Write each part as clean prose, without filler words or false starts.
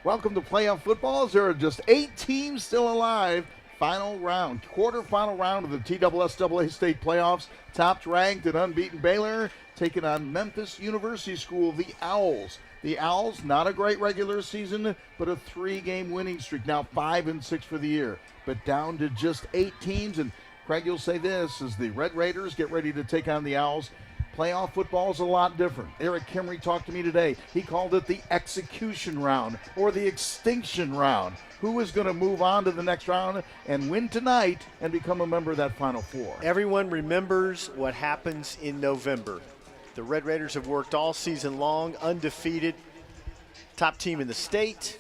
Welcome to playoff football. There are just 8 teams still alive. Final round, quarterfinal round of the TSSAA state playoffs. Top ranked and unbeaten Baylor taking on Memphis University School, the Owls. The Owls, not a great regular season, but a 3-game winning streak. Now 5-6 for the year, but down to just 8 teams. And Craig, you'll say this as the Red Raiders get ready to take on the Owls. Playoff football is a lot different. Eric Kimry talked to me today. He called it the execution round or the extinction round. Who is going to move on to the next round and win tonight and become a member of that Final Four? Everyone remembers what happens in November. The Red Raiders have worked all season long, undefeated, top team in the state,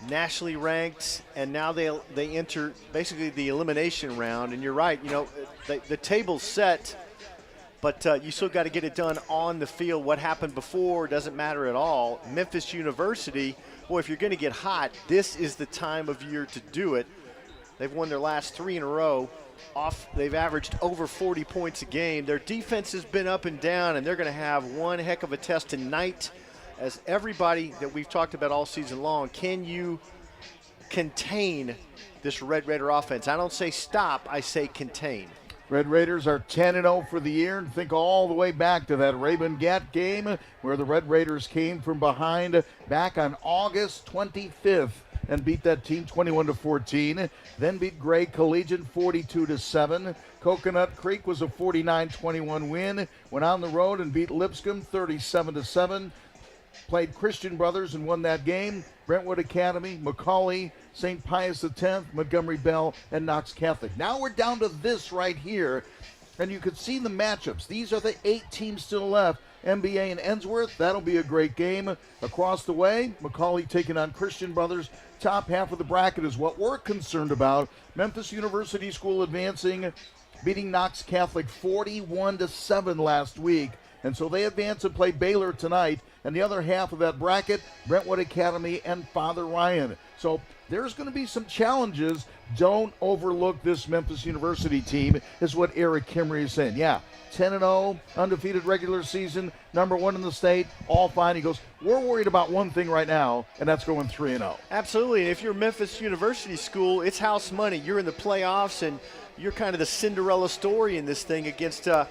nationally ranked, and now they enter basically the elimination round. And you're right, the table's set. But you still got to get it done on the field. What happened before doesn't matter at all. Memphis University, boy, if you're going to get hot, this is the time of year to do it. They've won their last 3 in a row. They've averaged over 40 points a game. Their defense has been up and down, and they're going to have one heck of a test tonight. As everybody that we've talked about all season long, can you contain this Red Raider offense? I don't say stop, I say contain. Red Raiders are 10-0 for the year, and think all the way back to that Raymond Gatt game where the Red Raiders came from behind back on August 25th and beat that team 21-14. Then beat Gray Collegiate 42-7. Coconut Creek was a 49-21 win. Went on the road and beat Lipscomb 37-7. Played Christian Brothers and won that game. Brentwood Academy, McCauley, St. Pius X, Montgomery Bell, and Knox Catholic. Now we're down to this right here, and you can see the matchups. These are the 8 teams still left. MBA and Ensworth, that'll be a great game. Across the way, McCauley taking on Christian Brothers. Top half of the bracket is what we're concerned about. Memphis University School advancing, beating Knox Catholic 41-7 last week. And so they advance and play Baylor tonight. And the other half of that bracket, Brentwood Academy and Father Ryan. So there's going to be some challenges. Don't overlook this Memphis University team, is what Eric Kimry is saying. Yeah, 10-0, undefeated regular season, number 1 in the state, all fine. He goes, we're worried about one thing right now, and that's going 3-0. Absolutely, and if you're Memphis University School, it's house money. You're in the playoffs, and you're kind of the Cinderella story in this thing against a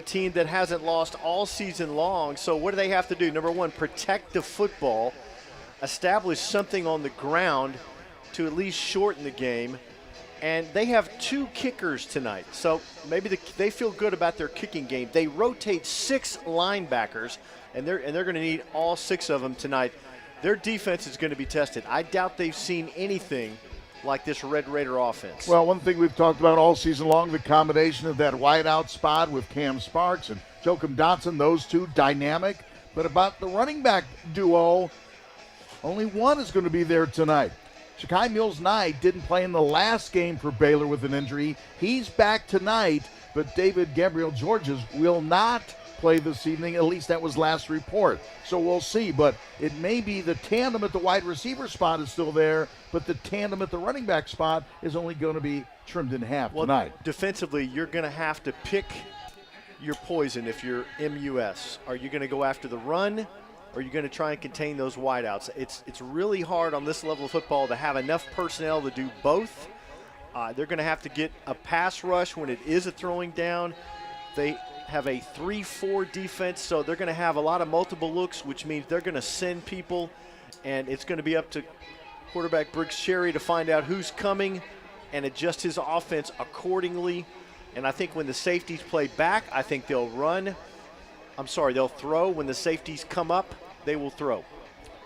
team that hasn't lost all season long. So what do they have to do? Number 1, protect the football, establish something on the ground to at least shorten the game. And they have 2 kickers tonight. So maybe they feel good about their kicking game. They rotate 6 linebackers, and they're going to need all 6 of them tonight. Their defense is going to be tested. I doubt they've seen anything like this Red Raider offense. Well, one thing we've talked about all season long, the combination of that wideout spot with Cam Sparks and Joakim Dotson, those 2 dynamic. But about the running back duo, only one is going to be there tonight. Shakai Mills-Knight didn't play in the last game for Baylor with an injury. He's back tonight, but David Gabriel Georges will not play this evening. At least that was last report. So we'll see. But it may be the tandem at the wide receiver spot is still there, but the tandem at the running back spot is only going to be trimmed in half tonight. Defensively, you're going to have to pick your poison if you're MUS. Are you going to go after the run, or are you going to try and contain those wideouts? It's really hard on this level of football to have enough personnel to do both. They're going to have to get a pass rush when it is a throwing down. They have a 3-4 defense, so they're going to have a lot of multiple looks, which means they're going to send people, and it's going to be up to quarterback Briggs Sherry to find out who's coming and adjust his offense accordingly. And I think when the safeties play back, I think they'll throw. When the safeties come up, they will throw.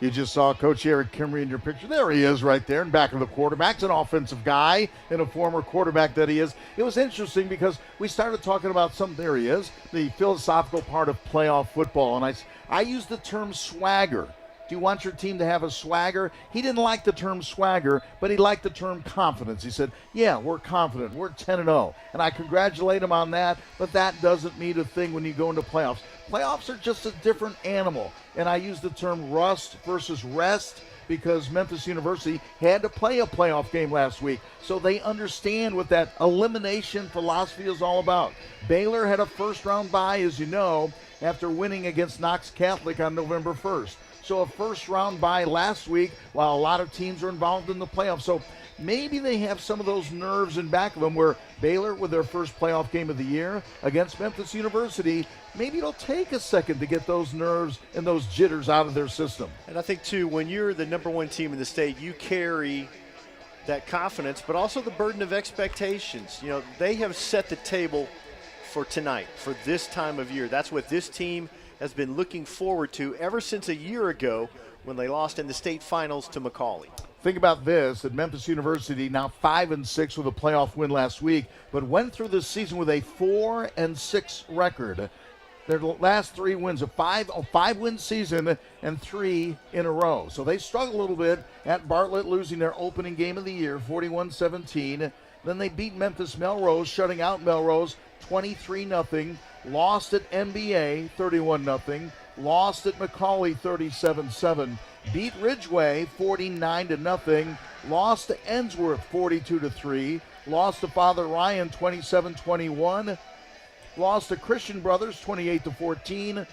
You just saw Coach Eric Kimry in your picture. There he is right there in back of the quarterback's an offensive guy and a former quarterback that he is. It was interesting because we started talking about there he is, the philosophical part of playoff football. And I used the term swagger. Do you want your team to have a swagger? He didn't like the term swagger, but he liked the term confidence. He said, yeah, we're confident. We're 10-0. And I congratulate him on that, but that doesn't mean a thing when you go into playoffs. Playoffs are just a different animal. And I use the term rust versus rest because Memphis University had to play a playoff game last week. So they understand what that elimination philosophy is all about. Baylor had a first-round bye, as you know, after winning against Knox Catholic on November 1st. So a first round bye last week while a lot of teams are involved in the playoffs. So maybe they have some of those nerves in back of them where Baylor, with their first playoff game of the year against Memphis University, maybe it'll take a second to get those nerves and those jitters out of their system. And I think, too, when you're the number one team in the state, you carry that confidence, but also the burden of expectations. You know, they have set the table for tonight, for this time of year. That's what this team has been looking forward to ever since a year ago when they lost in the state finals to McCallie. Think about this, at Memphis University, now 5-6 with a playoff win last week, but went through this season with a 4-6 record. Their last 3 wins, a five-win season and 3 in a row. So they struggled a little bit at Bartlett, losing their opening game of the year, 41-17. Then they beat Memphis Melrose, shutting out Melrose 23-0. Lost at MBA, 31-0. Lost at McCallie, 37-7. Beat Ridgeway, 49-0. Lost to Ensworth, 42-3. Lost to Father Ryan, 27-21. Lost to Christian Brothers, 28-14.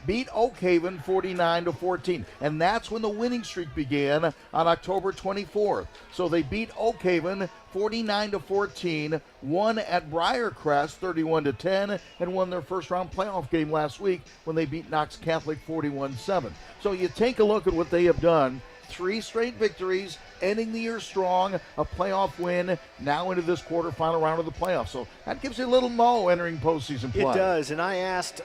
Beat Oak Haven, 49-14. And that's when the winning streak began on October 24th. So they beat Oak Haven 49-14, won at Briarcrest 31-10, and won their first round playoff game last week when they beat Knox Catholic 41-7. So you take a look at what they have done. 3 straight victories, ending the year strong, a playoff win, now into this quarterfinal round of the playoffs. So that gives you a little mo entering postseason play. It does, and I asked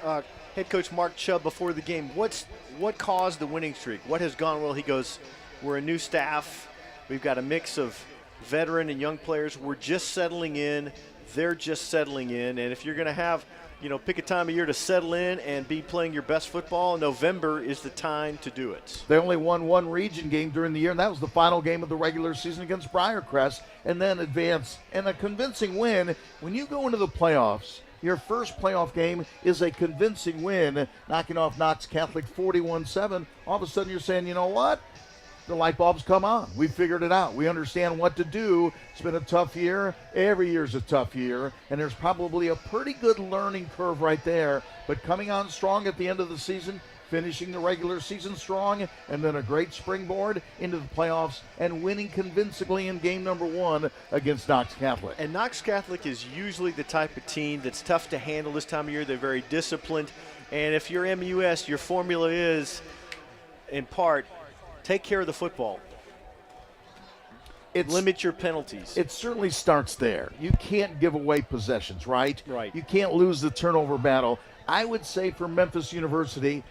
head coach Mark Chubb before the game, what caused the winning streak? What has gone well? He goes, we're a new staff. We've got a mix of veteran and young players. We're just settling in. They're just settling in. And if you're going to have, pick a time of year to settle in and be playing your best football, November is the time to do it. They only won 1 region game during the year, and that was the final game of the regular season against Briarcrest, and then advance. And a convincing win. When you go into the playoffs, your first playoff game is a convincing win, knocking off Knox Catholic 41-7. All of a sudden you're saying, you know what? The light bulbs come on. We figured it out. We understand what to do. It's been a tough year. Every year's a tough year, and there's probably a pretty good learning curve right there. But coming on strong at the end of the season, finishing the regular season strong, and then a great springboard into the playoffs and winning convincingly in game number 1 against Knox Catholic. And Knox Catholic is usually the type of team that's tough to handle this time of year. They're very disciplined. And if you're MUS, your formula is, in part, take care of the football. Limit your penalties. It certainly starts there. You can't give away possessions, right? Right. You can't lose the turnover battle. I would say for Memphis University,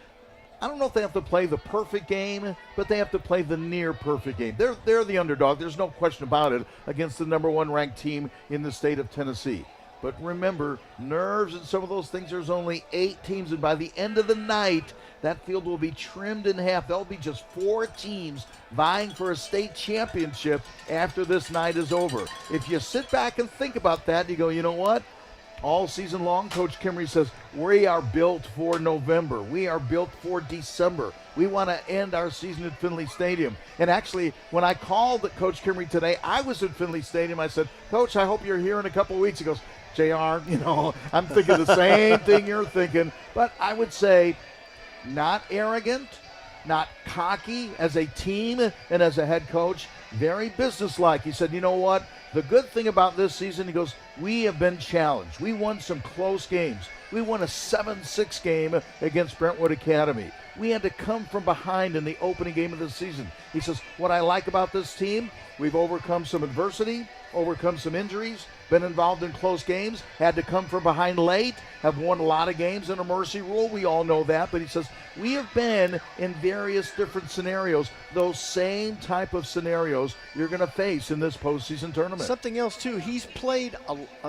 I don't know if they have to play the perfect game, but they have to play the near perfect game. They're the underdog. There's no question about it against the number 1 ranked team in the state of Tennessee. But remember, nerves and some of those things, there's only 8 teams, and by the end of the night, that field will be trimmed in half. There'll be just 4 teams vying for a state championship after this night is over. If you sit back and think about that, you go, you know what? All season long, Coach Kimmery says, we are built for November. We are built for December. We want to end our season at Finley Stadium. And actually, when I called Coach Kimmery today, I was at Finley Stadium. I said, Coach, I hope you're here in a couple of weeks. He goes, JR, I'm thinking the same thing you're thinking. But I would say, not arrogant, not cocky as a team and as a head coach, very businesslike. He said, you know what? The good thing about this season, he goes, we have been challenged. We won some close games. We won a 7-6 game against Brentwood Academy. We had to come from behind in the opening game of the season. He says, what I like about this team, we've overcome some adversity, overcome some injuries, been involved in close games, had to come from behind late, have won a lot of games in a mercy rule. We all know that. But he says, we have been in various different scenarios, those same type of scenarios you're going to face in this postseason tournament. Something else, too, he's played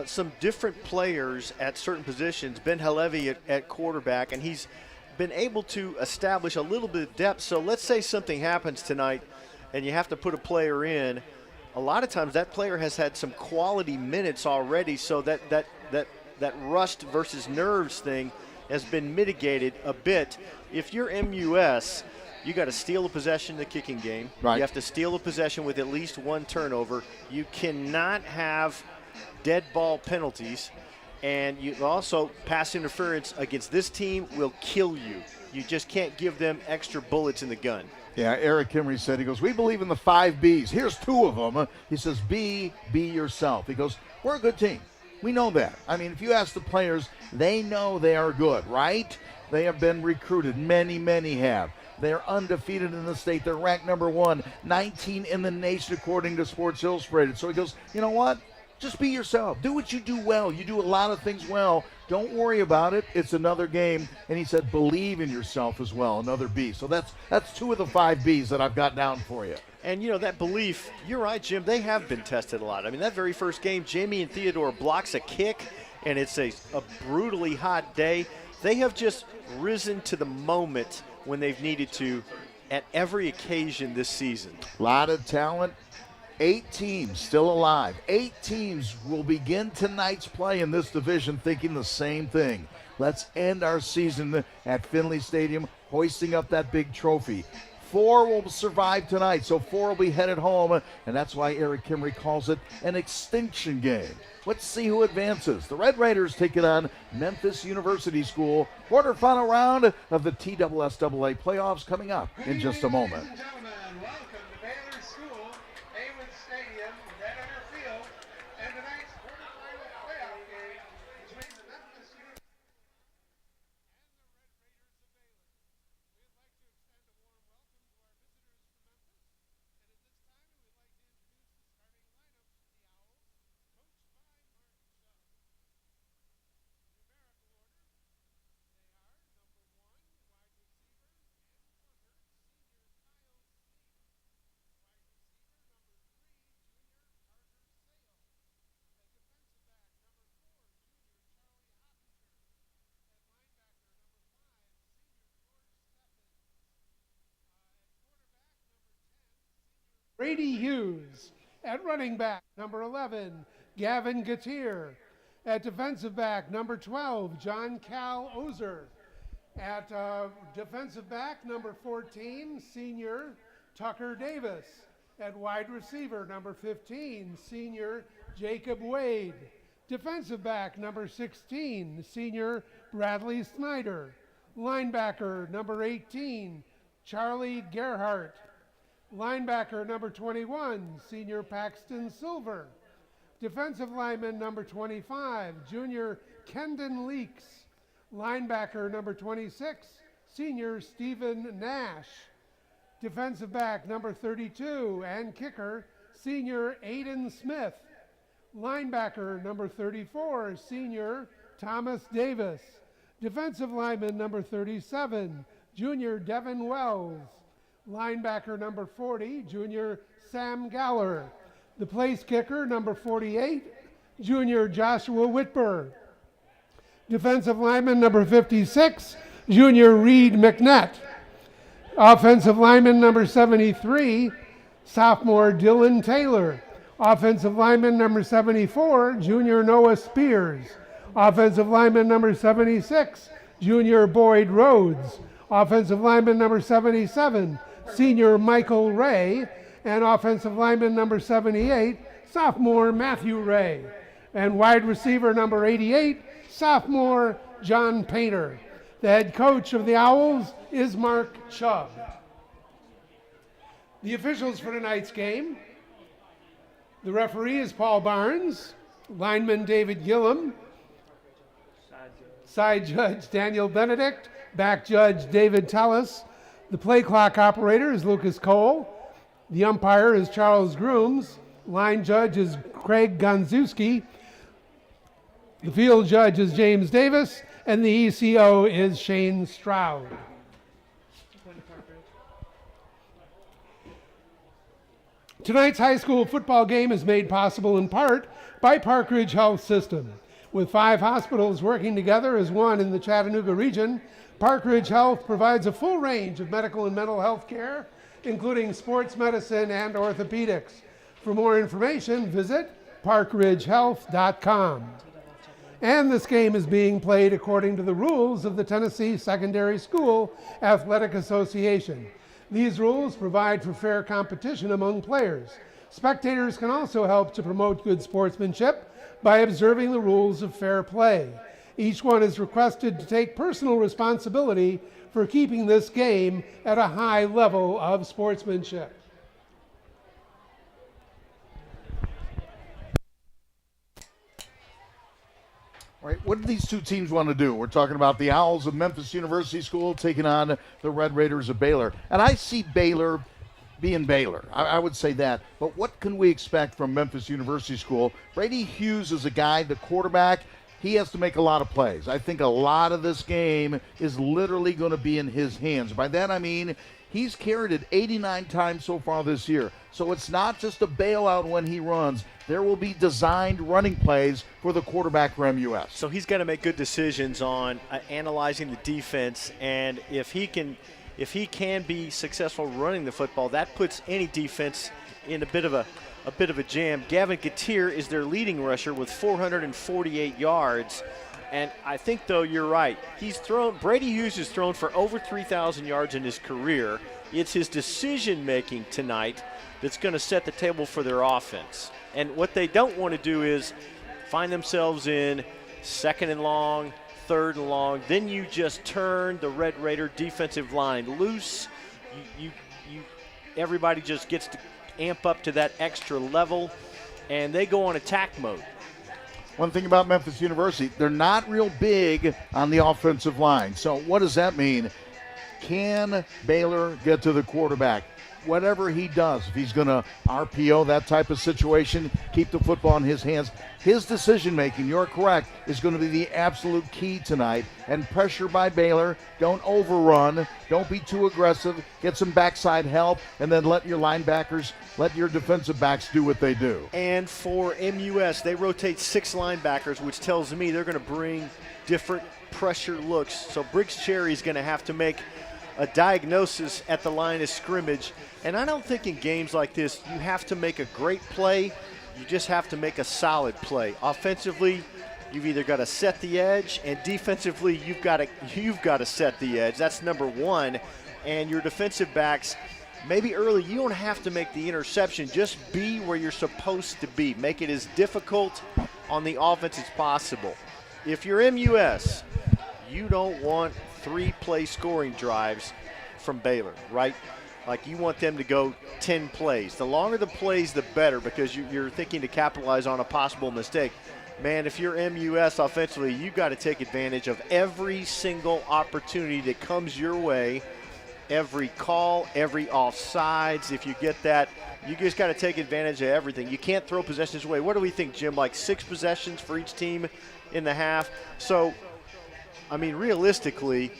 some different players at certain positions. Ben Halevi at quarterback, and he's been able to establish a little bit of depth. So let's say something happens tonight and you have to put a player in. A lot of times that player has had some quality minutes already, so that rust versus nerves thing has been mitigated a bit. If you're MUS, you got to steal a possession in the kicking game. Right. You have to steal a possession with at least 1 turnover. You cannot have dead ball penalties, and you also pass interference against this team will kill you. You just can't give them extra bullets in the gun. Yeah, Eric Kimry said, he goes, we believe in the 5 Bs. Here's 2 of them. He says, be yourself. He goes, we're a good team. We know that. I mean, if you ask the players, they know they are good, right? They have been recruited. Many have. They're undefeated in the state. They're ranked number 1, 19 in the nation according to Sports Illustrated. So he goes, you know what? Just be yourself. Do what you do well. You do a lot of things well. Don't worry about it. It's another game. And he said, believe in yourself as well, another B. So that's 2 of the 5 Bs that I've got down for you. And, that belief, you're right, Jim, they have been tested a lot. I mean, that very first game, Jamie and Theodore blocks a kick, and it's a brutally hot day. They have just risen to the moment when they've needed to at every occasion this season. A lot of talent. 8 teams still alive. 8 teams will begin tonight's play in this division thinking the same thing. Let's end our season at Finley Stadium hoisting up that big trophy. 4 will survive tonight, so 4 will be headed home, and that's why Eric Kimry calls it an extinction game. Let's see who advances. The Red Raiders take it on Memphis University School. Quarterfinal round of the TSSAA playoffs coming up in just a moment. Ladies and gentlemen, welcome to Baylor School, Haywood Stadium, Red River Field, and tonight's quarterfinal playoff game between the Memphis University Brady Hughes. At running back, number 11, Gavin Gatier. At defensive back, number 12, John Cal Ozer. At defensive back, number 14, senior Tucker Davis. At wide receiver, number 15, senior Jacob Wade. Defensive back, number 16, senior Bradley Snyder. Linebacker, number 18, Charlie Gerhardt. Linebacker number 21, senior Paxton Silver. Defensive lineman number 25, junior Kendon Leaks. Linebacker number 26, senior Stephen Nash. Defensive back number 32 and kicker, senior Aiden Smith. Linebacker number 34, senior Thomas Davis. Defensive lineman number 37, junior Devin Wells. Linebacker number 40, junior Sam Galler. The place kicker number 48, junior Joshua Whitber. Defensive lineman number 56, junior Reed McNett. Offensive lineman number 73, sophomore Dylan Taylor. Offensive lineman number 74, junior Noah Spears. Offensive lineman number 76, junior Boyd Rhodes. Offensive lineman number 77, senior Michael Ray, and offensive lineman number 78, sophomore Matthew Ray, and wide receiver number 88, sophomore John Painter. The head coach of the Owls is Mark Chubb. The officials for tonight's game: the referee is Paul Barnes, lineman David Gillum, side judge Daniel Benedict, back judge David Tellis. The play clock operator is Lucas Cole. The umpire is Charles Grooms. Line judge is Craig Gonzewski. The field judge is James Davis. And the ECO is Shane Stroud. Tonight's high school football game is made possible in part by Park Ridge Health System. With 5 hospitals working together as one in the Chattanooga region, Park Ridge Health provides a full range of medical and mental health care, including sports medicine and orthopedics. For more information, visit parkridgehealth.com. And this game is being played according to the rules of the Tennessee Secondary School Athletic Association. These rules provide for fair competition among players. Spectators can also help to promote good sportsmanship by observing the rules of fair play. Each one is requested to take personal responsibility for keeping this game at a high level of sportsmanship. All right, what do these two teams want to do? We're talking about the Owls of Memphis University School taking on the Red Raiders of Baylor. And I see Baylor being Baylor. I would say that. But what can we expect from Memphis University School? Brady Hughes is a guy, the quarterback. He has to make a lot of plays. I think a lot of this game is literally going to be in his hands. By that I mean he's carried it 89 times so far this year. So it's not just a bailout when he runs. There will be designed running plays for the quarterback for MUS. So he's got to make good decisions on analyzing the defense, and if he can be successful running the football, that puts any defense in a bit of a jam. Gavin Gatier is their leading rusher with 448 yards. And I think, though, you're right. Brady Hughes has thrown for over 3,000 yards in his career. It's his decision-making tonight that's going to set the table for their offense. And what they don't want to do is find themselves in second and long, third and long. Then you just turn the Red Raider defensive line loose. Everybody just gets to amp up to that extra level, and they go on attack mode. One thing about Memphis University, they're not real big on the offensive line. So what does that mean? Can Baylor get to the quarterback? Whatever he does, if he's going to RPO, that type of situation, keep the football in his hands, his decision-making, you're correct, is going to be the absolute key tonight. And pressure by Baylor. Don't overrun. Don't be too aggressive. Get some backside help, and then let your linebackers, let your defensive backs do what they do. And for MUS, they rotate 6 linebackers, which tells me they're going to bring different pressure looks. So Briggs Cherry's going to have to make a diagnosis at the line of scrimmage. And I don't think in games like this you have to make a great play. You just have to make a solid play. Offensively, you've either got to set the edge, and defensively, you've got to set the edge. That's number one. And your defensive backs, maybe early, you don't have to make the interception. Just be where you're supposed to be. Make it as difficult on the offense as possible. If you're MUS, you don't want 3-play scoring drives from Baylor, right? Like, you want them to go 10 plays. The longer the plays, the better, because you're thinking to capitalize on a possible mistake. Man, if you're MUS offensively, you've got to take advantage of every single opportunity that comes your way, every call, every offsides. If you get that, you just got to take advantage of everything. You can't throw possessions away. What do we think, Jim? Like 6 possessions for each team in the half? So, I mean, realistically,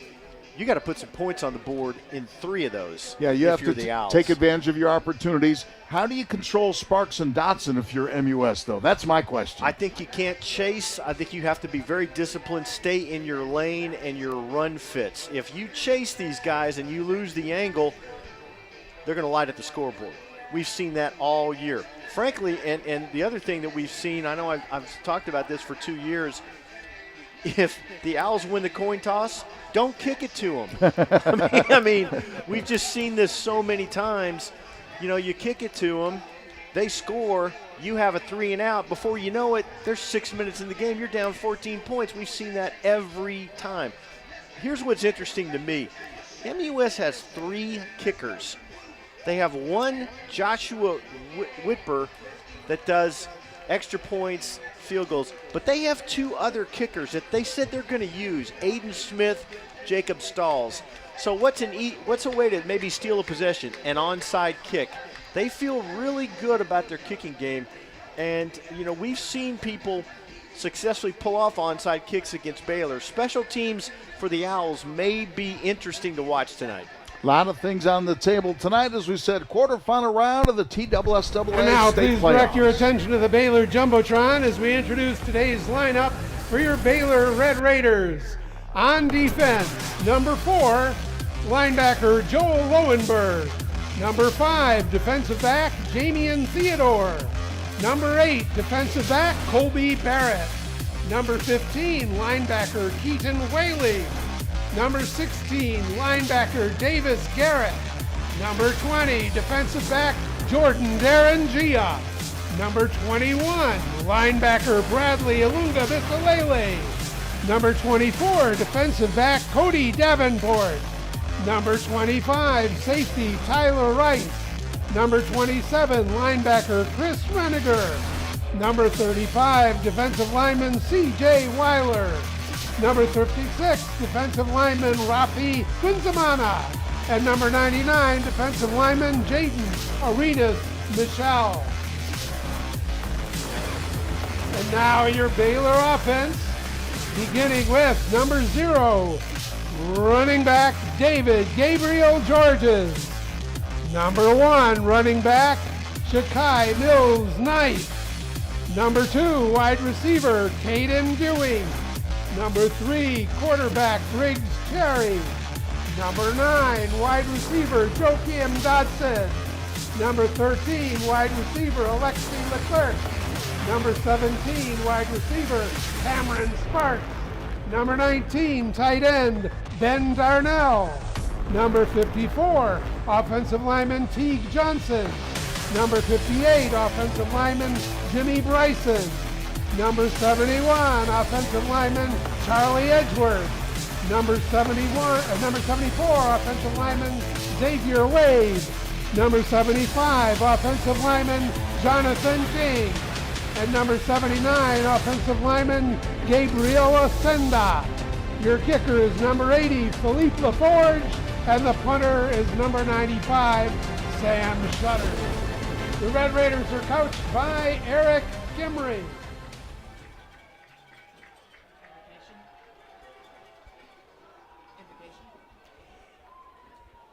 you got to put some points on the board in 3 of those. Yeah, you have to take advantage of your opportunities. How do you control Sparks and Dotson if you're MUS, though? That's my question. I think you can't chase. I think you have to be very disciplined, stay in your lane and your run fits. If you chase these guys and you lose the angle, they're going to light at the scoreboard. We've seen that all year. Frankly, and the other thing that we've seen, I know I've talked about this for 2 years, if the Owls win the coin toss, don't kick it to them. I mean, we've just seen this so many times. You know, you kick it to them, they score, you have a 3 and out. Before you know it, there's 6 minutes in the game, you're down 14 points. We've seen that every time. Here's what's interesting to me. MUS has 3 kickers. They have one Joshua Whitber that does extra points, field goals, but they have 2 other kickers that they said they're going to use, Aiden Smith, Jacob Stalls. So what's a way to maybe steal a possession? An onside kick. They feel really good about their kicking game, and you know, we've seen people successfully pull off onside kicks against Baylor. Special teams for the Owls may be interesting to watch tonight. A lot of things on the table tonight, as we said, quarterfinal round of the TSSAA And now state please playoffs. direct your attention to the Baylor Jumbotron as we introduce today's lineup for your Baylor Red Raiders. On defense, number 4, linebacker Joel Lowenberg. Number 5, defensive back Jamian Theodore. Number 8, defensive back Colby Barrett. Number 15, linebacker Keaton Whaley. Number 16, linebacker Davis Garrett. Number 20, defensive back Jordan Derangia. Number 21, linebacker Bradley Ilunga Bisalele. Number 24, defensive back Cody Davenport. Number 25, safety Tyler Rice. Number 27, linebacker Chris Reniger. Number 35, defensive lineman C.J. Weiler. Number 56, defensive lineman Rafi Quinzamana. And number 99, defensive lineman Jaden Arenas Michelle. And now your Baylor offense, beginning with number 0, running back David Gabriel Georges. Number 1, running back Shakai Mills Knight. Number 2, wide receiver Caden Dewey. Number 3, quarterback Briggs Cherry. Number 9, wide receiver Joakim Dodson. Number 13, wide receiver Alexi Leclerc. Number 17, wide receiver Cameron Sparks. Number 19, tight end Ben Darnell. Number 54, offensive lineman Teague Johnson. Number 58, offensive lineman Jimmy Bryson. Number 71, offensive lineman Charlie Edgeworth. Number 74, offensive lineman Xavier Wade. Number 75, offensive lineman Jonathan King. And number 79, offensive lineman Gabriel Ascenda. Your kicker is number 80, Philippe LaForge, and the punter is number 95, Sam Shutter. The Red Raiders are coached by Eric Kimry.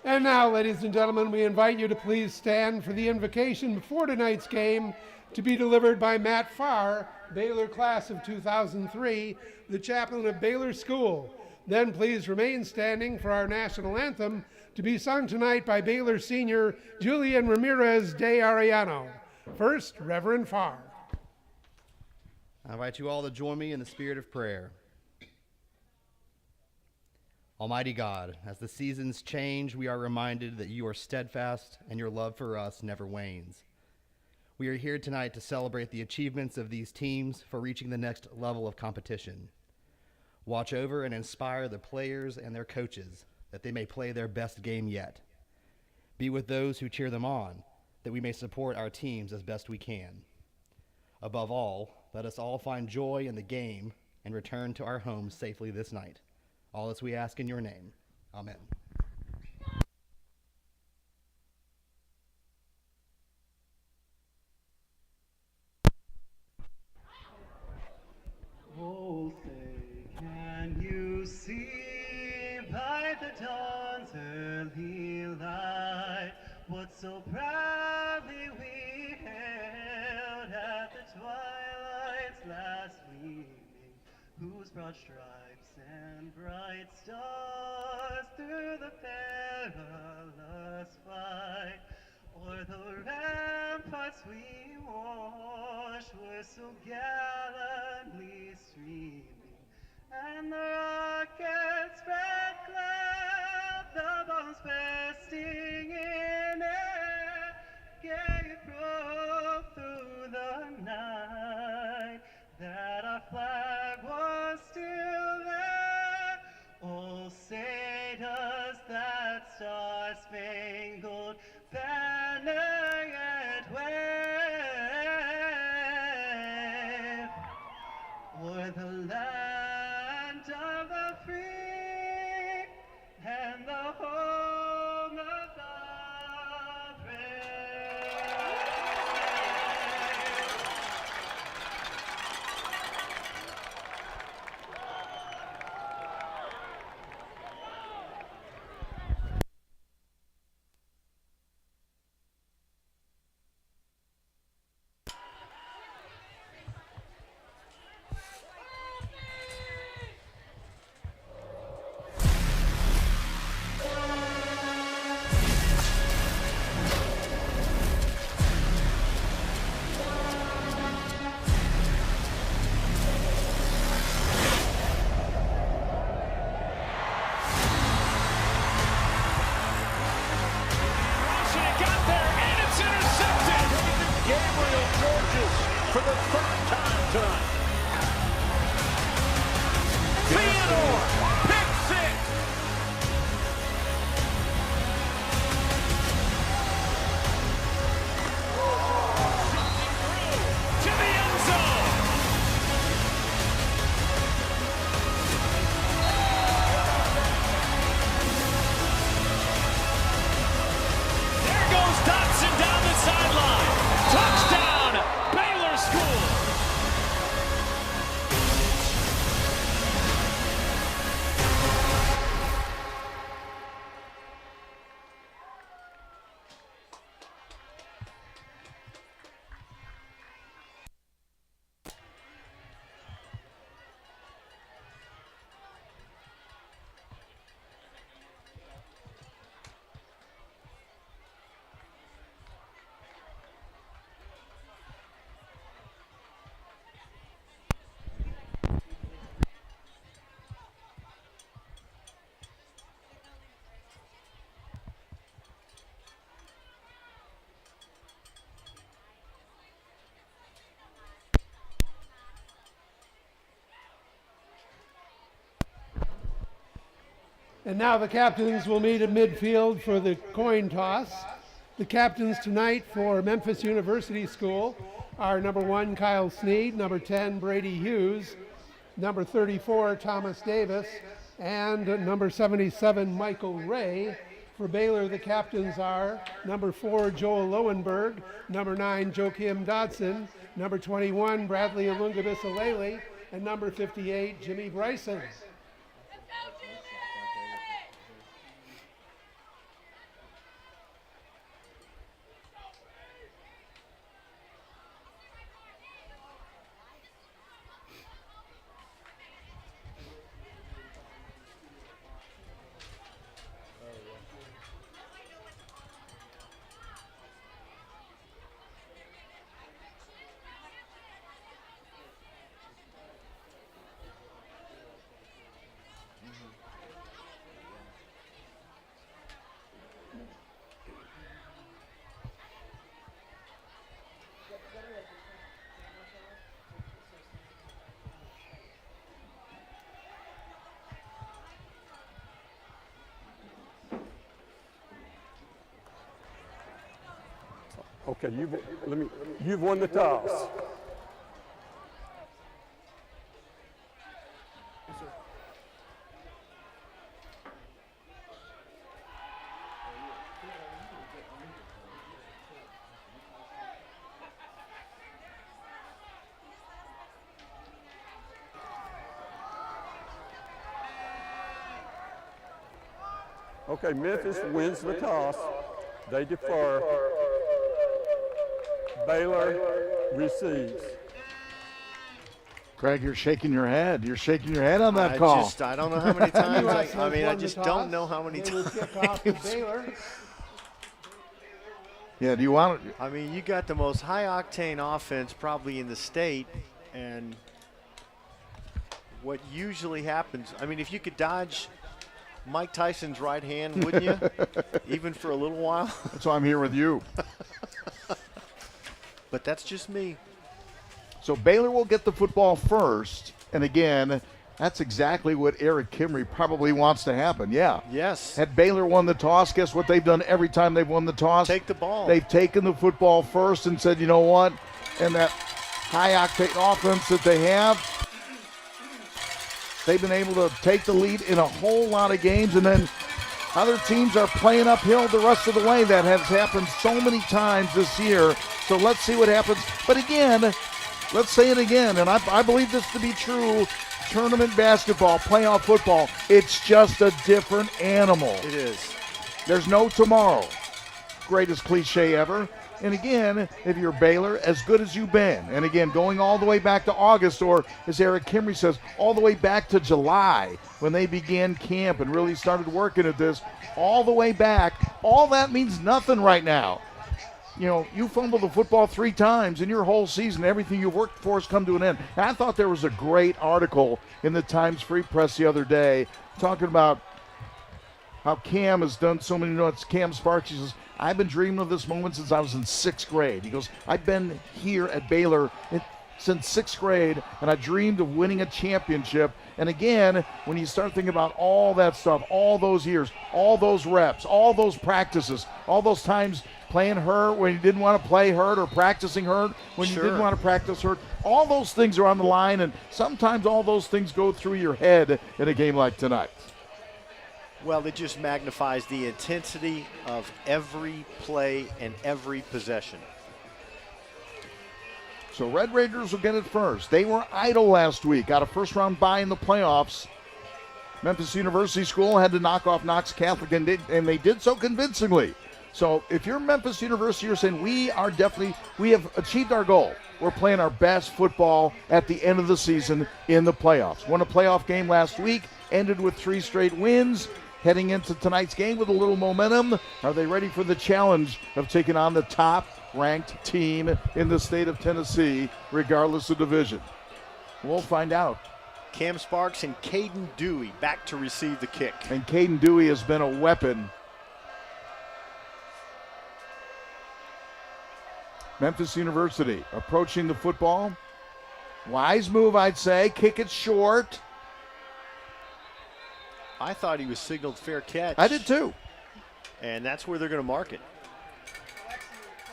And now, ladies and gentlemen, we invite you to please stand for the invocation before tonight's game, to be delivered by Matt Farr, Baylor class of 2003, the chaplain of Baylor School. Then please remain standing for our national anthem, to be sung tonight by Baylor senior Julian Ramirez de Arellano. First, Reverend Farr. I invite you all to join me in the spirit of prayer. Almighty God, as the seasons change, we are reminded that you are steadfast and your love for us never wanes. We are here tonight to celebrate the achievements of these teams for reaching the next level of competition. Watch over and inspire the players and their coaches that they may play their best game yet. Be with those who cheer them on, that we may support our teams as best we can. Above all, let us all find joy in the game and return to our homes safely this night. All this we ask in your name. Amen. Oh, say, can you see by the dawn's early light what so proudly we hailed at the twilight's last gleaming, whose broad stripes and bright stars through the perilous fight o'er the ramparts we watched were so gallantly streaming, and the rockets spread cloud, the bombs bursting in air, gave proof through the night that our flag was still there. Oh, say does that star-spangled banner yet wave o'er the land of the free and the home of the brave. For the third time tonight. Theodore, pick six. And now the captains will meet at midfield for the coin toss. The captains tonight for Memphis University School are number 1, Kyle Sneed, number 10, Brady Hughes, number 34, Thomas Davis, and number 77, Michael Ray. For Baylor, the captains are number 4, Joel Lowenberg, number 9, Joakim Dodson, number 21, Bradley Alungabis-Alele, and number 58, Jimmy Bryson. Okay, you've won the toss. Okay, Memphis wins the toss. They defer. Baylor receives. Craig, you're shaking your head. You're shaking your head on that call. I don't know how many times. I just Toss. don't know how many They will times. kick off to Baylor. Yeah, do you want it? I mean, you got the most high-octane offense probably in the state, and what usually happens, I mean, if you could dodge Mike Tyson's right hand, wouldn't you? Even for a little while? That's why I'm here with you. But that's just me. So Baylor will get the football first, and again, that's exactly what Eric Kimry probably wants to happen. Yeah. Yes. Had Baylor won the toss, guess what they've done every time they've won the toss? Take the ball. They've taken the football first and said, you know what? And that high-octane offense that they have, they've been able to take the lead in a whole lot of games, and then other teams are playing uphill the rest of the way. That has happened so many times this year. So let's see what happens. But again, let's say it again, and I believe this to be true. Tournament basketball, playoff football, it's just a different animal. It is. There's no tomorrow. Greatest cliche ever. And again, if you're Baylor, as good as you've been, and again, going all the way back to August, or as Eric Kimry says, all the way back to July, when they began camp and really started working at this, all the way back, all that means nothing right now. You know, you fumbled the football 3 times in your whole season. Everything you've worked for has come to an end. And I thought there was a great article in the Times Free Press the other day talking about how Cam has done so many notes. Cam Sparks, he says, I've been dreaming of this moment since I was in 6th grade. He goes, I've been here at Baylor since 6th grade, and I dreamed of winning a championship. And again, when you start thinking about all that stuff, all those years, all those reps, all those practices, all those times playing hurt when you didn't want to play hurt, or practicing hurt when you didn't want to practice hurt, all those things are on the line, and sometimes all those things go through your head in a game like tonight. Well, it just magnifies the intensity of every play and every possession. So Red Raiders will get it first. They were idle last week, got a first-round bye in the playoffs. Memphis University School had to knock off Knox Catholic, and they did so convincingly. So if you're Memphis University, you're saying we have achieved our goal. We're playing our best football at the end of the season in the playoffs. Won a playoff game last week, ended with 3 straight wins. Heading into tonight's game with a little momentum. Are they ready for the challenge of taking on the top-ranked team in the state of Tennessee, regardless of division? We'll find out. Cam Sparks and Caden Dewey back to receive the kick. And Caden Dewey has been a weapon. Memphis University approaching the football. Wise move, I'd say. Kick it short. I thought he was signaled fair catch. I did too. And that's where they're going to mark it.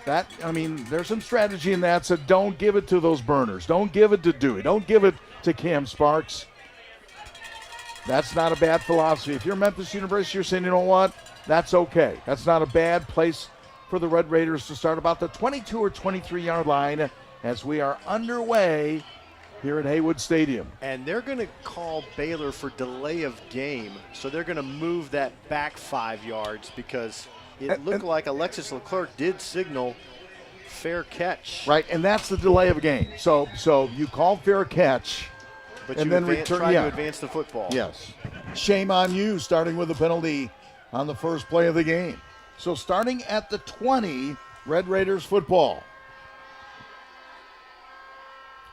There's some strategy in that, so don't give it to those burners. Don't give it to Dewey. Don't give it to Cam Sparks. That's not a bad philosophy. If you're Memphis University, you're saying, you know what? That's okay. That's not a bad place for the Red Raiders to start about the 22 or 23-yard line as we are underway here at Haywood Stadium. And they're going to call Baylor for delay of game, so they're going to move that back 5 yards because it looked like Alexis Leclerc did signal fair catch. Right, and that's the delay of game. So you call fair catch, But and you then return. try to advance the football. Yes. Shame on you, starting with a penalty on the first play of the game. So starting at the 20, Red Raiders football.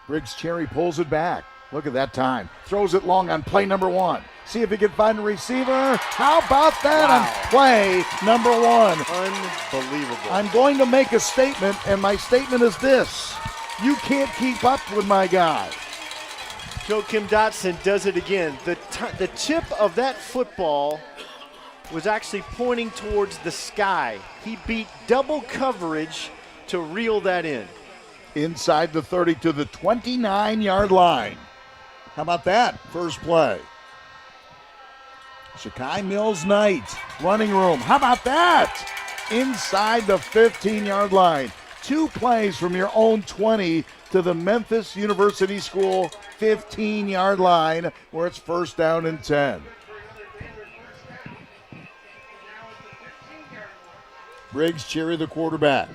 Briggs Cherry pulls it back. Look at that time. Throws it long on play number 1. See if he can find a receiver. How about that on play number 1? Unbelievable. I'm going to make a statement, and my statement is this. You can't keep up with my guy. Joakim Dotson does it again. The tip of that football was actually pointing towards the sky. He beat double coverage to reel that in. Inside the 30 to the 29-yard line. How about that first play? Shakai Mills Knight, running room. How about that? Inside the 15-yard line. 2 plays from your own 20 to the Memphis University School 15-yard line where it's first down and 10. Briggs Cherry, the quarterback,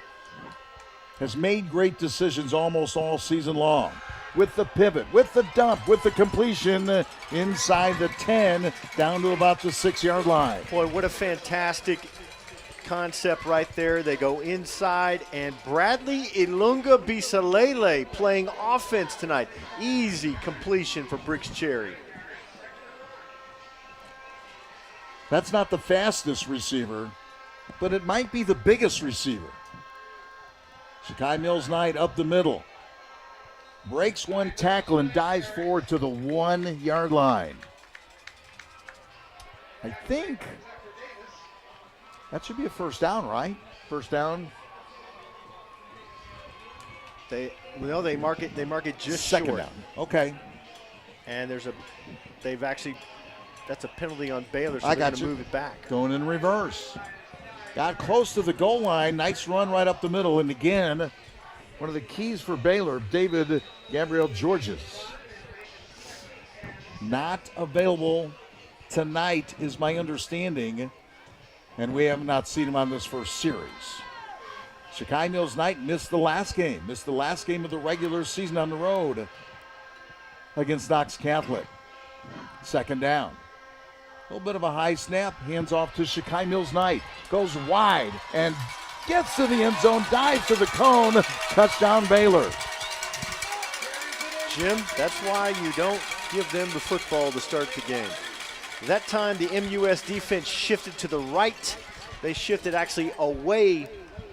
has made great decisions almost all season long. With the pivot, with the dump, with the completion inside the 10, down to about the 6-yard line. Boy, what a fantastic concept right there. They go inside, and Bradley Ilunga Bisalele playing offense tonight. Easy completion for Briggs Cherry. That's not the fastest receiver, but it might be the biggest receiver. Shakai Mills Knight up the middle. Breaks one tackle and dives forward to the 1-yard line. I think that should be a first down, right? First down. They mark it just second short. down. Okay. And that's a penalty on Baylor, so I they're got going to you. move it back. Going in reverse. Got close to the goal line. Nice run right up the middle. And again, one of the keys for Baylor, David Gabriel Georges. Not available tonight is my understanding. And we have not seen him on this first series. Shakai Mills Knight missed the last game. Missed the last game of the regular season on the road against Knox Catholic. Second down. A little bit of a high snap. Hands off to Shakai Mills Knight. Goes wide and gets to the end zone. Dives to the cone. Touchdown Baylor. Jim, that's why you don't give them the football to start the game. That time the MUS defense shifted to the right. They shifted actually away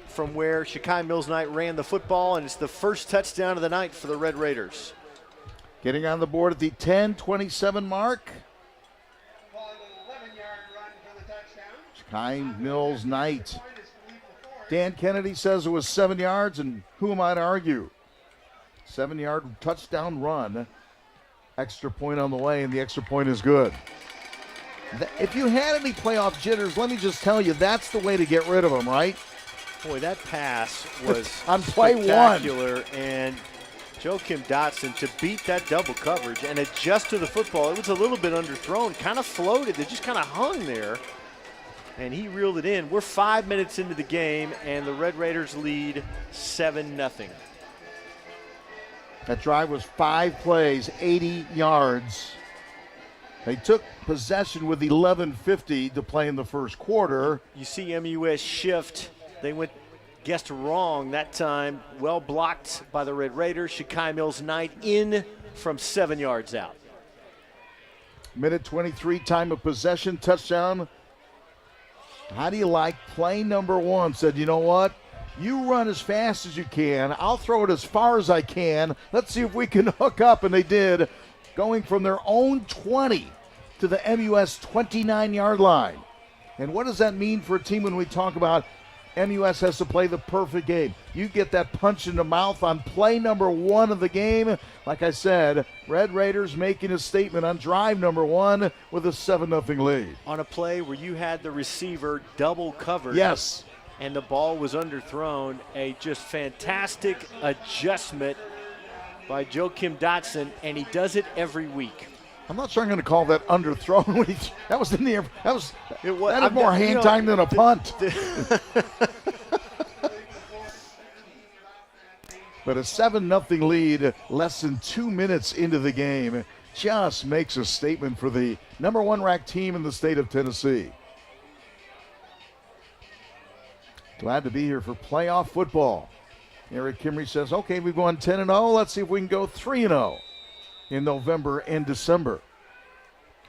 from where Shakai Mills Knight ran the football, and it's the first touchdown of the night for the Red Raiders. Getting on the board at the 10-27 mark. Shakai Mills Knight. Dan Kennedy says it was 7 yards, and who am I to argue? 7-yard touchdown run. Extra point on the way, and the extra point is good. If you had any playoff jitters, let me just tell you, that's the way to get rid of them, right? Boy, that pass was on play 1. Spectacular, and Joakim Dotson to beat that double coverage and adjust to the football. It was a little bit underthrown, kind of floated. It just kind of hung there, and he reeled it in. We're 5 minutes into the game, and the Red Raiders lead 7-0. That drive was 5 plays, 80 yards. They took possession with 11:50 to play in the first quarter. You see MUS shift. They guessed wrong that time. Well blocked by the Red Raiders. Shakai Mills Knight in from 7 yards out. Minute 23, time of possession, touchdown. How do you like play number 1? Said, you know what? You run as fast as you can. I'll throw it as far as I can. Let's see if we can hook up. And they did, going from their own 20 to to the MUS 29-yard line. And what does that mean for a team when we talk about MUS has to play the perfect game? You get that punch in the mouth on play number 1 of the game. Like I said, Red Raiders making a statement on drive number 1 with a 7-0 lead. On a play where you had the receiver double covered. Yes. And the ball was underthrown. A just fantastic adjustment by Joakim Dotson, and he does it every week. I'm not sure I'm going to call that underthrown. That was in the air. That was I'm more not- hang time than a punt. But a 7-0 lead less than 2 minutes into the game just makes a statement for the number 1 ranked team in the state of Tennessee. Glad to be here for playoff football. Eric Kimry says, okay, we've gone 10-0. Let's see if we can go 3-0 in November and December.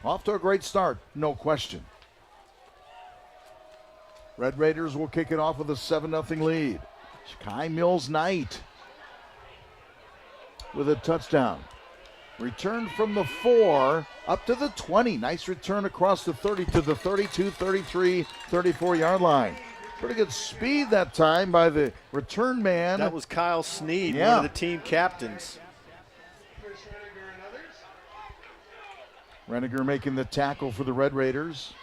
Off to a great start, no question. Red Raiders will kick it off with a 7-0 lead. Sky Mills Knight with a touchdown. Return from the 4 up to the 20. Nice return across the 30 to the 32, 33, 34-yard line. Pretty good speed that time by the return man. That was Kyle Sneed, one of the team captains. Reniger making the tackle for the Red Raiders.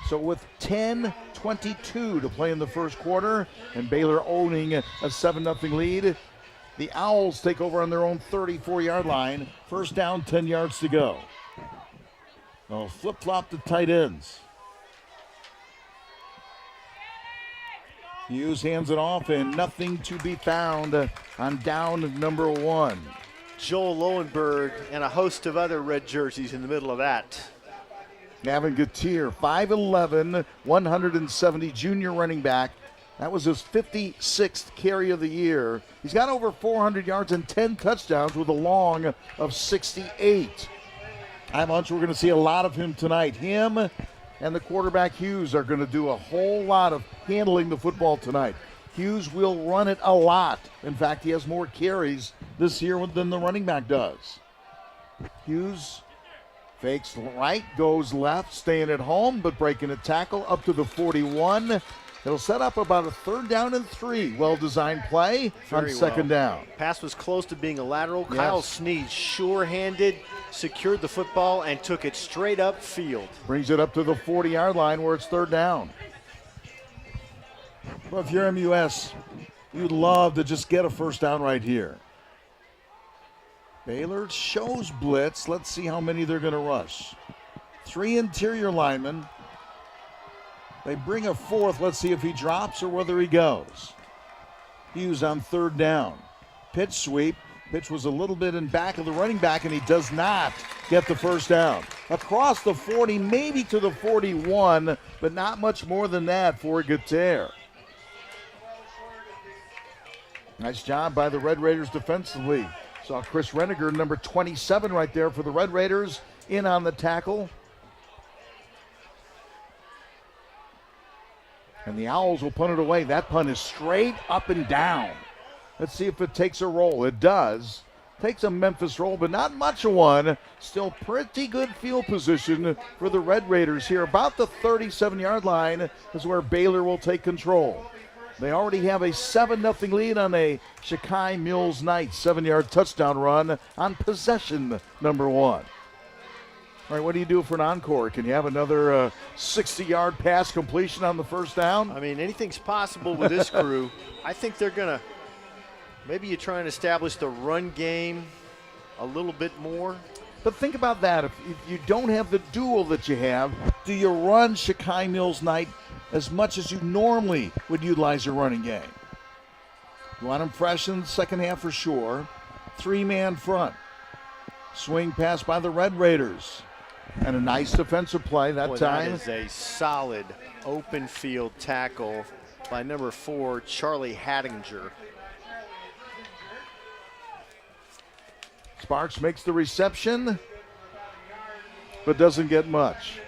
So with 10:22 to play in the first quarter and Baylor owning a 7-0 lead, the Owls take over on their own 34-yard line. First down, 10 yards to go. They'll flip-flop the tight ends. Hughes hands it off and nothing to be found on down number 1. Joel Lowenberg and a host of other red jerseys in the middle of that. Gavin Gutierrez, 5'11", 170 junior running back. That was his 56th carry of the year. He's got over 400 yards and 10 touchdowns with a long of 68. I have a hunch we're going to see a lot of him tonight. Him and the quarterback Hughes are going to do a whole lot of handling the football tonight. Hughes will run it a lot. In fact, he has more carries this year than the running back does. Hughes fakes right, goes left, staying at home, but breaking a tackle up to the 41. It'll set up about a 3rd down and 3. Well-designed play on second down. Pass was close to being a lateral. Kyle Sneed, sure-handed, secured the football and took it straight up field. Brings it up to the 40-yard line where it's 3rd down. Well, if you're MUS, you'd love to just get a first down right here. Baylor shows blitz. Let's see how many they're going to rush. 3 interior linemen. They bring a 4th. Let's see if he drops or whether he goes. Hughes on 3rd down. Pitch sweep. Pitch was a little bit in back of the running back, and he does not get the first down. Across the 40, maybe to the 41, but not much more than that for Gutierrez. Nice job by the Red Raiders defensively. Saw Chris Reniger, number 27 right there for the Red Raiders, in on the tackle. And the Owls will punt it away. That punt is straight up and down. Let's see if it takes a roll. It does. Takes a Memphis roll, but not much of one. Still pretty good field position for the Red Raiders here. About the 37-yard line is where Baylor will take control. They already have a 7-0 lead on a Shakai Mills Knight 7-yard touchdown run on possession number 1. All right, what do you do for an encore? Can you have another 60-yard pass completion on the first down? I mean, anything's possible with this crew. I think they're going to, maybe you try and establish the run game a little bit more. But think about that. If you don't have the duel that you have, do you run Shakai Mills Knight as much as you normally would utilize your running game? You want him fresh in the second half for sure. 3-man front. Swing pass by the Red Raiders. And a nice defensive play that time. That is a solid open field tackle by number 4, Charlie Hattinger. Sparks makes the reception, but doesn't get much.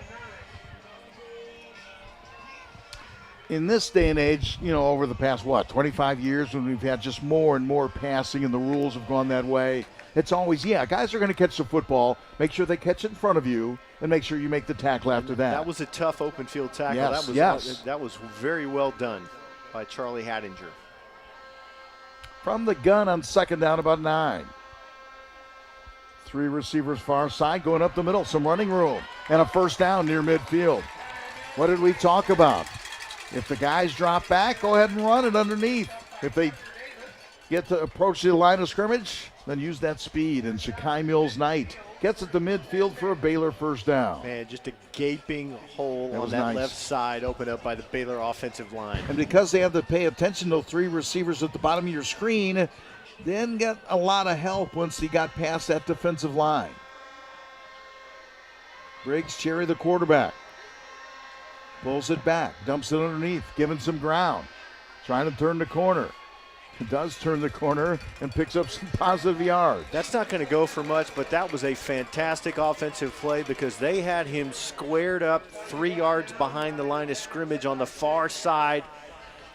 In this day and age, you know, over the past, 25 years when we've had just more and more passing and the rules have gone that way, it's always, guys are going to catch the football. Make sure they catch it in front of you, and make sure you make the tackle after that. That was a tough open field tackle. That was very well done by Charlie Hattinger. From the gun on second down, about 9. 3 receivers far side, going up the middle, some running room, and a first down near midfield. What did we talk about? If the guys drop back, go ahead and run it underneath. If they get to approach the line of scrimmage, then use that speed. And Shakai Mills-Knight gets it to midfield for a Baylor first down. Man, just a gaping hole on that left side opened up by the Baylor offensive line. And because they have to pay attention to 3 receivers at the bottom of your screen, then got a lot of help once he got past that defensive line. Briggs Cherry, the quarterback. Pulls it back, dumps it underneath, giving some ground. Trying to turn the corner. He does turn the corner and picks up some positive yards. That's not going to go for much, but that was a fantastic offensive play because they had him squared up 3 yards behind the line of scrimmage on the far side,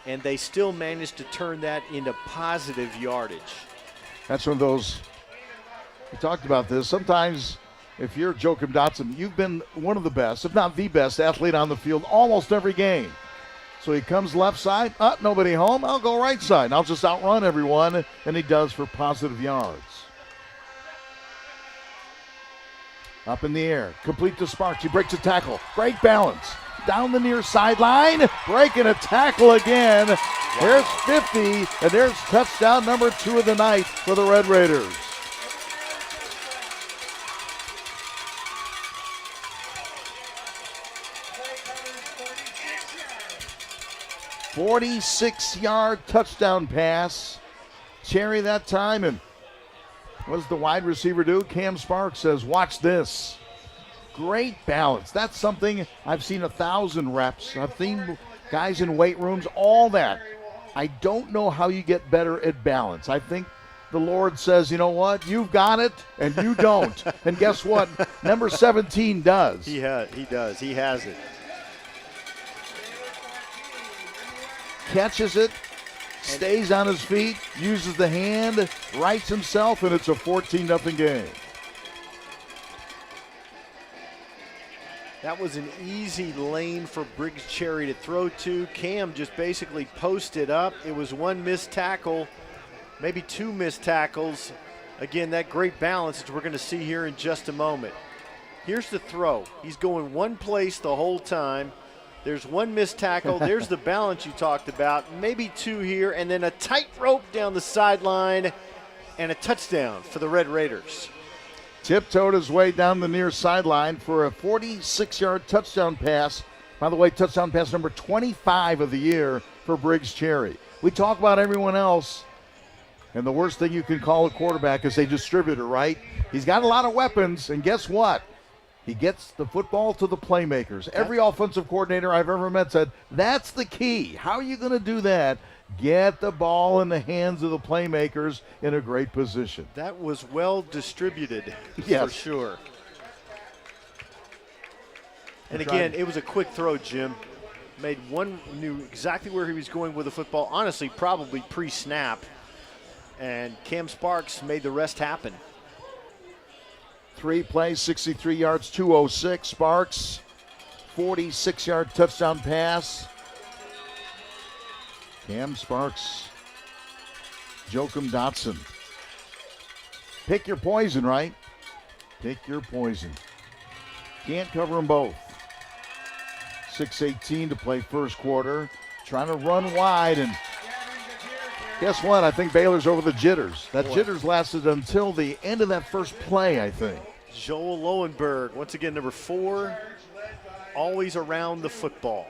and they still managed to turn that into positive yardage. That's one of those, we talked about this, sometimes if you're Joakim Dotson, you've been one of the best, if not the best athlete on the field almost every game. So he comes left side, nobody home, I'll go right side, and I'll just outrun everyone, and he does for positive yards. Up in the air, complete to Sparks, he breaks a tackle, great balance. Down the near sideline, breaking a tackle again. Wow. There's 50, and there's touchdown number 2 of the night for the Red Raiders. "46-yard touchdown pass. Cherry that time, and what does the wide receiver do? Cam Sparks says, watch this. Great balance. That's something I've seen 1,000 reps. I've seen guys in weight rooms, all that. I don't know how you get better at balance. I think the Lord says, you know what? You've got it, and you don't. And guess what? Number 17 does. He does. He has it. Catches it, stays on his feet, uses the hand, rights himself, and it's a 14-0 game. That was an easy lane for Briggs Cherry to throw to. Cam just basically posted up. It was 1 missed tackle, maybe 2 missed tackles. Again, that great balance that we're going to see here in just a moment. Here's the throw. He's going one place the whole time. There's 1 missed tackle. There's the balance you talked about. Maybe 2 here, and then a tight rope down the sideline and a touchdown for the Red Raiders. Tiptoed his way down the near sideline for a 46-yard touchdown pass. By the way, touchdown pass number 25 of the year for Briggs Cherry. We talk about everyone else, and the worst thing you can call a quarterback is a distributor, right? He's got a lot of weapons, and guess what? He gets the football to the playmakers. Every offensive coordinator I've ever met said, that's the key. How are you going to do that? Get the ball in the hands of the playmakers in a great position. That was well distributed, yes, for sure. And again, it was a quick throw, Jim. Knew exactly where he was going with the football. Honestly, probably pre-snap. And Cam Sparks made the rest happen. 3 plays, 63 yards, 206. Sparks, 46-yard touchdown pass. Cam Sparks, Joakim Dotson. Pick your poison, right? Pick your poison. Can't cover them both. 6:18 to play first quarter. Trying to run wide, and guess what? I think Baylor's over the jitters. That jitters lasted until the end of that first play, I think. Joel Lowenberg, once again, number 4, always around the football.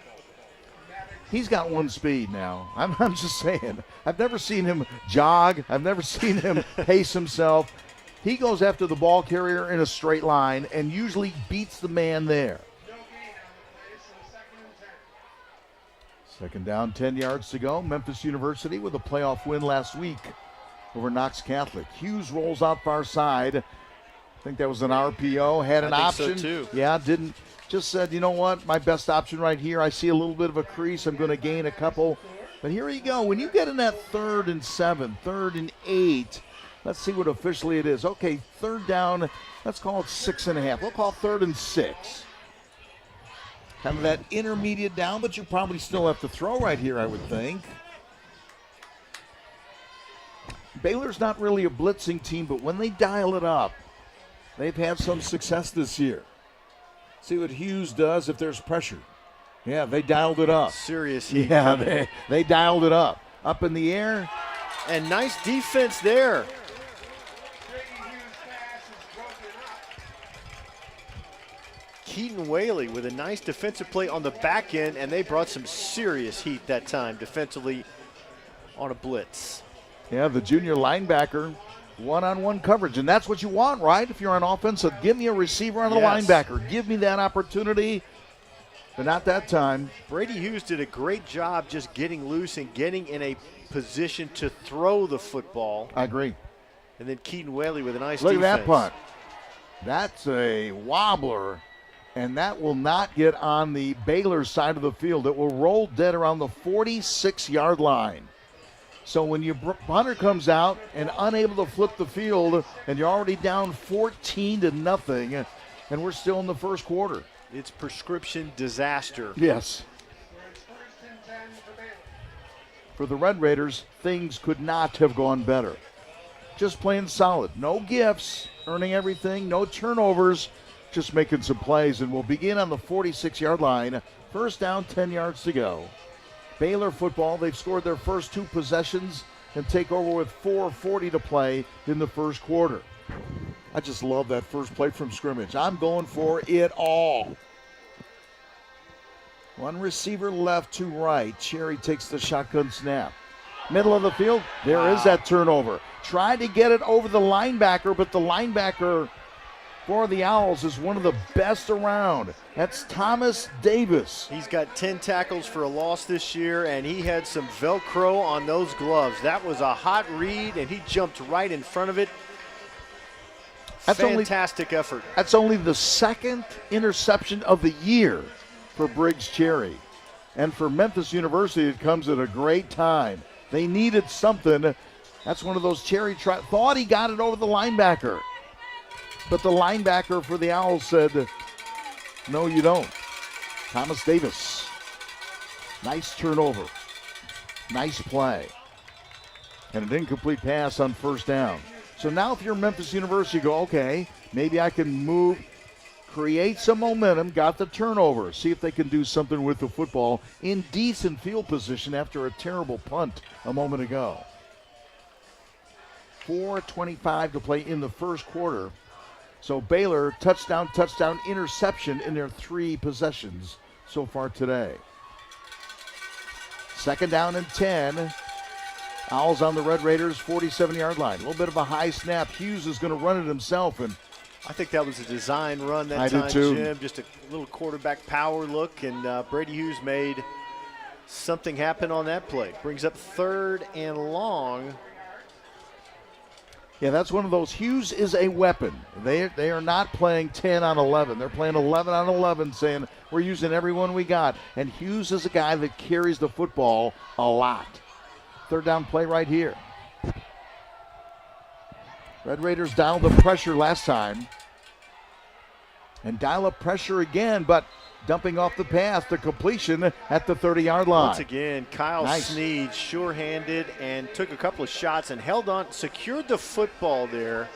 He's got 1 speed now. I'm just saying. I've never seen him jog. I've never seen him pace himself. He goes after the ball carrier in a straight line and usually beats the man there. Second down, 10 yards to go. Memphis University with a playoff win last week over Knox Catholic. Hughes rolls out far side. I think that was an RPO. Had an option. So too. Yeah, didn't. Just said, you know what, my best option right here. I see a little bit of a crease. I'm going to gain a couple. But here you go. When you get in that 3rd and 7, 3rd and 8, Let's see what officially it is. Okay, third down. Let's call it 6.5. We'll call 3rd and 6. Kind of that intermediate down, but you probably still have to throw right here, I would think. Baylor's not really a blitzing team, but when they dial it up, they've had some success this year. See what Hughes does if there's pressure. Yeah, they dialed it up. Serious heat. Yeah, they dialed it up. Up in the air. And nice defense there. Keaton Whaley with a nice defensive play on the back end, and they brought some serious heat that time defensively on a blitz. Yeah, the junior linebacker, one-on-one coverage, and that's what you want, right? If you're on offense, so give me a receiver on the linebacker. Give me that opportunity, but not that time. Brady Hughes did a great job just getting loose and getting in a position to throw the football. I agree. And then Keaton Whaley with a nice Look defense. at that punt. That's a wobbler, and that will not get on the Baylor side of the field. It will roll dead around the 46-yard line. So when your punter comes out and unable to flip the field, and you're already down 14-0, and we're still in the first quarter. It's prescription disaster. Yes. For the Red Raiders, things could not have gone better. Just playing solid. No gifts, earning everything, no turnovers, just making some plays. And we'll begin on the 46-yard line. First down, 10 yards to go. Baylor football, they've scored their first 2 possessions and take over with 4:40 to play in the first quarter. I just love that first play from scrimmage. I'm going for it all. One receiver left to right. Cherry takes the shotgun snap. Middle of the field, there is that turnover. Tried to get it over the linebacker, but the linebacker for the Owls is one of the best around. That's Thomas Davis. He's got 10 tackles for a loss this year, and he had some Velcro on those gloves. That was a hot read, and he jumped right in front of it. Fantastic effort. That's only the 2nd interception of the year for Briggs Cherry. And for Memphis University, it comes at a great time. They needed something. That's one of those Cherry thought he got it over the linebacker. But the linebacker for the Owls said, no, you don't. Thomas Davis. Nice turnover. Nice play. And an incomplete pass on first down. So now if you're Memphis University, you go, okay, maybe I can move, create some momentum, got the turnover, see if they can do something with the football in decent field position after a terrible punt a moment ago. 4:25 to play in the first quarter. So Baylor, touchdown, interception in their 3 possessions so far today. 2nd down and 10. Owls on the Red Raiders' 47-yard line. A little bit of a high snap. Hughes is going to run it himself. And I think that was a design run that I time, did too. Jim. Just a little quarterback power look, and Brady Hughes made something happen on that play. Brings up 3rd and long. yeah, that's one of those. Hughes is a weapon. They are not playing 10 on 11. They're playing 11 on 11, saying we're using everyone we got. And Hughes is a guy that carries the football a lot. 3rd down play right here. Red Raiders dialed the pressure last time. And dial up pressure again, but dumping off the pass, the completion at the 30-yard line. Once again, Kyle Sneed, sure-handed, and took a couple of shots and held on, secured the football there.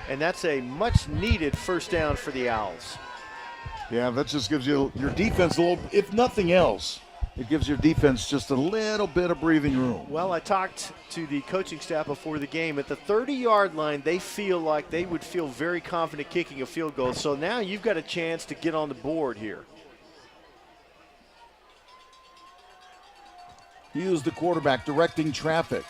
And that's a much-needed first down for the Owls. Yeah, that just gives you your defense a little, if nothing else, it gives your defense just a little bit of breathing room. Well, I talked to the coaching staff before the game. At the 30-yard line, they feel like they would feel very confident kicking a field goal. So now you've got a chance to get on the board here. Hughes, the quarterback, directing traffic.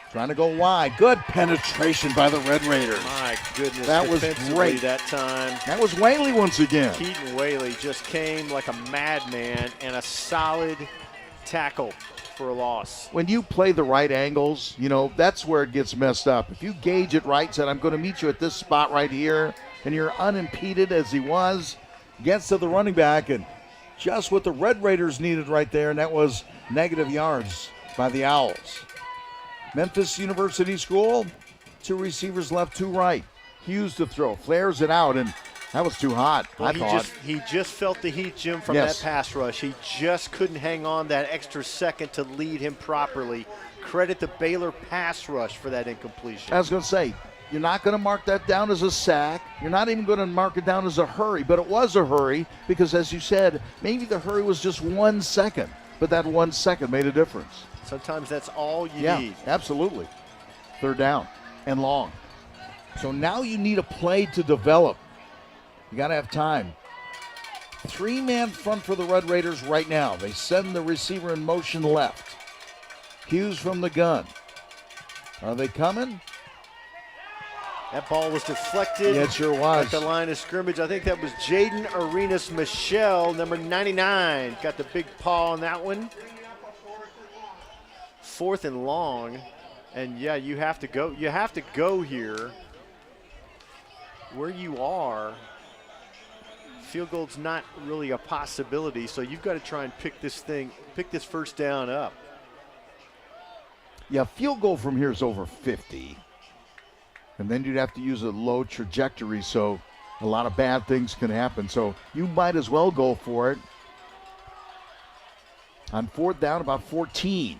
Trying to go wide. Good penetration by the Red Raiders. My goodness, that was great that time. That was Whaley once again. Keaton Whaley just came like a madman, and a solid tackle for a loss. When you play the right angles, you know, that's where it gets messed up. If you gauge it right, said I'm going to meet you at this spot right here, and you're unimpeded as he was, gets to the running back, and just what the Red Raiders needed right there, and that was negative yards by the Owls. Memphis University School, two receivers left, two right. Hughes to throw, flares it out, and that was too hot, Well, I thought. he just felt the heat, Jim, from Yes. that pass rush. He just couldn't hang on that extra second to lead him properly. Credit the Baylor pass rush for that incompletion. I was going to say, you're not going to mark that down as a sack. You're not even going to mark it down as a hurry, but it was a hurry because, as you said, maybe the hurry was just 1 second, but that 1 second made a difference. Sometimes that's all you Yeah, need. absolutely. Third down and long. So now you need a play to develop. You got to have time. Three-man front for the Red Raiders right now. They send the receiver in motion left. Hughes from the gun. Are they coming? That ball was deflected. Yeah, it sure was. At the line of scrimmage. I think that was Jaden Arenas Michelle, number 99. Got the big paw on that one. 4th and long. And yeah, you have to go. You have to go here. Where you are, field goal's not really a possibility, so you've got to try and pick this first down up. Yeah, field goal from here is over 50. And then you'd have to use a low trajectory, so a lot of bad things can happen. So you might as well go for it. On 4th down, about 14.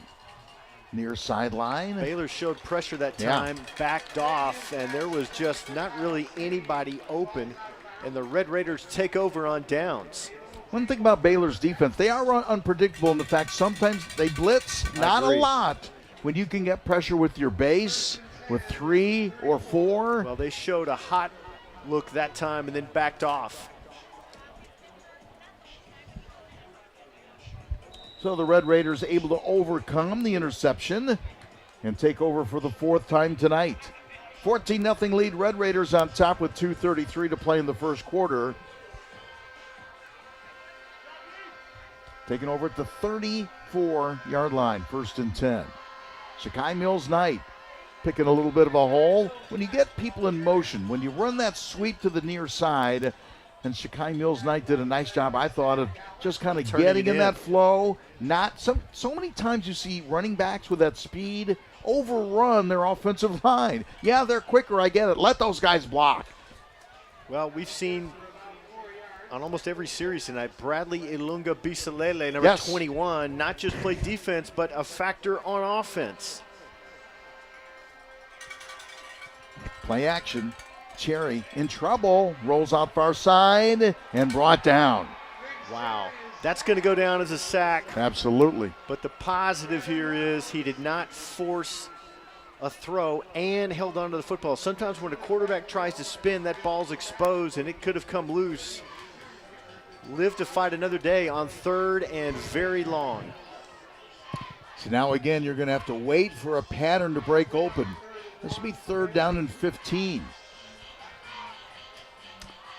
Near sideline. Baylor showed pressure that Yeah. time, backed off, and there was just not really anybody open, and the Red Raiders take over on downs. One thing about Baylor's defense, they are unpredictable in the fact sometimes they blitz, not a Agreed. lot. When you can get pressure with your base, with 3 or 4. Well, they showed a hot look that time and then backed off. So the Red Raiders able to overcome the interception and take over for the 4th time tonight. 14-0 lead, Red Raiders on top with 2:33 to play in the first quarter. Taking over at the 34-yard line, 1st and 10. Shakai Mills-Knight picking a little bit of a hole. When you get people in motion, when you run that sweep to the near side, and Shakai Mills-Knight did a nice job, I thought, of just kind of Turning getting it in in. that flow. Not so many times you see running backs with that speed overrun their offensive line. Yeah, they're quicker, I get it. Let those guys block. Well, we've seen on almost every series tonight, Bradley Ilunga Bisalele, number Yes. 21, not just play defense, but a factor on offense. Play action. Cherry in trouble. Rolls out far side and brought down. Wow. That's going to go down as a sack. Absolutely. But the positive here is he did not force a throw and held onto the football. Sometimes when a quarterback tries to spin, that ball's exposed and it could have come loose. Live to fight another day on 3rd and very long. So now again, you're going to have to wait for a pattern to break open. This will be 3rd down and 15.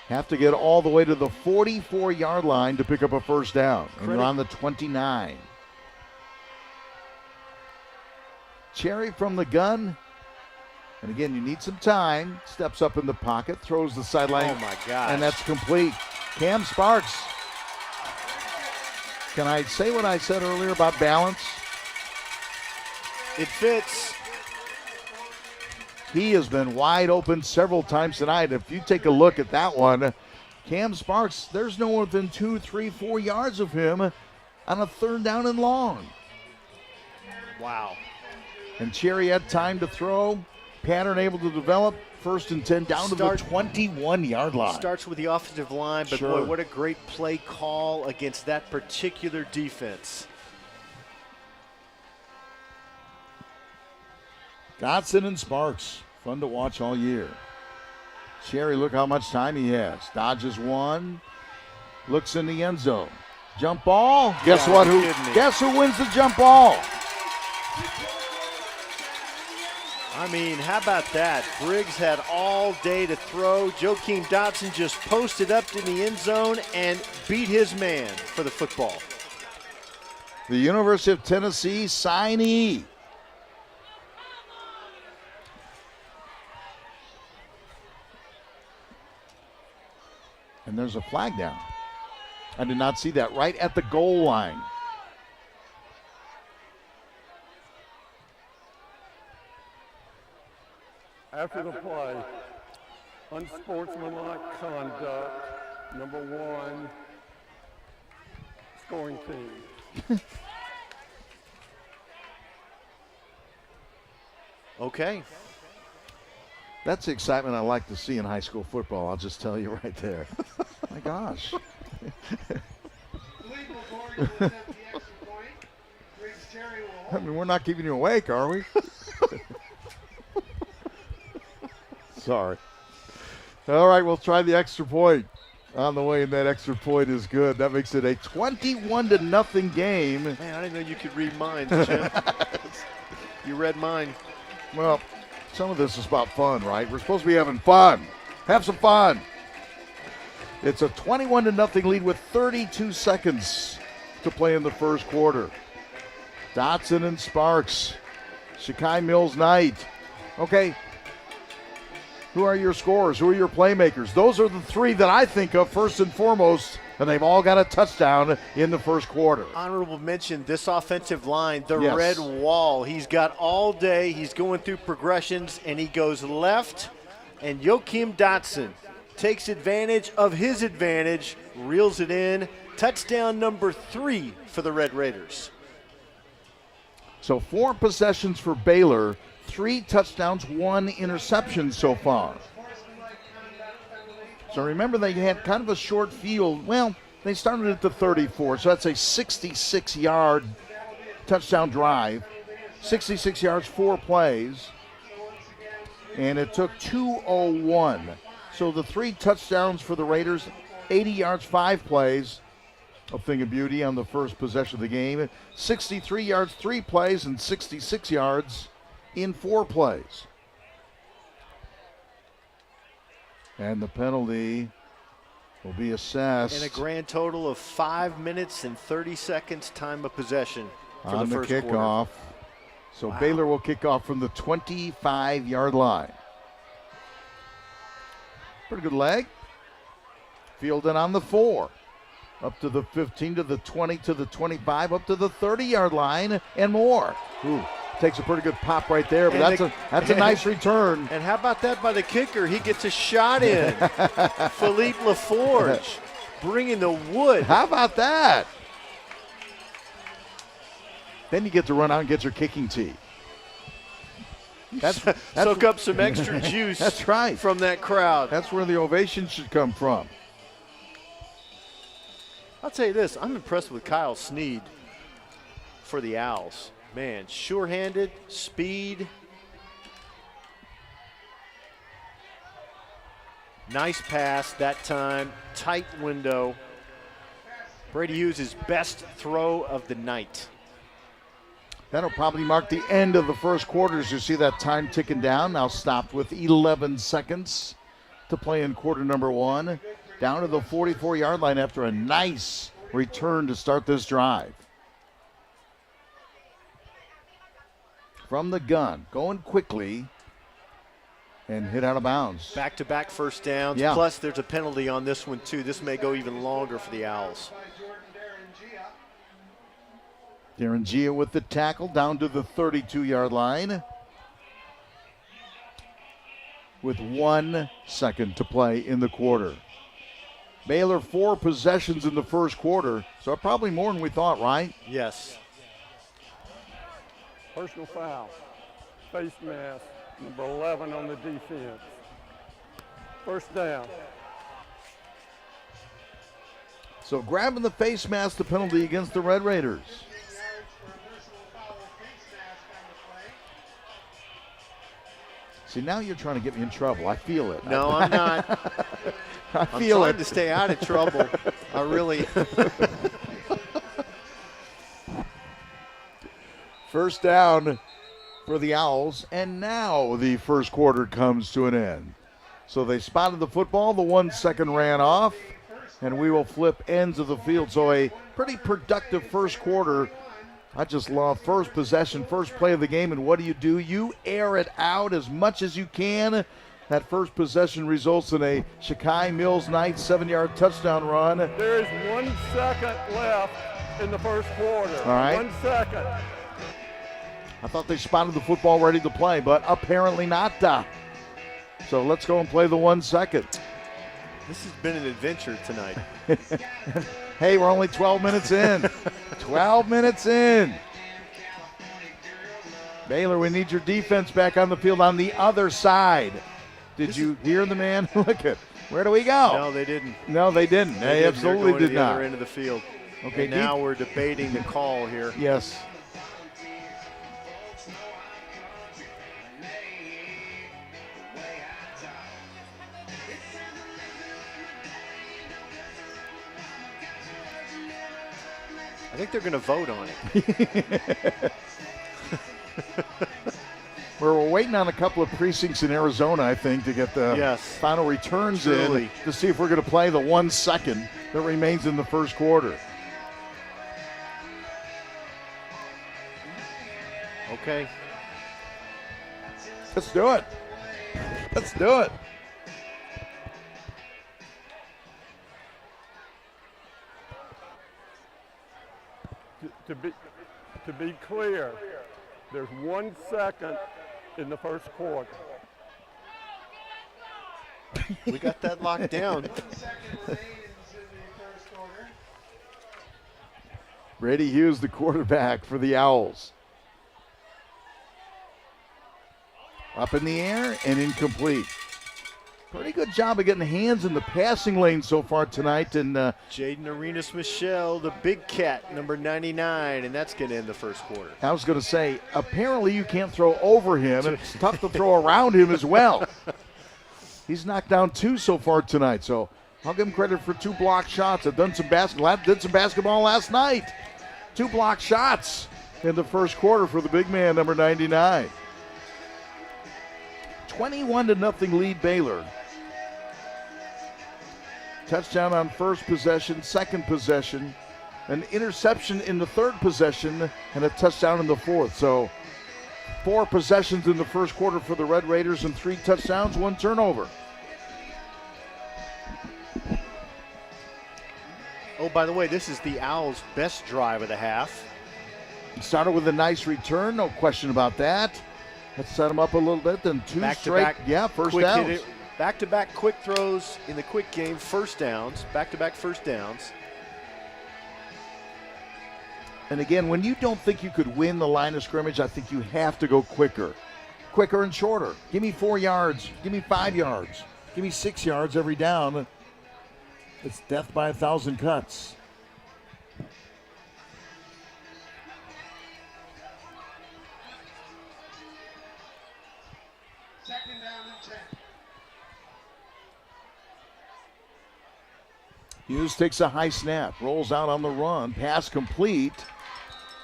Have to get all the way to the 44-yard line to pick up a first down. And you're on the 29. Cherry from the gun. And again, you need some time. Steps up in the pocket, throws the sideline. Oh, my gosh. And that's complete. Cam Sparks. Can I say what I said earlier about balance? It fits. He has been wide open several times tonight. If you take a look at that one, Cam Sparks, there's no more than 2, 3, 4 yards of him on a 3rd down and long. Wow. And Cherry had time to throw. Pattern able to develop. 1st and 10 down to the 21-yard line. Starts with the offensive line, but Sure. boy, what a great play call against that particular defense. Dotson and Sparks. Fun to watch all year. Cherry, look how much time he has. Dodges one. Looks in the end zone. Jump ball. Guess Yeah, what? you're kidding me. Guess who wins the jump ball? I mean, how about that? Briggs had all day to throw. Joakim Dotson just posted up in the end zone and beat his man for the football. The University of Tennessee signee. And there's a flag down. I did not see that. Right at the goal line. After the play, unsportsmanlike conduct, number 1, scoring team. Okay. That's the excitement I like to see in high school football. I'll just tell you right there. My gosh. I mean, we're not keeping you awake, are we? Sorry. All right, we'll try the extra point on the way, and that extra point is good. That makes it a 21-0 game. Man, I didn't know you could read minds, Jim. You read mine. Well, some of this is about fun, right? We're supposed to be having fun. Have some fun. It's a 21-0 lead with 32 seconds to play in the first quarter. Dotson and Sparks. Shakai Mills Knight. Okay. Who are your scorers? Who are your playmakers? Those are the three that I think of first and foremost, and they've all got a touchdown in the first quarter. Honorable mention, this offensive line, the Yes. red wall. He's got all day. He's going through progressions, and he goes left, and Joachim Dotson takes advantage of his advantage, reels it in. Touchdown number 3 for the Red Raiders. So 4 possessions for Baylor, 3 touchdowns, 1 interception so far. So remember, they had kind of a short field. Well, they started at the 34, so that's a 66-yard touchdown drive. 66 yards, 4 plays. And it took 2:01. So the 3 touchdowns for the Raiders, 80 yards, 5 plays. A thing of beauty on the first possession of the game. 63 yards, 3 plays, and 66 yards in 4 plays. And the penalty will be assessed. And a grand total of 5 minutes and 30 seconds time of possession for on the the first kickoff. quarter. So Wow. Baylor will kick off from the 25-yard line. Pretty good leg. Fielded on the 4. Up to the 15, to the 20, to the 25, up to the 30-yard line, and more. Ooh, takes a pretty good pop right there, but And that's a nice return. And how about that by the kicker? He gets a shot in. Philippe LaForge bringing the wood. How about that? Then you get to run out and get your kicking tee. That's Soak up some extra juice. That's right. From that crowd. That's where the ovation should come from. I'll tell you this, I'm impressed with Kyle Snead for the Owls. Man, sure-handed, speed. Nice pass that time, tight window. Brady Hughes' his best throw of the night. That'll probably mark the end of the first quarter as you see that time ticking down. Now stopped with 11 seconds to play in quarter number 1. Down to the 44-yard line after a nice return to start this drive. From the gun, going quickly and hit out of bounds. Back-to-back first downs, Yeah. plus there's a penalty on this one too. This may go even longer for the Owls. Darren Gia with the tackle down to the 32-yard line. With 1 second to play in the quarter. Baylor 4 possessions in the first quarter, so probably more than we thought, right? Yes. Personal foul. Face mask, number 11 on the defense. First down. So grabbing the face mask, the penalty against the Red Raiders. See, now you're trying to get me in trouble. I feel it. No, I'm not. I I'm feel trying it. to stay out of trouble. I really. First down for the Owls, and now the first quarter comes to an end. So they spotted the football, the 1 second ran off, and we will flip ends of the field. So a pretty productive first quarter. I just love first possession, first play of the game, and what do? You air it out as much as you can. That first possession results in a Shakai Mills Knight 7-yard touchdown run. There is 1 second left in the first quarter. All right. 1 second. I thought they spotted the football ready to play, but apparently not. So let's go and play the 1 second. This has been an adventure tonight. Hey, we're only 12 minutes in. 12 minutes in. Baylor, we need your defense back on the field on the other side. Did you hear the man? Look at, where do we go? No, they didn't. No, they didn't. They absolutely They're going did to the not. other end of the field. Okay, and now we're debating the call here. Yes. I think they're going to vote on it. We're waiting on a couple of precincts in Arizona, I think, to get the final returns in to see if we're going to play the 1 second that remains in the first quarter. Okay. Let's do it. Let's do it. To be clear, there's 1 second in the first quarter. We got that locked down. Brady Hughes, the quarterback for the Owls. Up in the air and incomplete. Pretty good job of getting hands in the passing lane so far tonight. And Jaden Arenas-Michelle, the big cat, number 99, and that's going to end the first quarter. I was going to say, apparently you can't throw over him, and it's tough to throw around him as well. He's knocked down 2 so far tonight, so I'll give him credit for 2 blocked shots. I've done some basketball last night. 2 blocked shots in the first quarter for the big man, number 99. 21-0 lead Baylor. Touchdown on first possession, second possession, an interception in the third possession, and a touchdown in the fourth. So 4 possessions in the first quarter for the Red Raiders and 3 touchdowns, 1 turnover. Oh, by the way, this is the Owls' best drive of the half. Started with a nice return, no question about that. Let's set them up a little bit, then 2 straight, first downs. Back-to-back quick throws in the quick game, first downs, back-to-back first downs. And again, when you don't think you could win the line of scrimmage, I think you have to go quicker. Quicker and shorter. Give me 4 yards. Give me 5 yards. Give me 6 yards every down. It's death by 1,000 cuts. Second down and 10. Hughes takes a high snap, rolls out on the run, pass complete.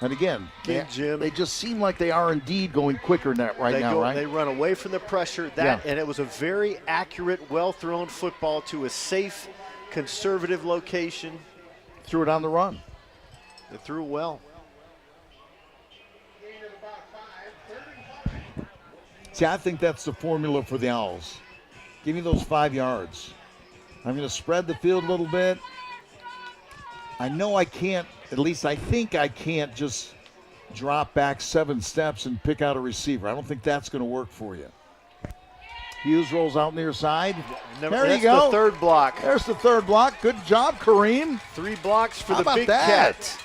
And again, they just seem like they are indeed going quicker now, right? They run away from the pressure. And it was a very accurate, well-thrown football to a safe, conservative location. Threw it on the run. They threw it well. See, I think that's the formula for the Owls. Give me those 5 yards. I'm going to spread the field a little bit. I know I can't, at least I think I can't just drop back 7 steps and pick out a receiver. I don't think that's going to work for you. Hughes rolls out near side. There you go. The third block. There's the third block. Good job, Kareem. 3 blocks for How the about big that? cat.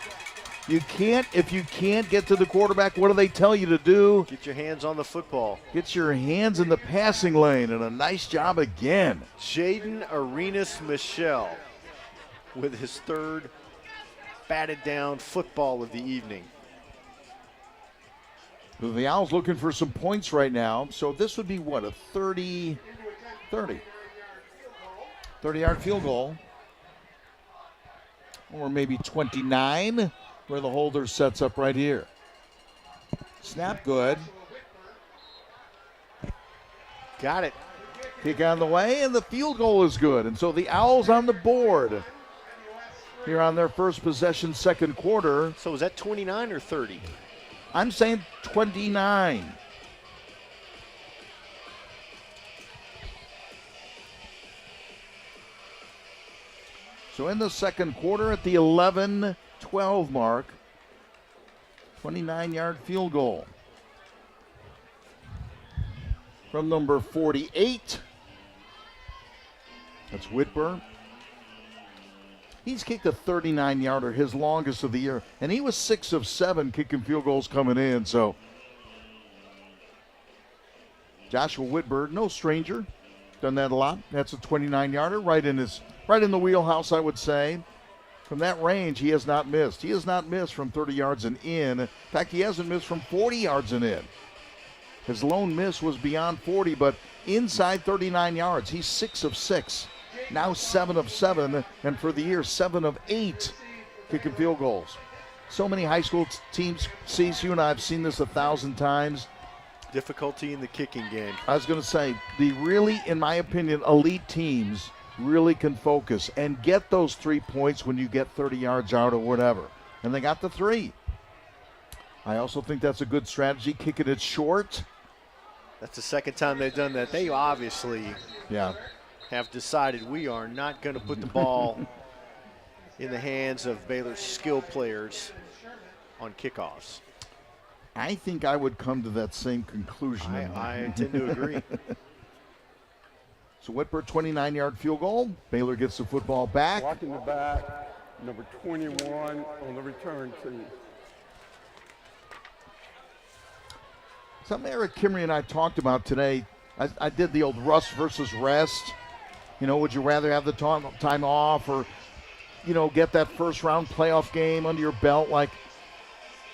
If you can't get to the quarterback, what do they tell you to do? Get your hands on the football. Get your hands in the passing lane, and a nice job again. Jaden Arenas-Michelle with his third batted down football of the evening. The Owls looking for some points right now. So this would be what, a 30-yard field goal. Or maybe 29, where the holder sets up right here. Snap good. Got it. Kick on the way, and the field goal is good. And so the Owls on the board here on their first possession, second quarter. So is that 29 or 30? I'm saying 29. So in the second quarter at the 11-12 mark, 29-yard field goal from number 48, That's Whitburn. He's kicked a 39-yarder, his longest of the year, and he was 6 of 7 kicking field goals coming in. So Joshua Whitburn, no stranger, done that a lot. That's a 29-yarder, right in the wheelhouse, I would say. From that range, he has not missed. He has not missed from 30 yards and in. In fact, he hasn't missed from 40 yards and in. His lone miss was beyond 40, but inside 39 yards. He's 6 of 6. Now 7 of 7, and for the year, 7 of 8 kicking field goals. So many high school teams, Cease, you and I have seen this 1,000 times. Difficulty in the kicking game. I was going to say, the really, in my opinion, elite teams really can focus and get those 3 points when you get 30 yards out or whatever. And they got the 3. I also think that's a good strategy, kicking it short. That's the second time they've done that. They obviously have decided we are not going to put the ball in the hands of Baylor's skilled players on kickoffs. I think I would come to that same conclusion. I tend to agree. So Whitburn, 29-yard field goal. Baylor gets the football back. Blocking the back, number 21 on the return team. Something Eric Kimry and I talked about today. I did the old rust versus rest. You know, would you rather have the time off or, you know, get that first-round playoff game under your belt like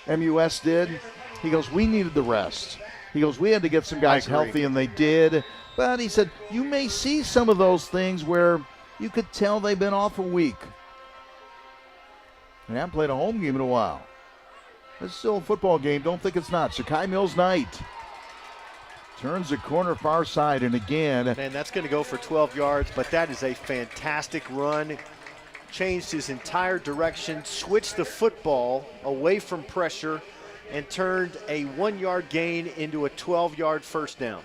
MUS did? He goes, we needed the rest. He goes, we had to get some guys healthy, and they did. But he said, you may see some of those things where you could tell they've been off a week. They haven't played a home game in a while. It's still a football game. Don't think it's not. Shakai Mills Knight turns the corner far side, and again. Man, that's going to go for 12 yards, but that is a fantastic run. Changed his entire direction, switched the football away from pressure, and turned a 1-yard gain into a 12-yard first down.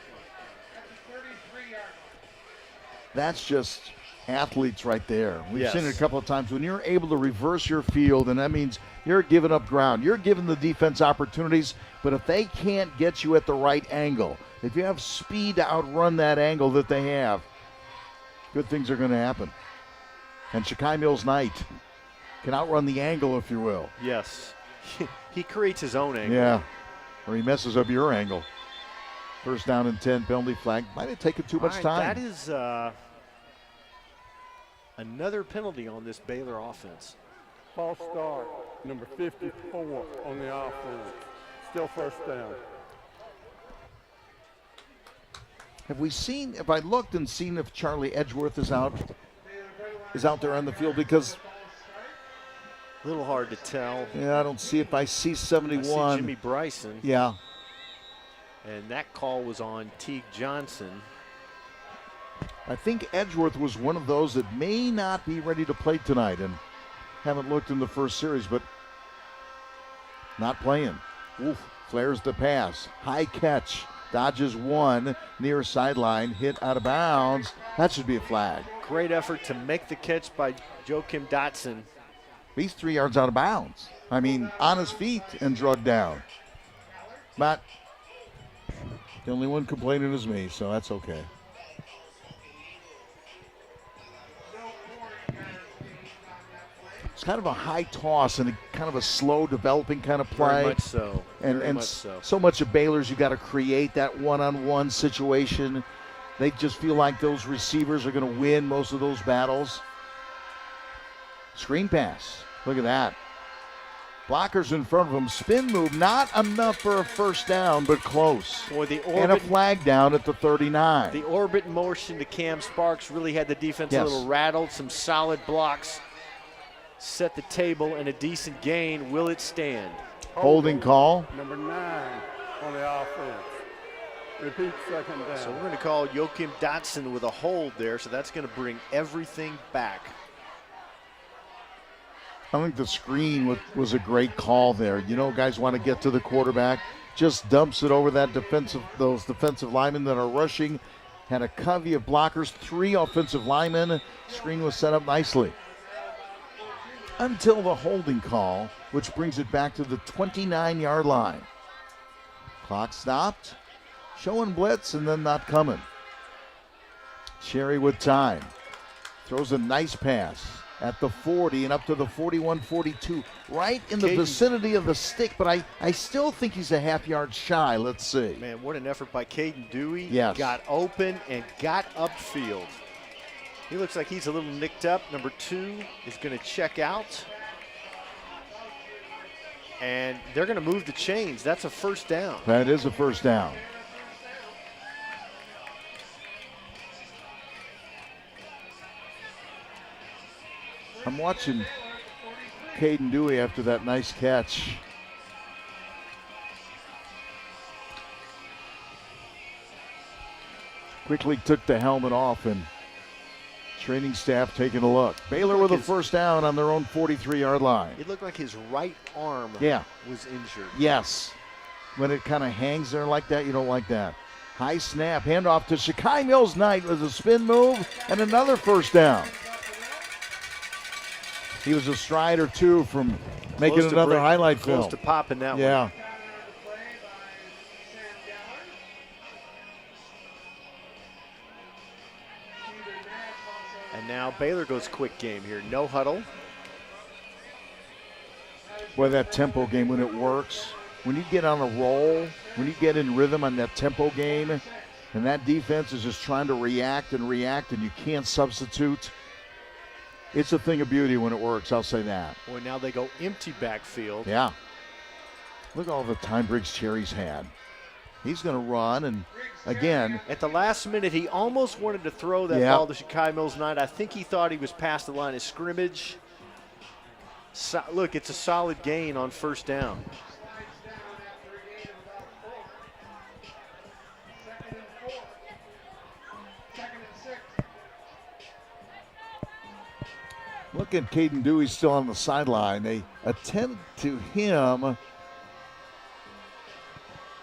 That's just athletes right there. We've seen it a couple of times. When you're able to reverse your field, and that means you're giving up ground. You're giving the defense opportunities, but if they can't get you at the right angle, if you have speed to outrun that angle that they have, good things are going to happen. And Shakai Mills Knight can outrun the angle, if you will. Yes. He creates his own angle. Yeah. Or he messes up your angle. First down and 10, penalty flag. Might have taken too much time. That is another penalty on this Baylor offense. False start, number 54 on the offense. Still first down. Have I looked and seen if Charlie Edgeworth is out there on the field? Because a little hard to tell. Yeah, I don't see if I see 71. I see Jimmy Bryson. Yeah. And that call was on Teague Johnson. I think Edgeworth was one of those that may not be ready to play tonight, and haven't looked in the first series, but not playing. Wolf flares the pass. High catch. Dodges one. Near sideline. Hit out of bounds. That should be a flag. Great effort to make the catch by Joakim Dotson. He's 3 yards out of bounds. I mean, on his feet and drugged down. But the only one complaining is me, so that's okay. It's kind of a high toss and kind of a slow developing kind of play. Very much so. And so much of Baylor's, you got to create that one-on-one situation. They just feel like those receivers are going to win most of those battles. Screen pass. Look at that. Blockers in front of him. Spin move. Not enough for a first down, but close. Boy, and a flag down at the 39. The orbit motion to Cam Sparks really had the defense a little rattled. Some solid blocks. Set the table and a decent gain. Will it stand? Holding call. Number 9 on the offense. Repeat, second down. So we're going to call Joakim Dotson with a hold there, so that's going to bring everything back. I think the screen was a great call there. You know, guys want to get to the quarterback. Just dumps it over those defensive linemen that are rushing. Had a covey of blockers, 3 offensive linemen. Screen was set up nicely. Until the holding call, which brings it back to the 29-yard line. Clock stopped. Showing blitz and then not coming. Sherry with time. Throws a nice pass at the 40 and up to the 41-42, right in the vicinity of the stick, but I still think he's a half yard shy. Let's see. Man, what an effort by Caden Dewey. Yes. Got open and got upfield. He looks like he's a little nicked up. Number 2 is going to check out. And they're going to move the chains. That's a first down. That is a first down. I'm watching Caden Dewey after that nice catch. Quickly took the helmet off, and training staff taking a look. Baylor with a first down on their own 43-yard line. It looked like his right arm was injured. Yes. When it kind of hangs there like that, you don't like that. High snap, handoff to Shakai Mills-Knight with a spin move and another first down. He was a stride or two from making another highlight film. Close to popping that one. Yeah. And now Baylor goes quick game here. No huddle. Boy, that tempo game, when it works, when you get on a roll, when you get in rhythm on that tempo game, and that defense is just trying to react, and you can't substitute, it's a thing of beauty when it works, I'll say that. Well, now they go empty backfield. Yeah. Look at all the time Briggs Cherry's had. He's going to run, and again. At the last minute, he almost wanted to throw that ball to Shakai Mills-Knight. I think he thought he was past the line of scrimmage. Look, it's a solid gain on first down. Look at Caden Dewey still on the sideline. They attend to him.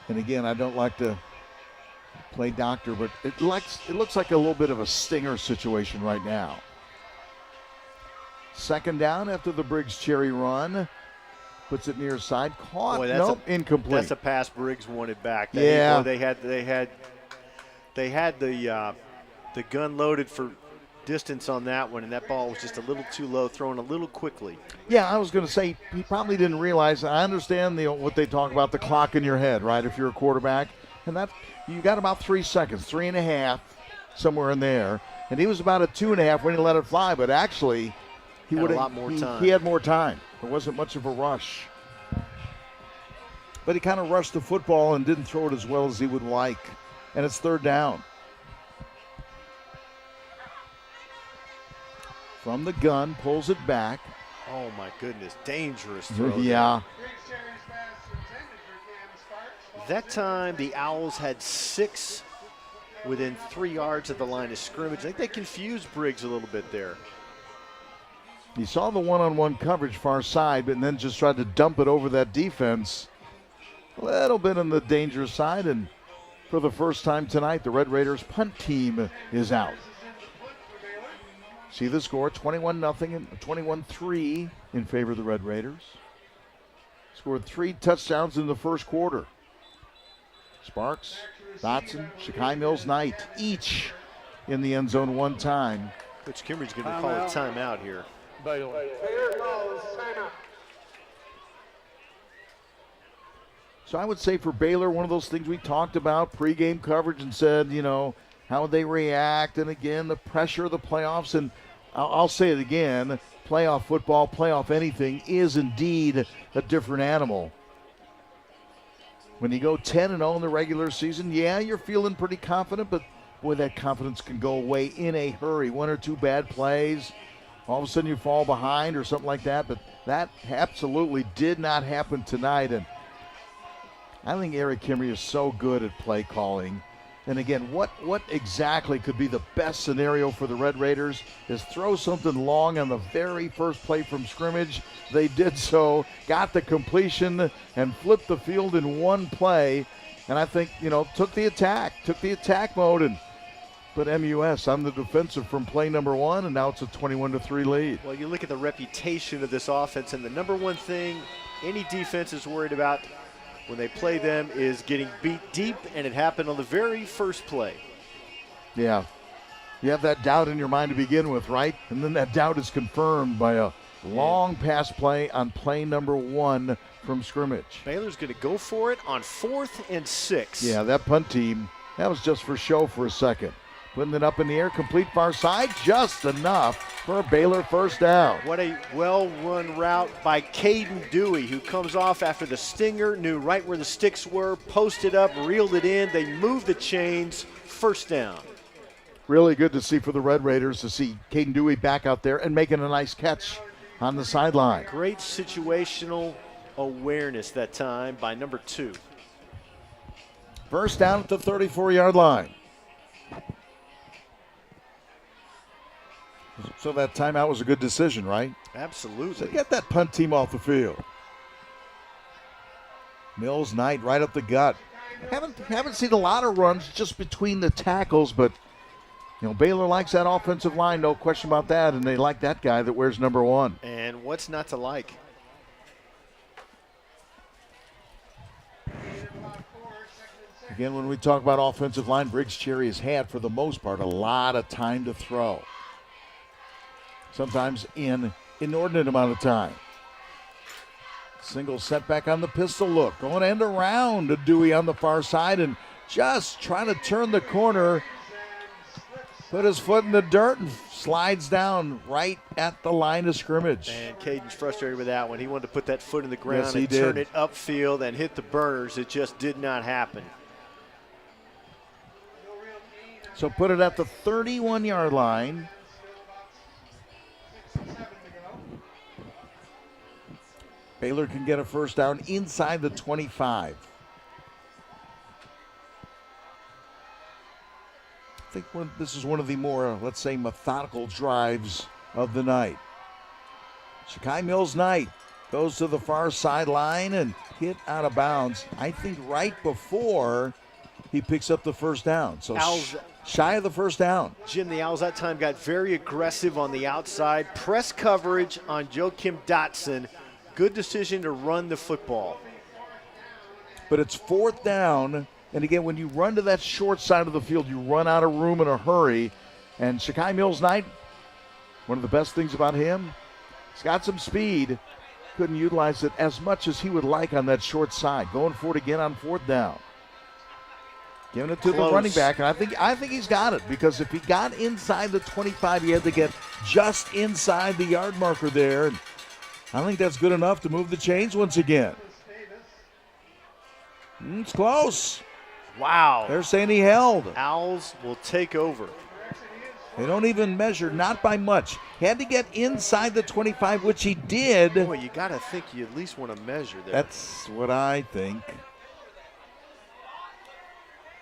And again, I don't like to play doctor, but it looks like a little bit of a stinger situation right now. Second down after the Briggs Cherry run. Puts it near side. Caught. Boy, incomplete. That's a pass Briggs wanted back. They had the gun loaded for distance on that one, and that ball was just a little too low, thrown a little quickly. Yeah, I was going to say he probably didn't realize. I understand what they talk about, the clock in your head, right? If you're a quarterback, and that you got about 3 seconds, 3.5, somewhere in there, and he was about a 2.5 when he let it fly. But actually, he had a lot more time. He had more time. There wasn't much of a rush, but he kind of rushed the football and didn't throw it as well as he would like. And it's third down. From the gun, pulls it back. Oh my goodness, dangerous throw. Yeah. That time the Owls had 6 within 3 yards of the line of scrimmage. I think they confused Briggs a little bit there. He saw the one-on-one coverage far side, but then just tried to dump it over that defense. A little bit on the dangerous side, and for the first time tonight, the Red Raiders punt team is out. See the score, 21-0 and 21-3 in favor of the Red Raiders. Scored 3 touchdowns in the first quarter. Sparks, Dotson, Shakai Mills-Knight, each in the end zone one time. Coach Kimmery's going to call a timeout here. Baylor. So I would say for Baylor, one of those things we talked about, pregame coverage, and said, how would they react? And again, the pressure of the playoffs. And I'll say it again, playoff football, playoff anything is indeed a different animal. When you go 10-0 in the regular season, yeah, you're feeling pretty confident, but boy, that confidence can go away in a hurry. 1 or 2 bad plays, all of a sudden you fall behind or something like that. But that absolutely did not happen tonight. And I think Eric Kimmery is so good at play calling. And again, what exactly could be the best scenario for the Red Raiders is throw something long on the very first play from scrimmage. They did so, got the completion, and flipped the field in one play. And I think, took the attack mode and put MUS on the defensive from play number 1, and now it's a 21-3 lead. Well, you look at the reputation of this offense, and the number one thing any defense is worried about when they play them is getting beat deep, and it happened on the very first play. Yeah. You have that doubt in your mind to begin with, right? And then that doubt is confirmed by a long pass play on play number 1 from scrimmage. Baylor's going to go for it on 4th and 6. Yeah, that punt team, that was just for show for a second. Putting it up in the air, complete far side, just enough for a Baylor first down. What a well-run route by Caden Dewey, who comes off after the stinger, knew right where the sticks were, posted up, reeled it in. They moved the chains, first down. Really good to see for the Red Raiders to see Caden Dewey back out there and making a nice catch on the sideline. Great situational awareness that time by number 2. First down at the 34-yard line. So that timeout was a good decision, right? Absolutely. So get that punt team off the field. Mills Knight right up the gut. Haven't seen a lot of runs just between the tackles, but Baylor likes that offensive line, no question about that, and they like that guy that wears number 1. And what's not to like? Again, when we talk about offensive line, Briggs Cherry has had, for the most part, a lot of time to throw. Sometimes in inordinate amount of time. Single setback on the pistol look. Going end around to Dewey on the far side and just trying to turn the corner. Put his foot in the dirt and slides down right at the line of scrimmage. And Caden's frustrated with that one. He wanted to put that foot in the ground Yes, he and did. turn it upfield and hit the burners. It just did not happen. So put it at the 31-yard line. Baylor can get a first down inside the 25. I think this is one of the more, let's say, methodical drives of the night. Shakai Mills Knight goes to the far sideline and hit out of bounds, I think right before he picks up the first down. So shy of the first down. Jim, the Owls that time got very aggressive on the outside. Press coverage on Joakim Dotson. Good decision to run the football. But it's 4th down. And again, when you run to that short side of the field, you run out of room in a hurry. And Shakai Mills Knight, one of the best things about him, he's got some speed. Couldn't utilize it as much as he would like on that short side. Going for it again on 4th down. Giving it to the running back, and I think he's got it, because if he got inside the 25, he had to get just inside the yard marker there. And I think that's good enough to move the chains once again. It's close. Wow. They're saying he held. Owls will take over. They don't even measure, not by much. He had to get inside the 25, which he did. Boy, you got to think you at least want to measure there. That's what I think.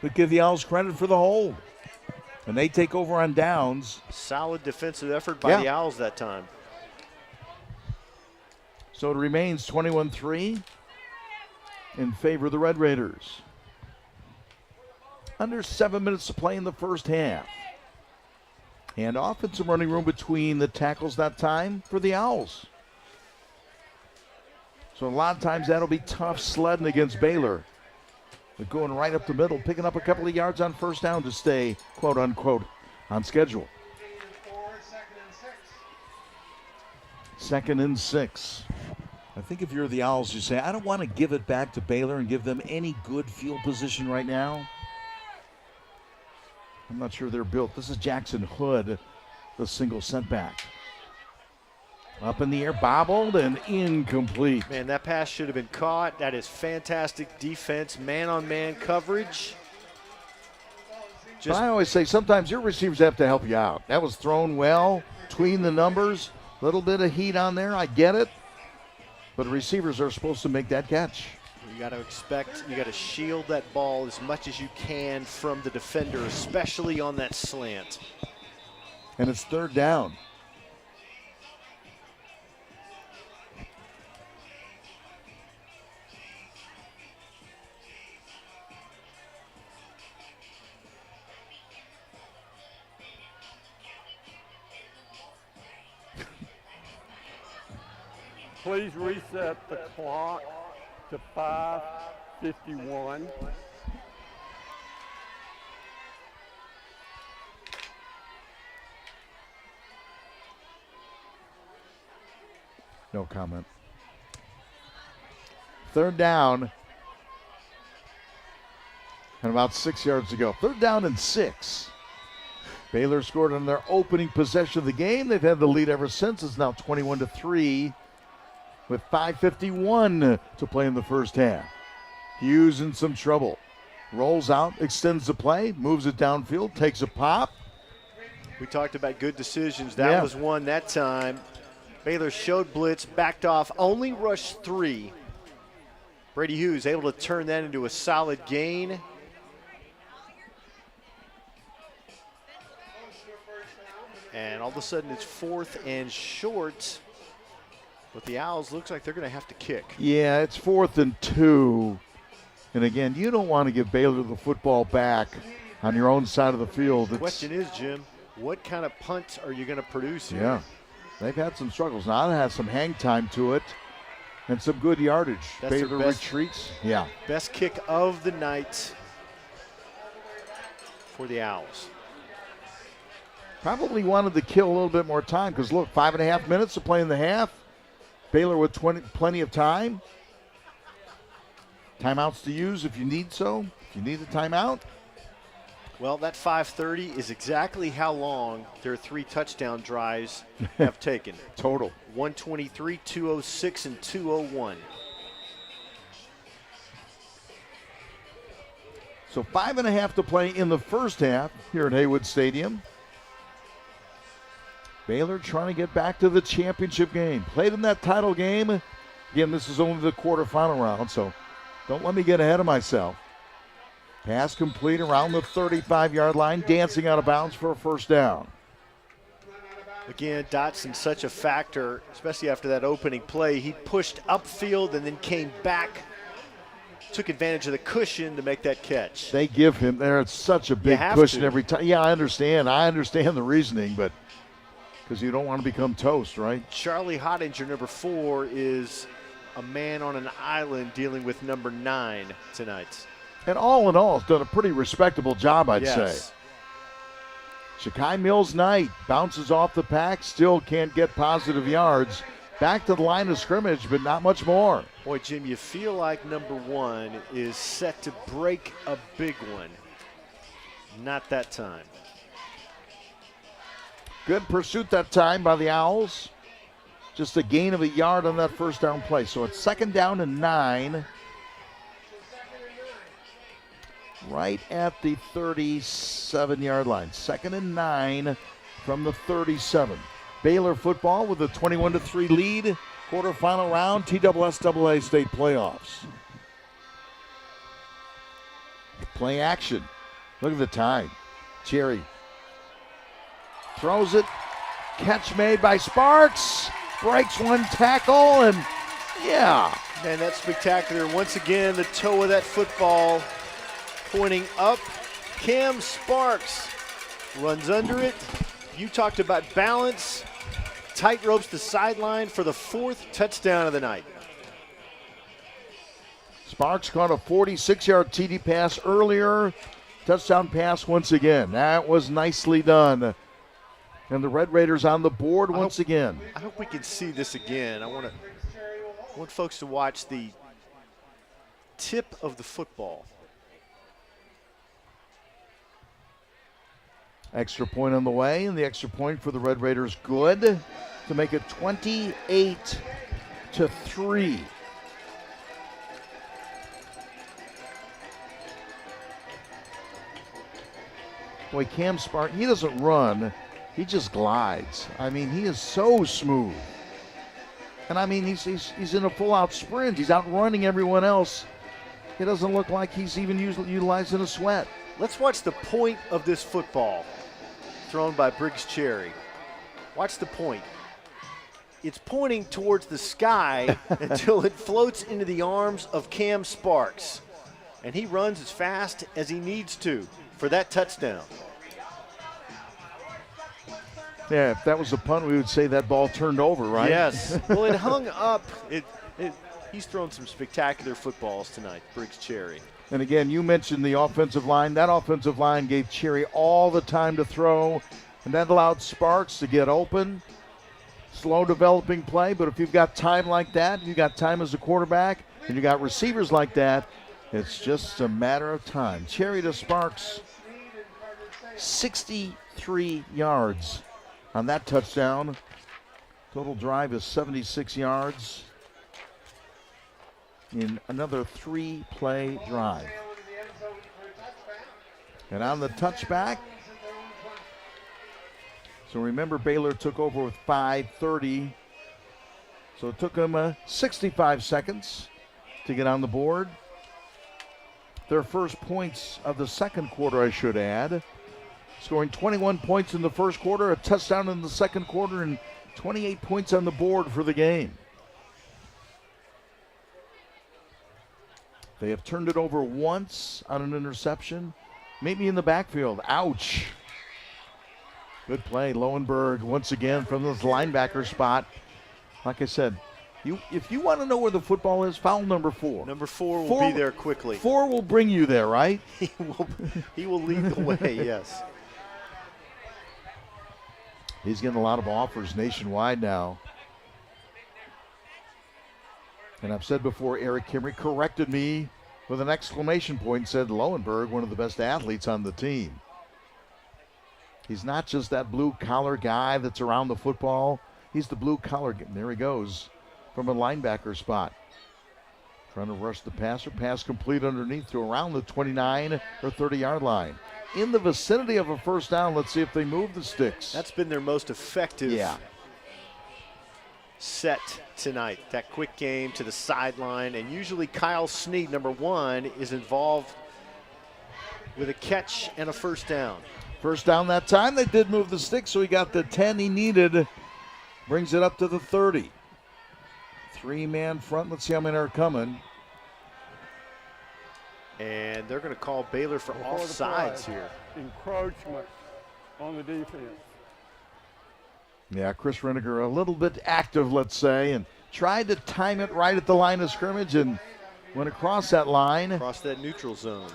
But give the Owls credit for the hold. And they take over on downs. Solid defensive effort by the Owls that time. So it remains 21-3 in favor of the Red Raiders. Under 7 minutes to play in the first half. And offensive running room between the tackles that time for the Owls. So a lot of times that'll be tough sledding against Baylor. But going right up the middle, picking up a couple of yards on first down to stay, quote unquote, on schedule. 2nd and 6. I think if you're the Owls, you say, I don't want to give it back to Baylor and give them any good field position right now. I'm not sure they're built. This is Jackson Hood, the single setback. Up in the air, bobbled and incomplete. Man, that pass should have been caught. That is fantastic defense, man-on-man coverage. But I always say sometimes your receivers have to help you out. That was thrown well, between the numbers, a little bit of heat on there, I get it. But receivers are supposed to make that catch. You got to expect, you got to shield that ball as much as you can from the defender, especially on that slant. And it's 3rd down. Please reset the clock to 5:51. No comment. Third down. And about 6 yards to go. Third down and 6. Baylor scored on their opening possession of the game. They've had the lead ever since. It's now 21-3 with 5:51 to play in the first half. Hughes in some trouble. Rolls out, extends the play, moves it downfield, takes a pop. We talked about good decisions. That was one that time. Baylor showed blitz, backed off, only rushed 3. Brady Hughes able to turn that into a solid gain. And all of a sudden it's 4th and short. But the Owls looks like they're going to have to kick. Yeah, it's 4th and 2. And again, you don't want to give Baylor the football back on your own side of the field. The question is, Jim, what kind of punt are you going to produce here? Yeah, they've had some struggles. Now it has some hang time to it and some good yardage. That's Baylor their best, retreats. Yeah. Best kick of the night for the Owls. Probably wanted to kill a little bit more time because, look, 5.5 minutes to play in the half. Baylor with plenty of time. Timeouts to use if you need so. If you need a timeout. Well, that 5:30 is exactly how long their 3 touchdown drives have taken. Total. 123, 206, and 201. So 5.5 to play in the first half here at Haywood Stadium. Baylor trying to get back to the championship game. Played in that title game. Again, this is only the quarterfinal round, so don't let me get ahead of myself. Pass complete around the 35-yard line, dancing out of bounds for a first down. Again, Dotson such a factor, especially after that opening play. He pushed upfield and then came back, took advantage of the cushion to make that catch. They give him there. It's such a big cushion every time. Yeah, I understand the reasoning, but because you don't want to become toast, right? Charlie Hottinger, number 4, is a man on an island dealing with number 9 tonight. And all in all, has done a pretty respectable job, I'd say. Shakai Mills-Knight bounces off the pack, still can't get positive yards. Back to the line of scrimmage, but not much more. Boy, Jim, you feel like number 1 is set to break a big one. Not that time. Good pursuit that time by the Owls. Just a gain of a yard on that first down play. So it's 2nd down and 9. Right at the 37-yard line. 2nd and 9 from the 37. Baylor football with a 21-3 lead. Quarterfinal round, TSSAA state playoffs. Play action. Look at the time. Cherry throws it. Catch made by Sparks. Breaks one tackle, and yeah. Man, that's spectacular. Once again, the toe of that football pointing up. Cam Sparks runs under it. You talked about balance. Tight ropes the sideline for the 4th touchdown of the night. Sparks caught a 46-yard TD pass earlier. Touchdown pass once again. That was nicely done. And the Red Raiders on the board once again. I hope we can see this again. I want folks to watch the tip of the football. Extra point on the way, and the extra point for the Red Raiders good to make it 28-3. Boy, Cam Sparks, he doesn't run. He just glides. I mean, he is so smooth. And I mean, he's in a full-out sprint. He's outrunning everyone else. It doesn't look like he's even utilizing a sweat. Let's watch the point of this football thrown by Briggs Cherry. Watch the point. It's pointing towards the sky until it floats into the arms of Cam Sparks. And he runs as fast as he needs to for that touchdown. Yeah, if that was a punt, we would say that ball turned over, right? Yes. Well, it hung up. He's thrown some spectacular footballs tonight, Briggs Cherry. And again, you mentioned the offensive line. That offensive line gave Cherry all the time to throw, and that allowed Sparks to get open. slow developing play, but if you've got time like that, you got time as a quarterback, and you got receivers like that, it's just a matter of time. Cherry to Sparks, 63 yards on that touchdown. Total drive is 76 yards in another 3-play drive. And on the touchback, so remember Baylor took over with 5:30. So it took them 65 seconds to get on the board. Their first points of the second quarter, I should add. Scoring 21 points in the first quarter, a touchdown in the second quarter, and 28 points on the board for the game. They have turned it over once on an interception, maybe in the backfield. Ouch. Good play, Lowenberg once again from this linebacker spot. Like I said, if you want to know where the football is, foul number 4. Number 4 will be there quickly. 4 will bring you there, right? He will lead the way, yes. He's getting a lot of offers nationwide now. And I've said before, Eric Kimry corrected me with an exclamation point and said Lowenberg, one of the best athletes on the team. He's not just that blue-collar guy that's around the football. He's the blue-collar guy. There he goes from a linebacker spot. Trying to rush the passer. Pass complete underneath to around the 29 or 30-yard line. In the vicinity of a first down. Let's see if they move the sticks. That's been their most effective set tonight. That quick game to the sideline. And usually Kyle Snead, number 1, is involved with a catch and a first down. First down that time. They did move the stick, so he got the 10 he needed. Brings it up to the 30. 3-man front. Let's see how many are coming. And they're going to call Baylor for offsides here. Encroachment on the defense. Yeah, Chris Reniger a little bit active, let's say, and tried to time it right at the line of scrimmage and went across that line. Across that neutral zone.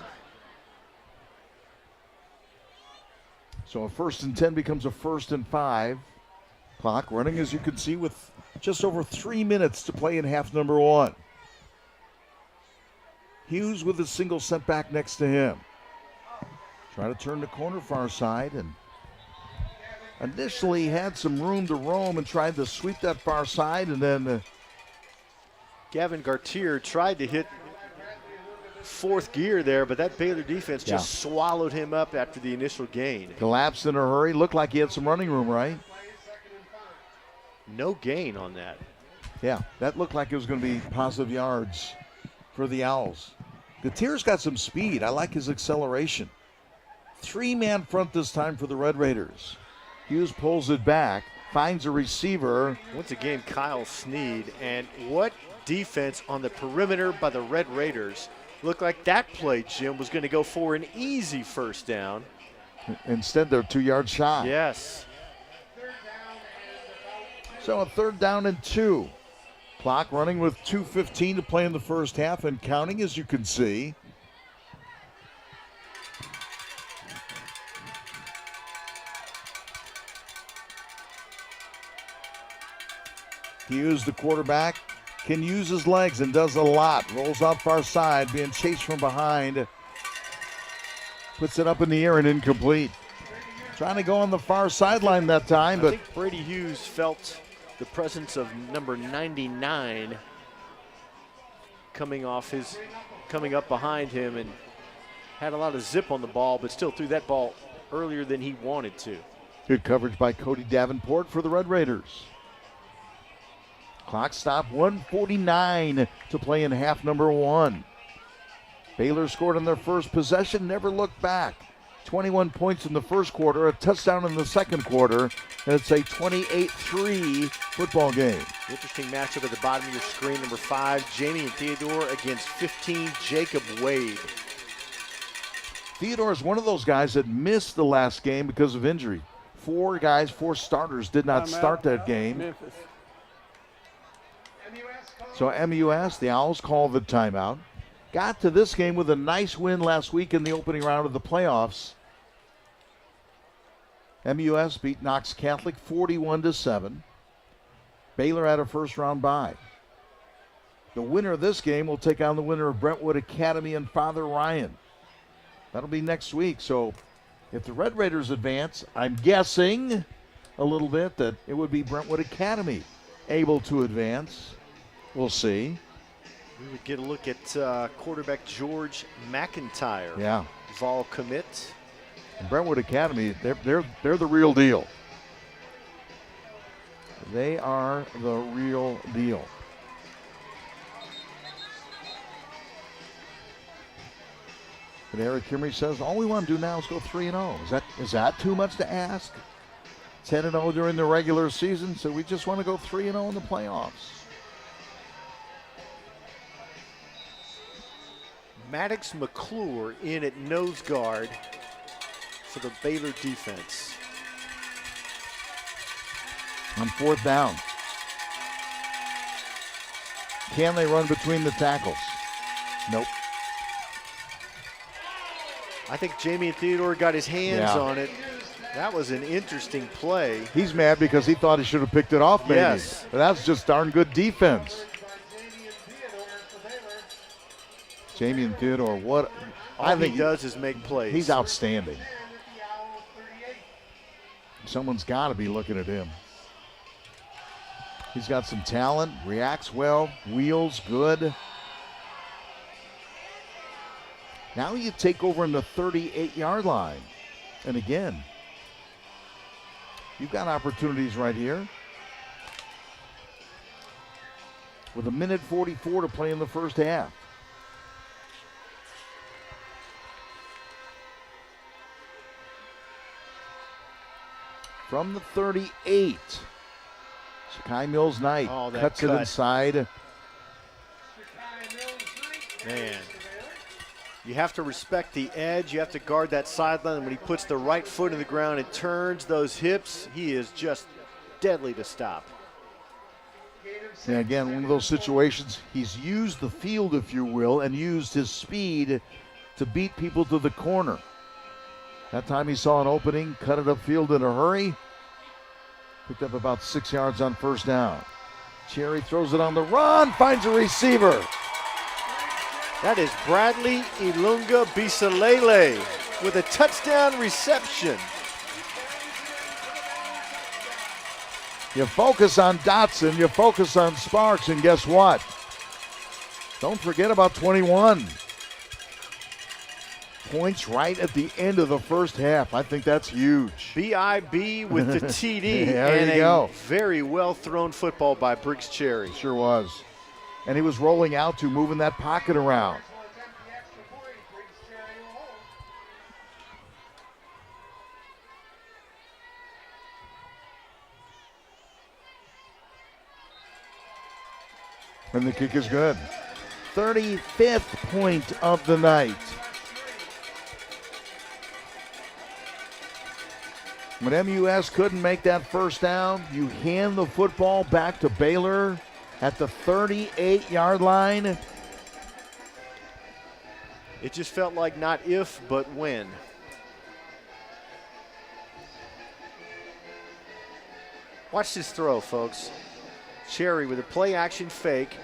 So a 1st and 10 becomes a 1st and 5. Clock running, as you can see, with just over 3 minutes to play in half number 1. Hughes with a single set back next to him. Trying to turn the corner far side, and initially had some room to roam and tried to sweep that far side, and then Gavin Gartier tried to hit 4th gear there, but that Baylor defense just swallowed him up after the initial gain. Collapsed in a hurry. Looked like he had some running room, right? No gain on that. Yeah, that looked like it was going to be positive yards for the Owls. Gatier's got some speed. I like his acceleration. 3-man front this time for the Red Raiders. Hughes pulls it back, finds a receiver. Once again, Kyle Snead. And what defense on the perimeter by the Red Raiders. Looked like that play, Jim, was going to go for an easy first down. Instead, they're 2 yards shy. Yes. So a 3rd down and 2. Clock running with 2:15 to play in the first half and counting, as you can see. Hughes, the quarterback, can use his legs and does a lot. Rolls out far side, being chased from behind. Puts it up in the air and incomplete. Trying to go on the far sideline that time, but I think Brady Hughes felt the presence of number 99 coming up behind him, and had a lot of zip on the ball, but still threw that ball earlier than he wanted to. Good coverage by Cody Davenport for the Red Raiders. Clock stop, 1:49 to play in half number 1. Baylor scored on their first possession, never looked back. 21 points in the first quarter, a touchdown in the second quarter, and it's a 28-3 football game. Interesting matchup at the bottom of your screen. Number 5, Jamie and Theodore against 15, Jacob Wade. Theodore is one of those guys that missed the last game because of injury. 4 starters did not start that game. Memphis. So MUS, the Owls, call the timeout. Got to this game with a nice win last week in the opening round of the playoffs. MUS beat Knox Catholic 41-7. Baylor had a first-round bye. The winner of this game will take on the winner of Brentwood Academy and Father Ryan. That'll be next week. So if the Red Raiders advance, I'm guessing a little bit that it would be Brentwood Academy able to advance. We'll see. We would get a look at quarterback George McIntyre. Yeah. Vol commit. And Brentwood Academy, they're the real deal. They are the real deal. But Eric Kimmery says all we want to do now is go 3-0. Is that too much to ask? 10-0 during the regular season, so we just want to go 3-0 in the playoffs. Maddox McClure in at nose guard for the Baylor defense. On 4th down. Can they run between the tackles? Nope. I think Jamie and Theodore got his hands on it. That was an interesting play. He's mad because he thought he should have picked it off maybe. Yes. But that's just darn good defense. Jamie and Theodore, what All he does is make plays. He's outstanding. Someone's got to be looking at him. He's got some talent, reacts well, wheels good. Now you take over in the 38-yard line. And again, you've got opportunities right here. With 1:44 to play in the first half. From the 38, Shakai Mills-Knight cuts it inside. Man, you have to respect the edge. You have to guard that sideline. When he puts the right foot in the ground and turns those hips, he is just deadly to stop. And again, one of those situations, he's used the field, if you will, and used his speed to beat people to the corner. That time he saw an opening, cut it upfield in a hurry. Picked up about 6 yards on first down. Cherry throws it on the run, finds a receiver. That is Bradley Ilunga Bisalele with a touchdown reception. You focus on Dotson, you focus on Sparks, and guess what? Don't forget about 21. Points right at the end of the first half. I think that's huge. B.I.B. with the TD and a very well thrown football by Briggs Cherry. Sure was. And he was rolling out to moving that pocket around. And the kick is good. 35th point of the night. When MUS couldn't make that first down, you hand the football back to Baylor at the 38-yard line. It just felt like not if, but when. Watch this throw, folks. Cherry with a play-action fake,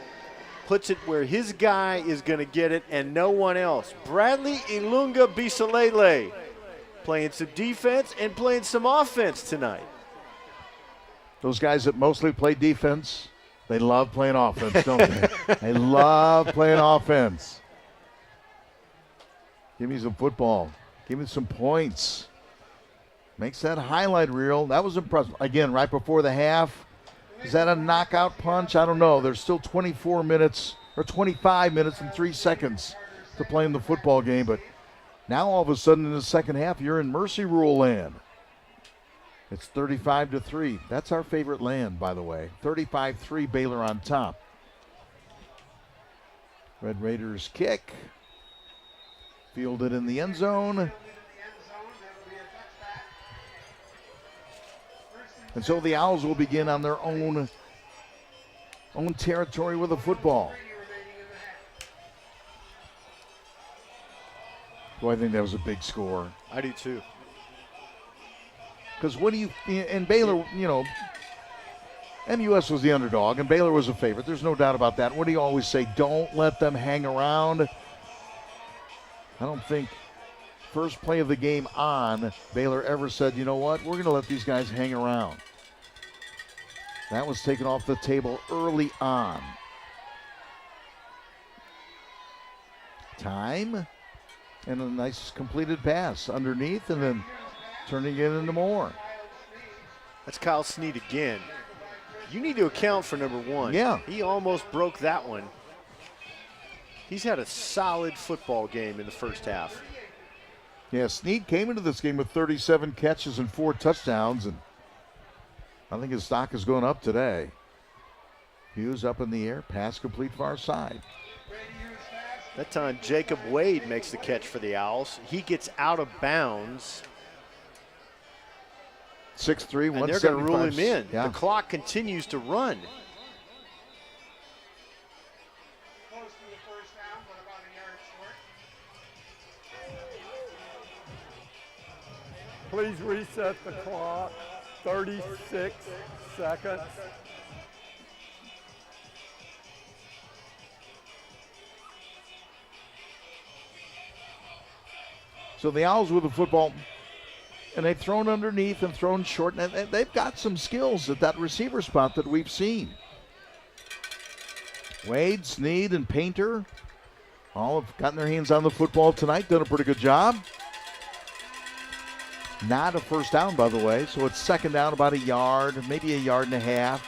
puts it where his guy is going to get it and no one else. Bradley Ilunga Bisalele playing some defense and playing some offense tonight. Those guys that mostly play defense, they love playing offense, don't they? They love playing offense. Give me some football. Give me some points. Makes that highlight reel. That was impressive. Again, right before the half. Is that a knockout punch? I don't know. There's still 24 minutes or 25 minutes and 3 seconds to play in the football game. But now all of a sudden in the second half, you're in mercy rule land. It's 35-3. That's our favorite land, by the way. 35-3, Baylor on top. Red Raiders kick. Fielded in the end zone. And so the Owls will begin on their own territory with a football. Boy, I think that was a big score. I do too. Because what do you, and Baylor, you know, MUS was the underdog, and Baylor was a favorite. There's no doubt about that. What do you always say? Don't let them hang around. I don't think first play of the game on, Baylor ever said, you know what, we're going to let these guys hang around. That was taken off the table early on. Time, and a nice completed pass underneath, and then turning it into more. That's Kyle Snead again. You need to account for number 1. Yeah. He almost broke that one. He's had a solid football game in the first half. Yeah, Snead came into this game with 37 catches and 4 touchdowns, and I think his stock is going up today. Hughes up in the air, pass complete far side. That time, Jacob Wade makes the catch for the Owls. He gets out of bounds. 6'3", and they're going to rule him 175. in. Yeah. The clock continues to run. Close to the first down, but about a yard short. Please reset the clock. 36 seconds. So the Owls with the football, and they've thrown underneath and thrown short, and they've got some skills at that receiver spot that we've seen. Wade, Snead, and Painter all have gotten their hands on the football tonight, done a pretty good job. Not a first down, by the way, so it's second down about a yard, maybe a yard and a half.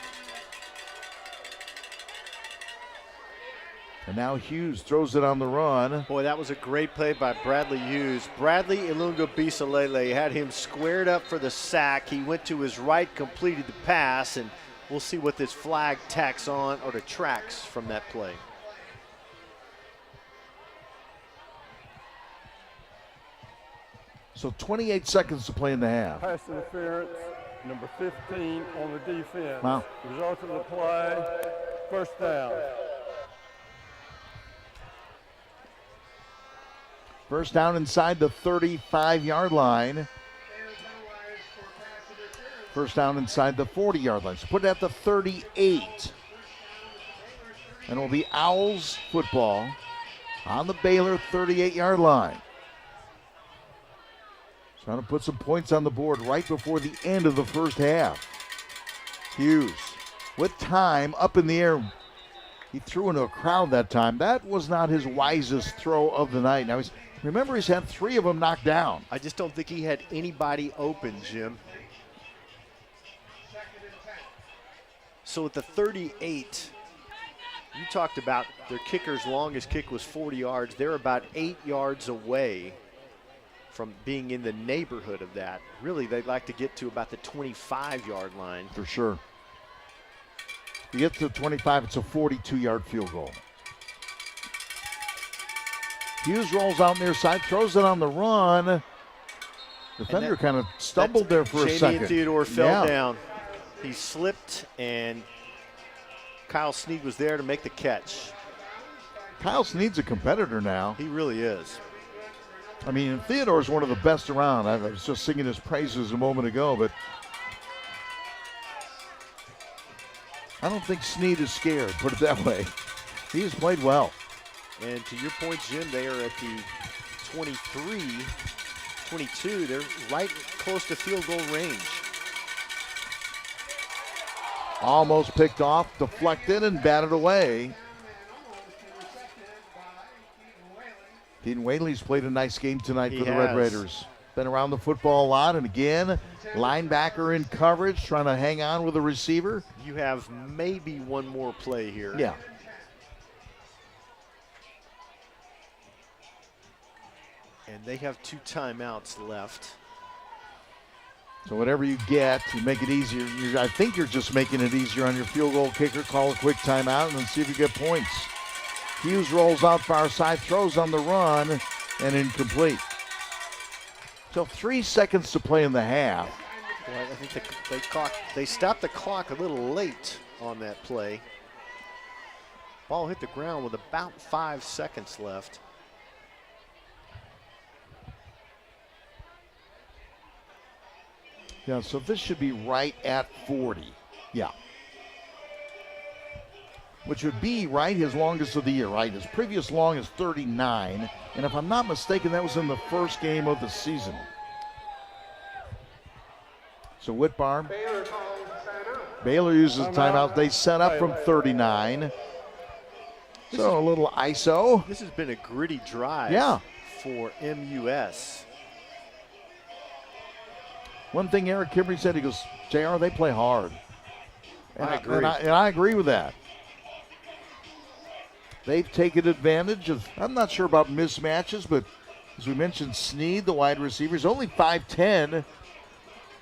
And now Hughes throws it on the run. Boy, that was a great play by Bradley Hughes. Bradley Ilunga Bisalele had him squared up for the sack. He went to his right, completed the pass, and we'll see what this flag tacks on or detracts from that play. So 28 seconds to play in the half. Pass interference, number 15 on the defense. Wow. Result of the play, first down. First down inside the 35-yard line. First down inside the 40-yard line. So put it at the 38. And it'll be Owls football on the Baylor 38-yard line. Trying to put some points on the board right before the end of the first half. Hughes with time up in the air. He threw into a crowd that time. That was not his wisest throw of the night. Now, remember, he's had 3 of them knocked down. I just don't think he had anybody open, Jim. So at the 38, you talked about their kicker's longest kick was 40 yards. They're about 8 yards away from being in the neighborhood of that. Really, they'd like to get to about the 25-yard line. For sure. You get to 25, it's a 42-yard field goal. Hughes rolls out near side, throws it on the run. Defender kind of stumbled there for a second. Jamie Theodore fell down. He slipped, and Kyle Snead was there to make the catch. Kyle Snead's a competitor now. He really is. I mean, Theodore's one of the best around. I was just singing his praises a moment ago, but I don't think Snead is scared, put it that way. He has played well. And to your point, Jim, they are at the 23, 22. They're right close to field goal range. Almost picked off, deflected, and batted away. Dean Whaley's played a nice game tonight for the Red Raiders. Been around the football a lot, and again, linebacker in coverage, trying to hang on with the receiver. You have maybe one more play here. Yeah. And they have 2 timeouts left. So whatever you get, you make it easier. I think you're just making it easier on your field goal kicker. Call a quick timeout and then see if you get points. Hughes rolls out far side, throws on the run, and incomplete. So 3 seconds to play in the half. Well, I think they stopped the clock a little late on that play. Ball hit the ground with about 5 seconds left. Yeah, so this should be right at 40. Yeah. which would be, right, his longest of the year, right? His previous long is 39, and if I'm not mistaken, that was in the first game of the season. So Whitbar, Baylor uses timeout. They set up from 39. So a little ISO. This has been a gritty drive for MUS. One thing Eric Kimbrey said, he goes, JR, they play hard. And I agree. And I agree with that. They've taken advantage of, I'm not sure about mismatches, but as we mentioned, Sneed, the wide receiver, is only 5'10".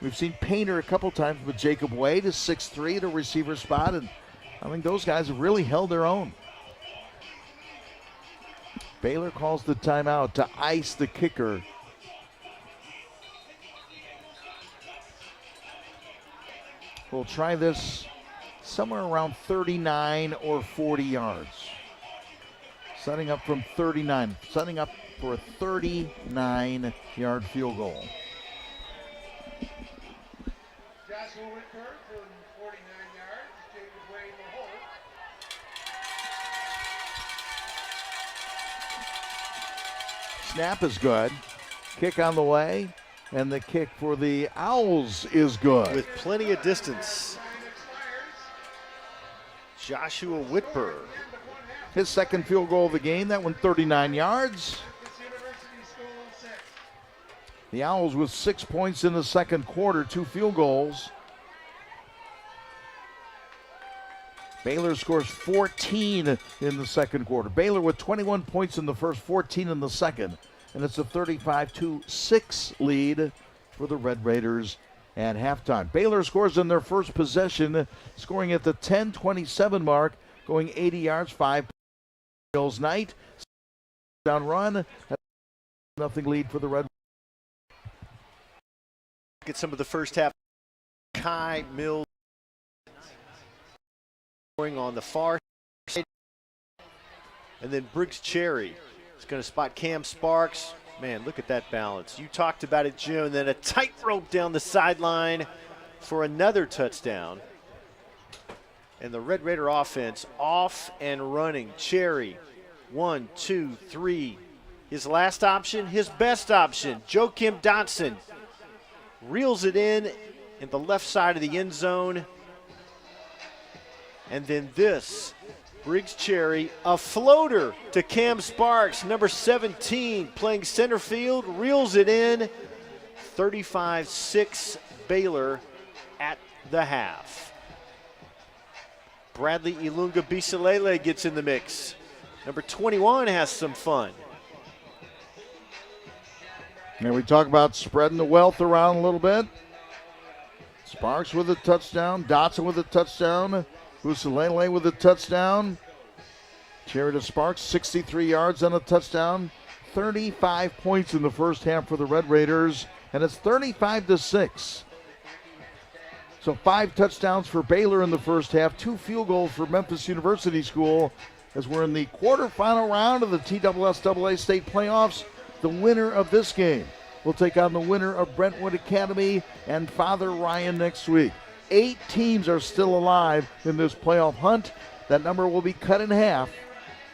We've seen Painter a couple times, but Jacob Wade is 6'3" at a receiver spot, and I think those guys have really held their own. Baylor calls the timeout to ice the kicker. We'll try this somewhere around 39 or 40 yards. Setting up from 39, setting up for a 39-yard field goal. Joshua Whitburn from 49 yards. Jacob Wade will hold. Snap is good. Kick on the way. And the kick for the Owls is good. With plenty of distance. Joshua Whitburn. His second field goal of the game, that one 39 yards. The Owls with 6 points in the second quarter, 2 field goals. Baylor scores 14 in the second quarter. Baylor with 21 points in the first, 14 in the second. And it's a 35-6 lead for the Red Raiders at halftime. Baylor scores in their first possession, scoring at the 10:27 mark, going 80 yards, 5 Mills Knight. Down run, nothing lead for the Red Raiders. Get some of the first half. Kai Mills scoring on the far side. And then Briggs Cherry is going to spot Cam Sparks. Man, look at that balance. You talked about it, Jim, and then a tightrope down the sideline for another touchdown. And the Red Raider offense off and running. Cherry, 1, 2, 3. His last option, his best option. Joakim Dotson reels it in the left side of the end zone. And then this, Briggs Cherry, a floater to Cam Sparks, number 17, playing center field, reels it in. 35-6 Baylor at the half. Bradley Ilunga Bisalele gets in the mix. Number 21 has some fun. And we talk about spreading the wealth around a little bit. Sparks with a touchdown. Dotson with a touchdown. Bisalele with a touchdown. Cherry to Sparks, 63 yards on a touchdown. 35 points in the first half for the Red Raiders, and it's 35-6. So 5 touchdowns for Baylor in the first half, 2 field goals for Memphis University School, as we're in the quarterfinal round of the TSSAA state playoffs. The winner of this game will take on the winner of Brentwood Academy and Father Ryan next week. 8 teams are still alive in this playoff hunt. That number will be cut in half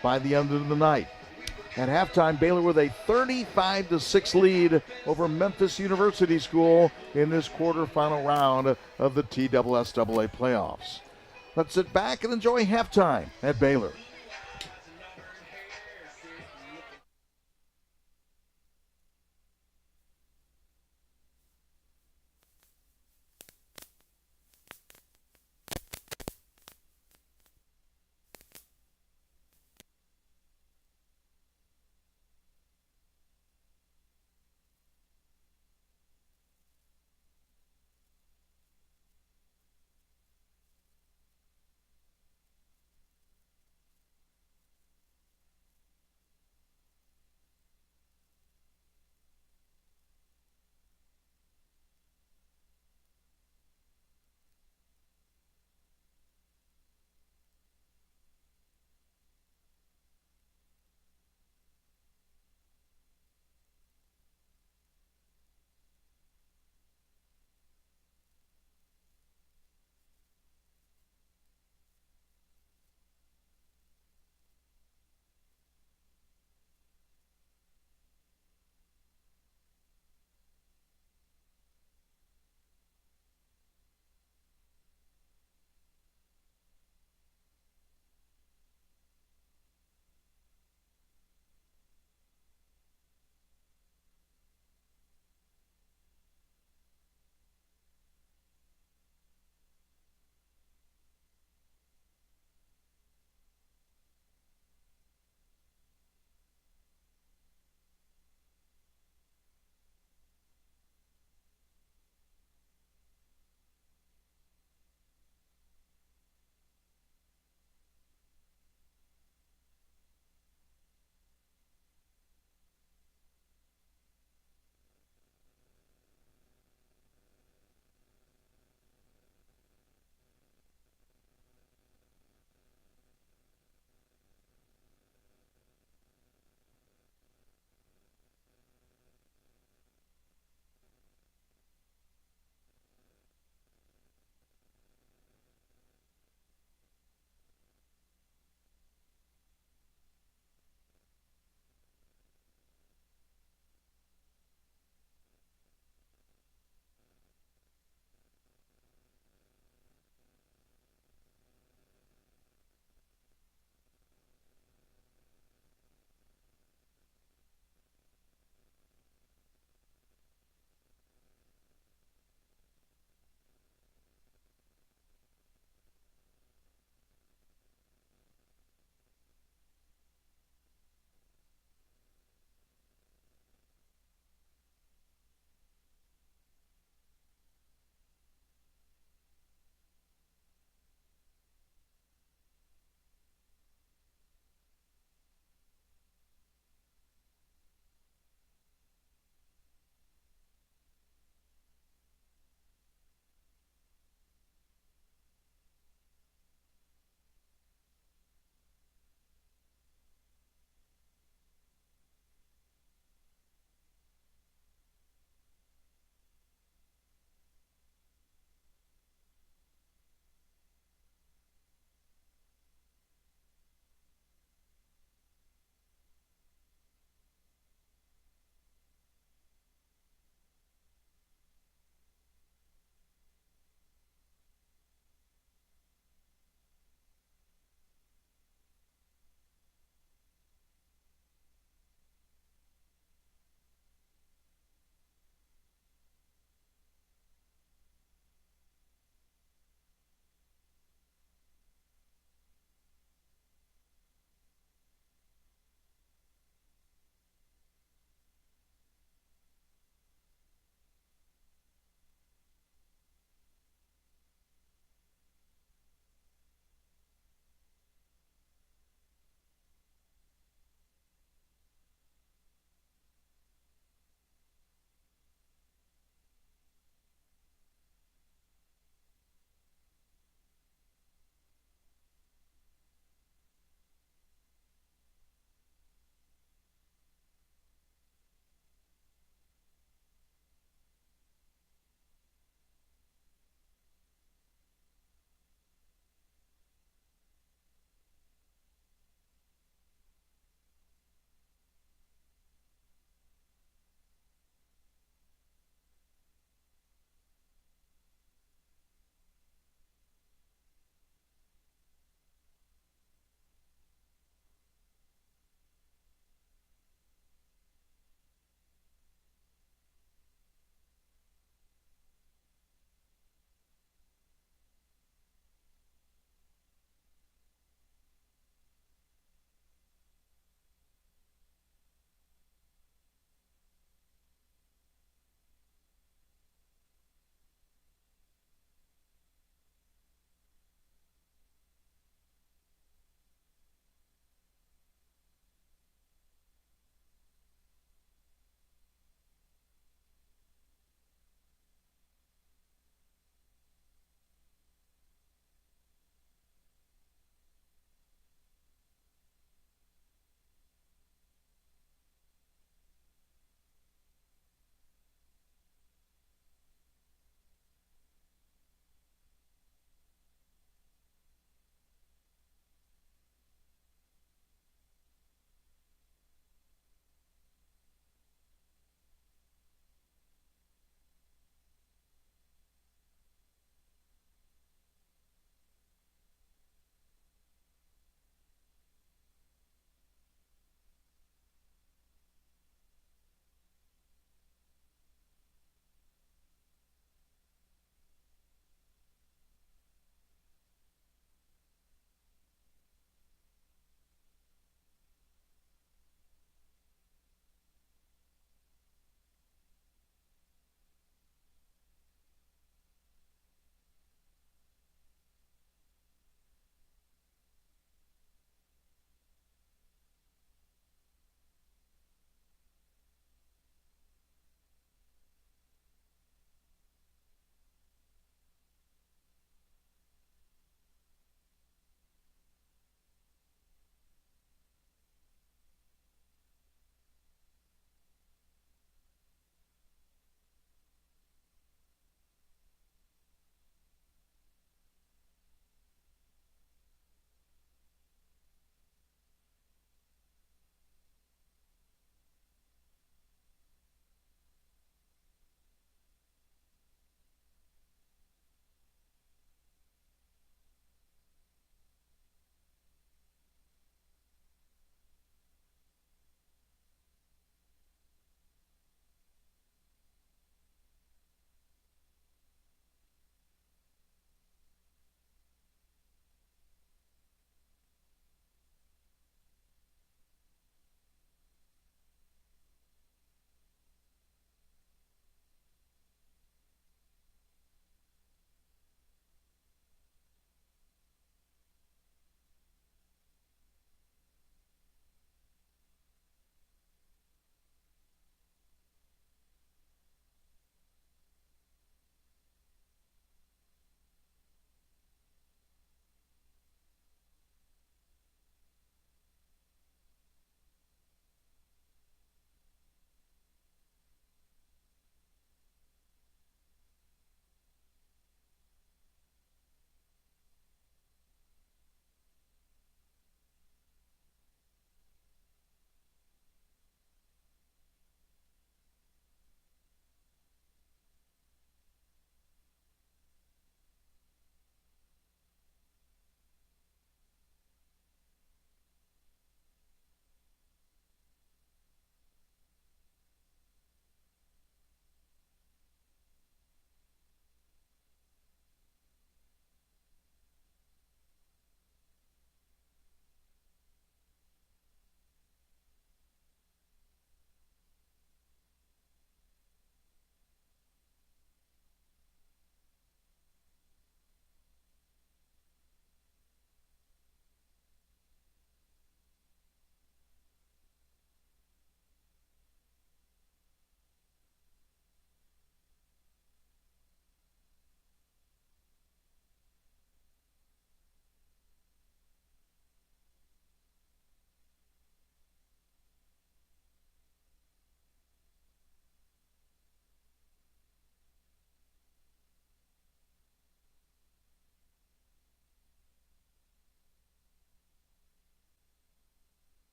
by the end of the night. At halftime, Baylor with a 35-6 lead over Memphis University School in this quarterfinal round of the TSSAA playoffs. Let's sit back and enjoy halftime at Baylor.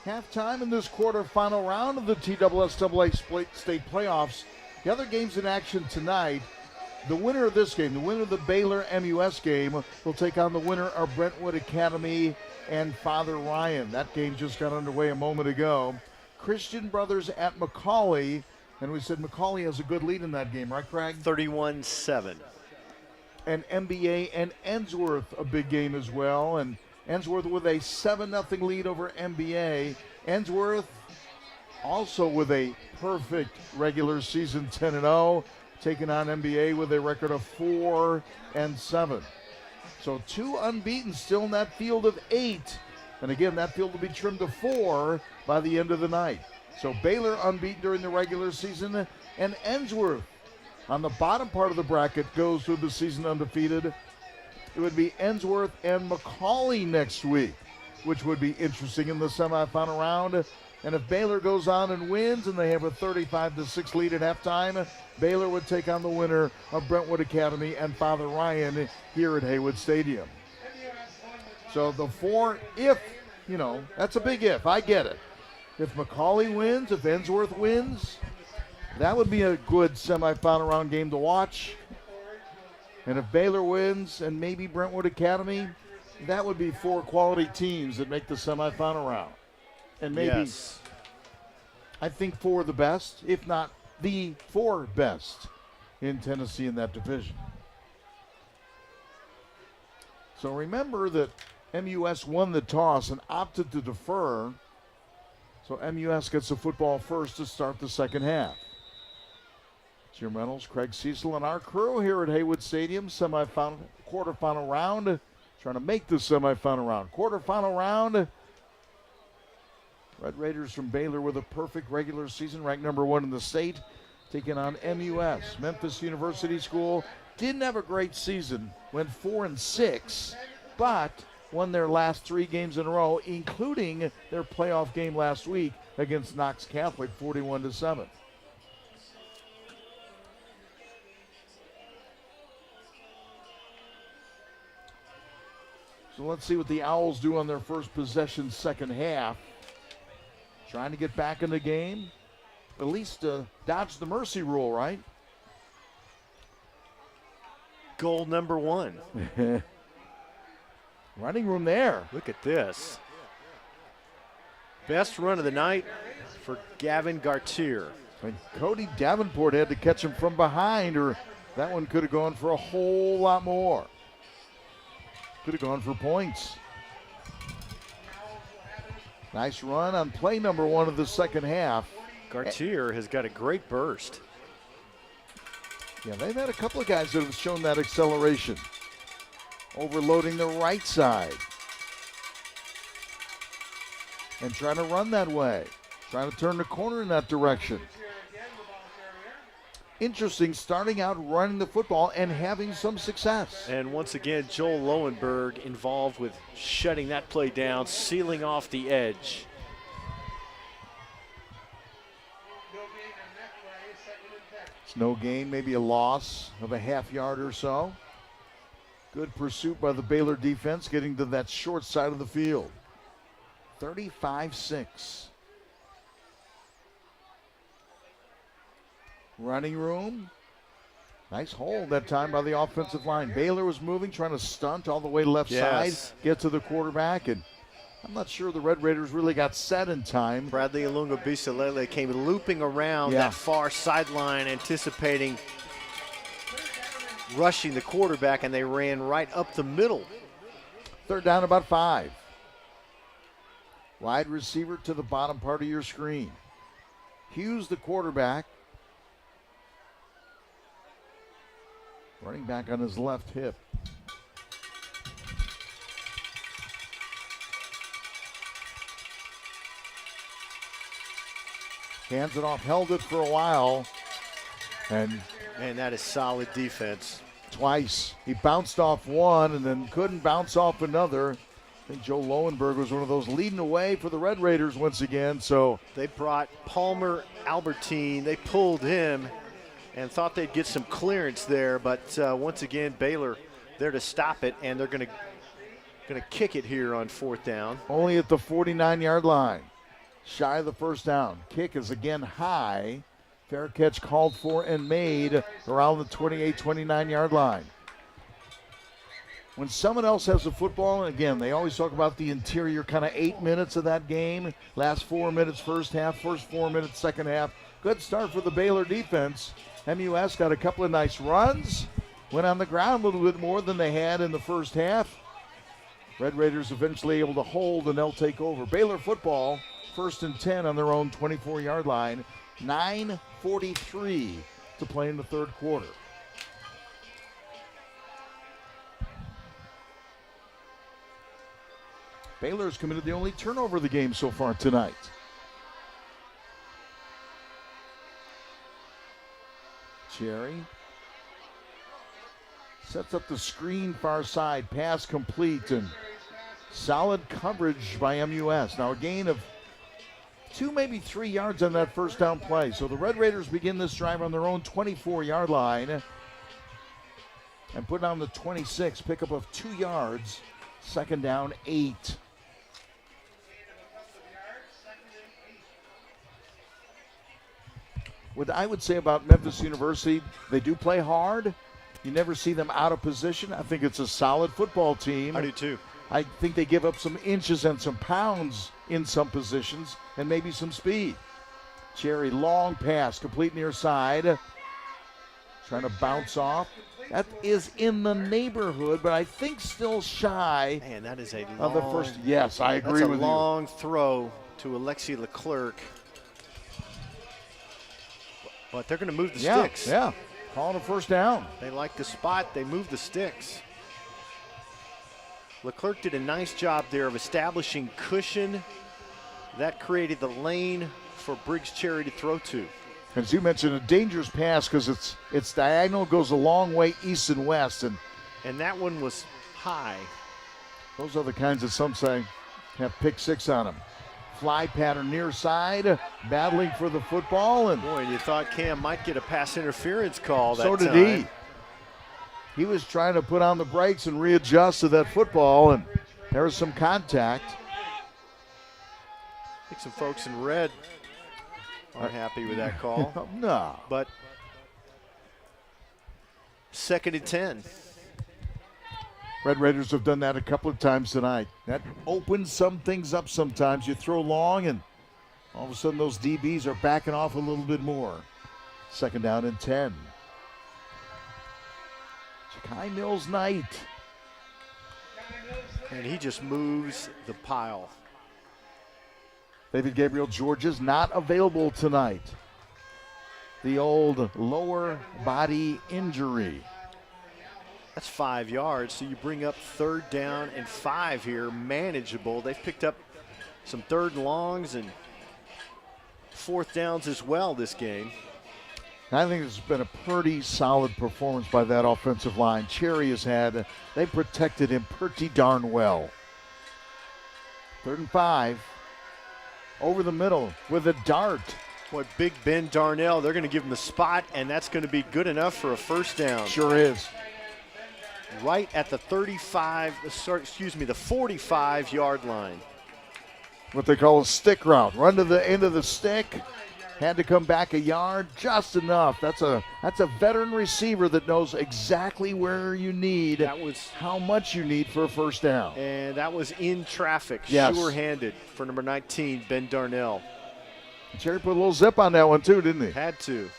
Halftime in this quarterfinal round of the TSSAA state playoffs. The other games in action tonight, the winner of this game, the winner of the Baylor MUS game, will take on the winner of Brentwood Academy and Father Ryan. That game just got underway a moment ago. Christian Brothers at McCauley, and we said McCauley has a good lead in that game, right, Craig? 31-7. And MBA and Ensworth, a big game as well, and Ensworth with a 7-0 lead over MBA. Ensworth also with a perfect regular season 10-0, taking on MBA with a record of 4-7. So 2 unbeaten still in that field of 8. And again, that field will be trimmed to 4 by the end of the night. So Baylor unbeaten during the regular season, and Ensworth on the bottom part of the bracket goes through the season undefeated. It would be Ensworth and McCauley next week, which would be interesting in the semifinal round. And if Baylor goes on and wins and they have a 35-6 lead at halftime, Baylor would take on the winner of Brentwood Academy and Father Ryan here at Haywood Stadium. So the 4, if, that's a big if, I get it. If McCauley wins, if Ensworth wins, that would be a good semifinal round game to watch. And if Baylor wins and maybe Brentwood Academy, that would be 4 quality teams that make the semifinal round. And maybe, yes, I think 4 of the best, if not the 4 best in Tennessee in that division. So remember that MUS won the toss and opted to defer. So MUS gets the football first to start the second half. Jim Reynolds, Craig Cecil, and our crew here at Haywood Stadium, quarterfinal round, trying to make the semifinal round. Quarterfinal round, Red Raiders from Baylor with a perfect regular season, ranked number 1 in the state, taking on MUS. Memphis University School didn't have a great season, went 4-6, but won their last 3 games in a row, including their playoff game last week against Knox Catholic, 41-7. So let's see what the Owls do on their first possession, second half. Trying to get back in the game. At least dodge the mercy rule, right? Goal number 1. Running room there. Look at this. Best run of the night for Gavin Gartier. And Cody Davenport had to catch him from behind, or that one could have gone for a whole lot more. Could have gone for points. Nice run on play number 1 of the second half. Gartier has got a great burst. Yeah, they've had a couple of guys that have shown that acceleration. Overloading the right side. And trying to run that way. Trying to turn the corner in that direction. Interesting, starting out running the football and having some success. And once again, Joel Lowenberg involved with shutting that play down, sealing off the edge. It's no gain, maybe a loss of a half yard or so. Good pursuit by the Baylor defense, getting to that short side of the field. 35-6. Running room. Nice hold that time by the offensive line. Baylor was moving, trying to stunt all the way left side, get to the quarterback, and I'm not sure the Red Raiders really got set in time. Bradley Ilunga Bisalele came looping around that far sideline, anticipating rushing the quarterback, and they ran right up the middle. Third down, about 5. Wide receiver to the bottom part of your screen. Hughes, the quarterback. Running back on his left hip. Hands it off, held it for a while. And man, that is solid defense. Twice. He bounced off one and then couldn't bounce off another. I think Joe Lowenberg was one of those leading away for the Red Raiders once again. So they brought Palmer Albertine. They pulled him and thought they'd get some clearance there, but once again, Baylor there to stop it, and they're going to kick it here on 4th down. Only at the 49-yard line. shy of the first down. Kick is again high. Fair catch called for and made around the 28, 29-yard line. When someone else has the football, and again, they always talk about the interior kind of 8 minutes of that game. Last 4 minutes first half, first 4 minutes second half. Good start for the Baylor defense. MUS got a couple of nice runs. Went on the ground a little bit more than they had in the first half. Red Raiders eventually able to hold, and they'll take over. Baylor football, 1st and 10 on their own 24-yard line. 9:43 to play in the third quarter. Baylor's committed the only turnover of the game so far tonight. Cherry sets up the screen far side, pass complete, and solid coverage by MUS. Now a gain of 2, maybe 3 yards on that first down play. So the Red Raiders begin this drive on their own 24-yard line and put on the 26, pickup of 2 yards, 2nd down, 8. What I would say about Memphis University, they do play hard. You never see them out of position. I think it's a solid football team. I do too. I think they give up some inches and some pounds in some positions and maybe some speed. Cherry, long pass, complete near side. Trying to bounce off. That is in the neighborhood, but I think still shy. Man, that is a long, of the first. Yes, I agree with you. That's a long throw to Alexi Leclerc. But they're going to move the sticks. Yeah, calling a first down. They like the spot. They move the sticks. Leclerc did a nice job there of establishing cushion. That created the lane for Briggs Cherry to throw to. As you mentioned, a dangerous pass because it's diagonal, goes a long way east and west. And that one was high. Those are the kinds that some say have pick 6 on them. Fly pattern near side, battling for the football. And boy, you thought Cam might get a pass interference call that so did time. he. He was trying to put on the brakes and readjust to that football, and there was some contact. I think some folks in red aren't happy with that call. No. But 2nd and 10. Red Raiders have done that a couple of times tonight. That opens some things up sometimes. You throw long, and all of a sudden those DBs are backing off a little bit more. 2nd down and 10. Kai Mills Knight. And he just moves the pile. David Gabriel George is not available tonight. The old lower body injury. That's 5 yards, so you bring up 3rd down and 5 here, manageable. They've picked up some 3rd and longs and 4th downs as well this game. I think it's been a pretty solid performance by that offensive line. Cherry has had, they protected him pretty darn well. 3rd and 5, over the middle with a dart. Boy, Big Ben Darnell, they're going to give him the spot, and that's going to be good enough for a 1st down. Sure is. Right at the 45-yard line. What they call a stick route. Run to the end of the stick. Had to come back a yard, just enough. That's a veteran receiver that knows exactly where you need, how much you need for a 1st down. And that was in traffic, yes. Sure-handed for number 19, Ben Darnell. Cherry put a little zip on that one too, didn't he? Had to.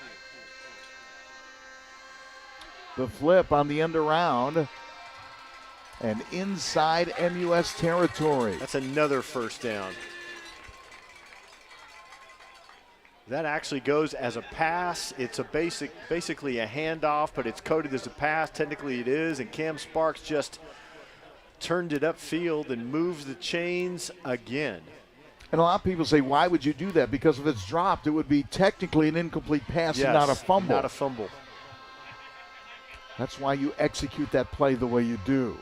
The flip on the end around and inside MUS territory. That's another 1st down. That actually goes as a pass. It's a basically a handoff, but it's coded as a pass. Technically it is, and Cam Sparks just turned it upfield and moves the chains again. And a lot of people say, why would you do that? Because if it's dropped, it would be technically an incomplete pass and not a fumble. Not a fumble. That's why you execute that play the way you do.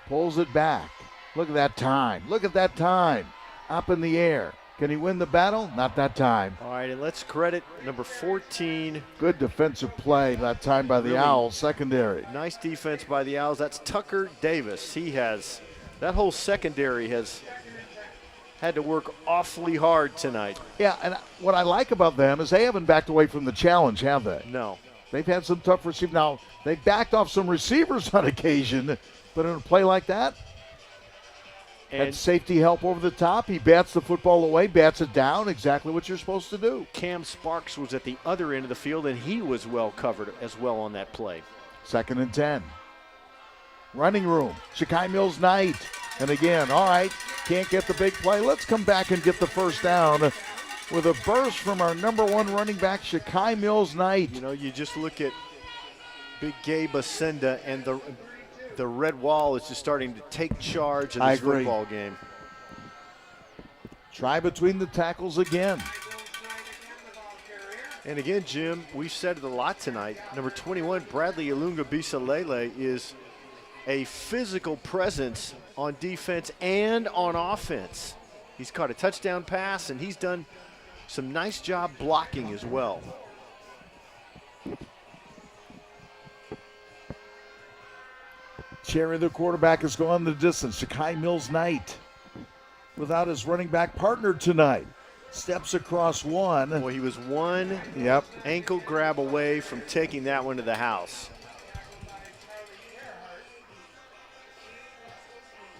Pulls it back. Look at that time. Look at that time. Up in the air. Can he win the battle? Not that time. All right, and let's credit number 14. Good defensive play that time by the Owls secondary. Nice defense by the Owls. That's Tucker Davis. He has, that whole secondary has had to work awfully hard tonight. Yeah, and what I like about them is they haven't backed away from the challenge, have they? No. They've had some tough receivers. Now, they've backed off some receivers on occasion, but in a play like that, had And safety help over the top. He bats the football away, bats it down, exactly what you're supposed to do. Cam Sparks was at the other end of the field, and he was well covered as well on that play. 2nd and 10. Running room, Shakai Mills Knight. And again, all right, can't get the big play. Let's come back and get the first down with a burst from our number 1 running back, Shakai Mills Knight. You know, you just look at Big Gabe Ascenda, and the red wall is just starting to take charge of I this agree. football game. Try between the tackles again. And again, Jim, we've said it a lot tonight. Number 21, Bradley Ilunga Bisalele, is a physical presence on defense and on offense. He's caught a touchdown pass, and he's done some nice job blocking as well. Cherry, the quarterback, has gone the distance. Shakai Mills Knight, without his running back partner tonight, steps across one. Well, he was one Yep. ankle grab away from taking that one to the house.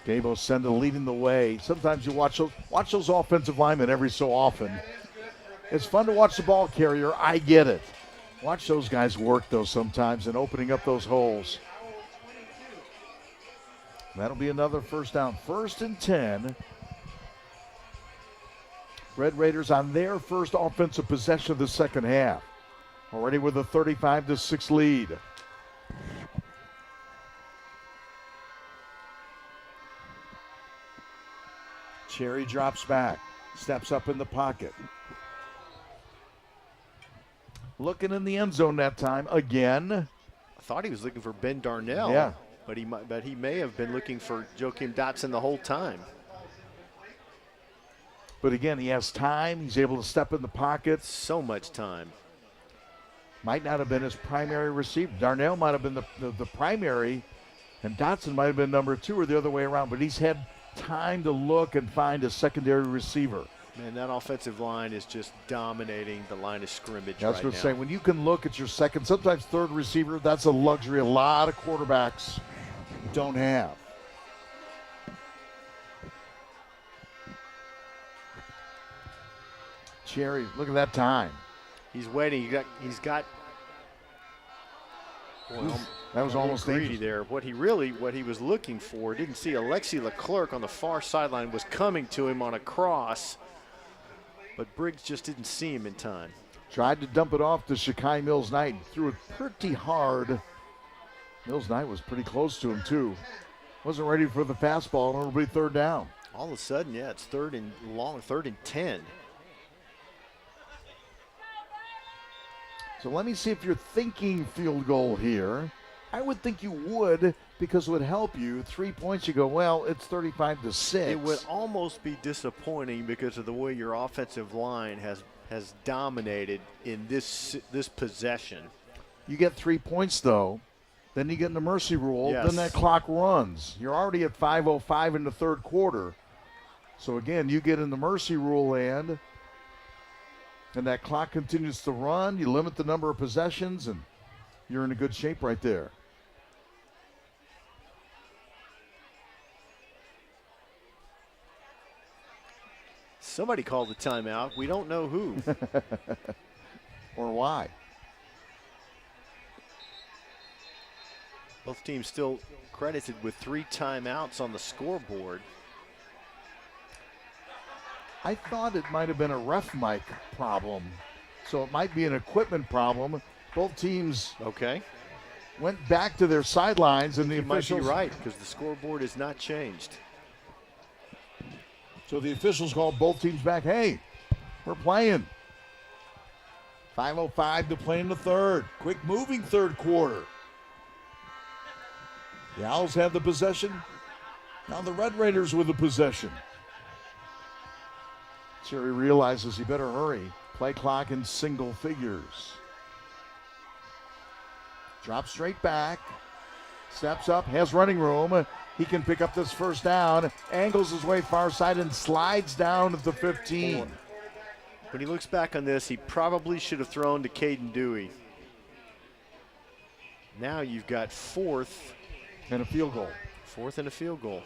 Gabe Osenda leading the way. Sometimes you watch those offensive linemen every so often. It's fun to watch the ball carrier. I get it. Watch those guys work, though, sometimes and opening up those holes. That'll be another first down. 1st and 10. Red Raiders on their first offensive possession of the second half. Already with a 35-6 lead. Cherry drops back, steps up in the pocket. Looking in the end zone that time again. I thought he was looking for Ben Darnell. Yeah. But he may have been looking for Joakim Dotson the whole time. But again, he has time. He's able to step in the pocket. So much time. Might not have been his primary receiver. Darnell might have been the primary, and Dotson might have been number 2 or the other way around. But he's had time to look and find a secondary receiver. Man, that offensive line is just dominating the line of scrimmage That's right what now. I'm saying. When you can look at your second, sometimes third receiver, that's a luxury a lot of quarterbacks don't have. Cherry, look at that time. He's waiting. He's got. Well, That was almost greedy dangerous. there. What he was looking for, didn't see Alexi Leclerc on the far sideline, was coming to him on a cross, but Briggs just didn't see him in time. Tried to dump it off to Shakai Mills Knight. Threw it pretty hard. Mills Knight was pretty close to him, too. Wasn't ready for the fastball, and it'll be 3rd down. All of a sudden, yeah, it's 3rd and 10. So let me see if you're thinking field goal here. I would think you would, because it would help you. 3 points, you go, well, it's 35-6. It would almost be disappointing because of the way your offensive line has dominated in this possession. You get 3 points, though. Then you get in the mercy rule. Yes. Then that clock runs. You're already at 5:05 in the 3rd quarter. So, again, you get in the mercy rule land, and that clock continues to run. You limit the number of possessions, and you're in a good shape right there. Somebody called the timeout. We don't know who. Or why? Both teams still credited with 3 timeouts on the scoreboard. I thought it might have been a ref mic problem. So it might be an equipment problem. Both teams Okay. went back to their sidelines, and the You might be officials. right because the scoreboard is not changed. So the officials called both teams back. Hey, we're playing. 5:05 to play in the 3rd. Quick moving 3rd quarter. The Owls have the possession. Now the Red Raiders with the possession. Cherry realizes he better hurry. Play clock in single figures. Drop straight back. Steps up, has running room. He can pick up this first down, angles his way far side and slides down at the 15. When he looks back on this, he probably should have thrown to Caden Dewey. Now you've got 4th And a field goal. 4th and a field goal.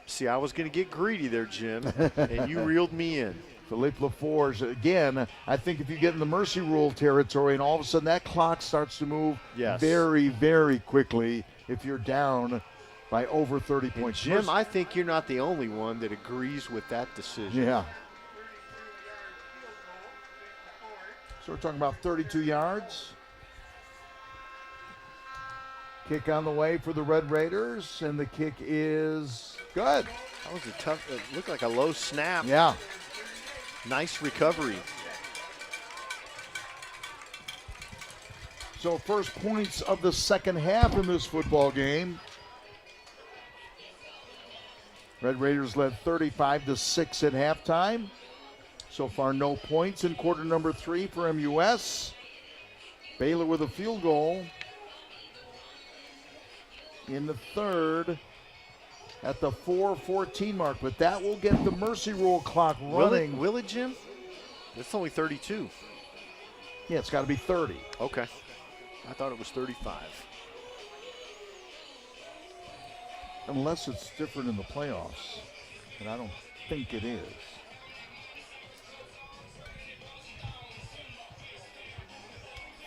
See, I was going to get greedy there, Jim, and you reeled me in. Philippe LaForge, again, I think if you get in the mercy rule territory and all of a sudden that clock starts to move very, very quickly if you're down by over 30 points. Jim, I think you're not the only one that agrees with that decision. Yeah. So we're talking about 32 yards. Kick on the way for the Red Raiders, and the kick is good. That was a tough, it looked like a low snap. Yeah. Nice recovery. So first points of the second half in this football game. Red Raiders led 35-6 at halftime. So far no points in quarter number 3 for MUS. Baylor with a field goal in the third at the 4:14 mark, but that will get the mercy rule clock running. Will it, Jim? It's only 32. Yeah, it's got to be 30. Okay. I thought it was 35. Unless it's different in the playoffs, and I don't think it is.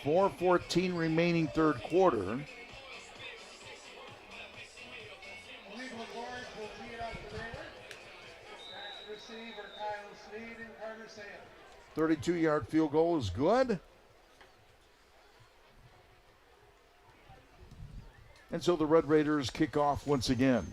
.414 remaining third quarter. Receiver Kyle Sneed and Carter Sam. 32-yard field goal is good. And so the Red Raiders kick off once again.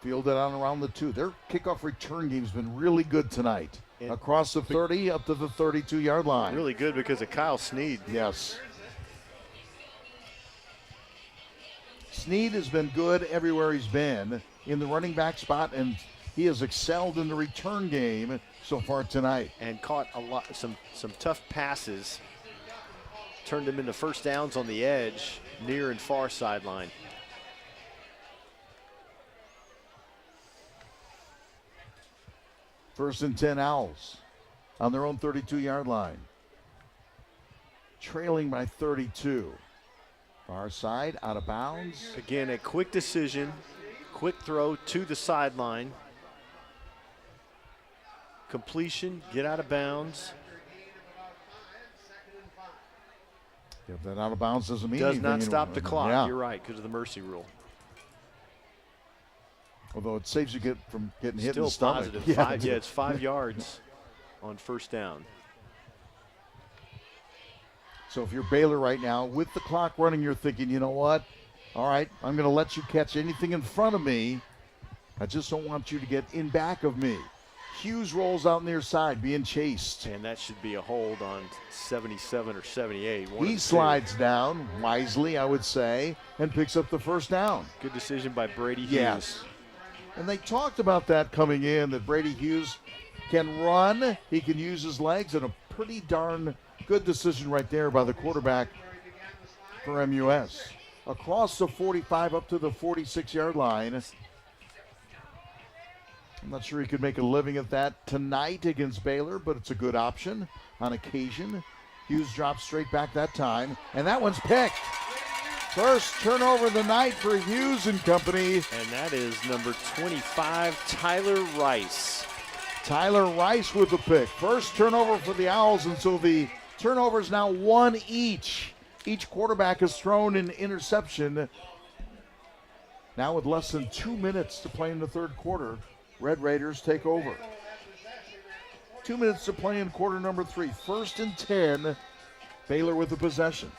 Fielded on around the 2. Their kickoff return game's been really good tonight. Across the 30 up to the 32-yard line. Really good because of Kyle Sneed. Yes. Sneed has been good everywhere he's been in the running back spot, and he has excelled in the return game so far tonight. And caught a lot, some tough passes. Turned them into first downs on the edge, near and far sideline. First and 10 Owls on their own 32-yard line. Trailing by 32. Far side, out of bounds. Again, a quick decision, quick throw to the sideline. Completion, get out of bounds. If that out of bounds doesn't mean Does anything not stop the anymore. clock. Yeah. You're right, because of the mercy rule. Although it saves you from getting hit in Still the stomach. positive. It's 5 yards on first down. So if you're Baylor right now, with the clock running, you're thinking, you know what? All right, I'm going to let you catch anything in front of me. I just don't want you to get in back of me. Hughes rolls out near side, being chased. And that should be a hold on 77 or 78. He slides down wisely, I would say, and picks up the first down. Good decision by Brady Hughes. Yes. And they talked about that coming in, that Brady Hughes can run, he can use his legs, and a pretty darn good decision right there by the quarterback for MUS. Across the 45 up to the 46-yard line. I'm not sure he could make a living at that tonight against Baylor, but it's a good option on occasion. Hughes drops straight back that time, and that one's picked. First turnover of the night for Hughes and company. And that is number 25, Tyler Rice. Tyler Rice with the pick. First turnover for the Owls, and so the turnover is now one each. Each quarterback has thrown an interception. Now with less than 2 minutes to play in the third quarter, Red Raiders take over. 2 minutes to play in quarter number 3. First and 10, Baylor with the possession.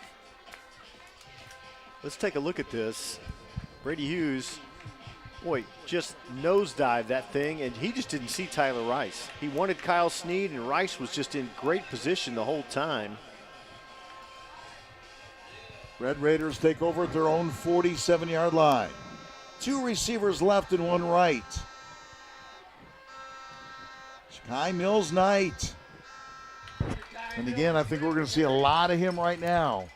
Let's take a look at this. Brady Hughes, boy, just nosedive that thing, and he just didn't see Tyler Rice. He wanted Kyle Sneed, and Rice was just in great position the whole time. Red Raiders take over at their own 47-yard line. 2 receivers left and 1 right. Sky Mills Knight And again, I think we're going to see a lot of him right now.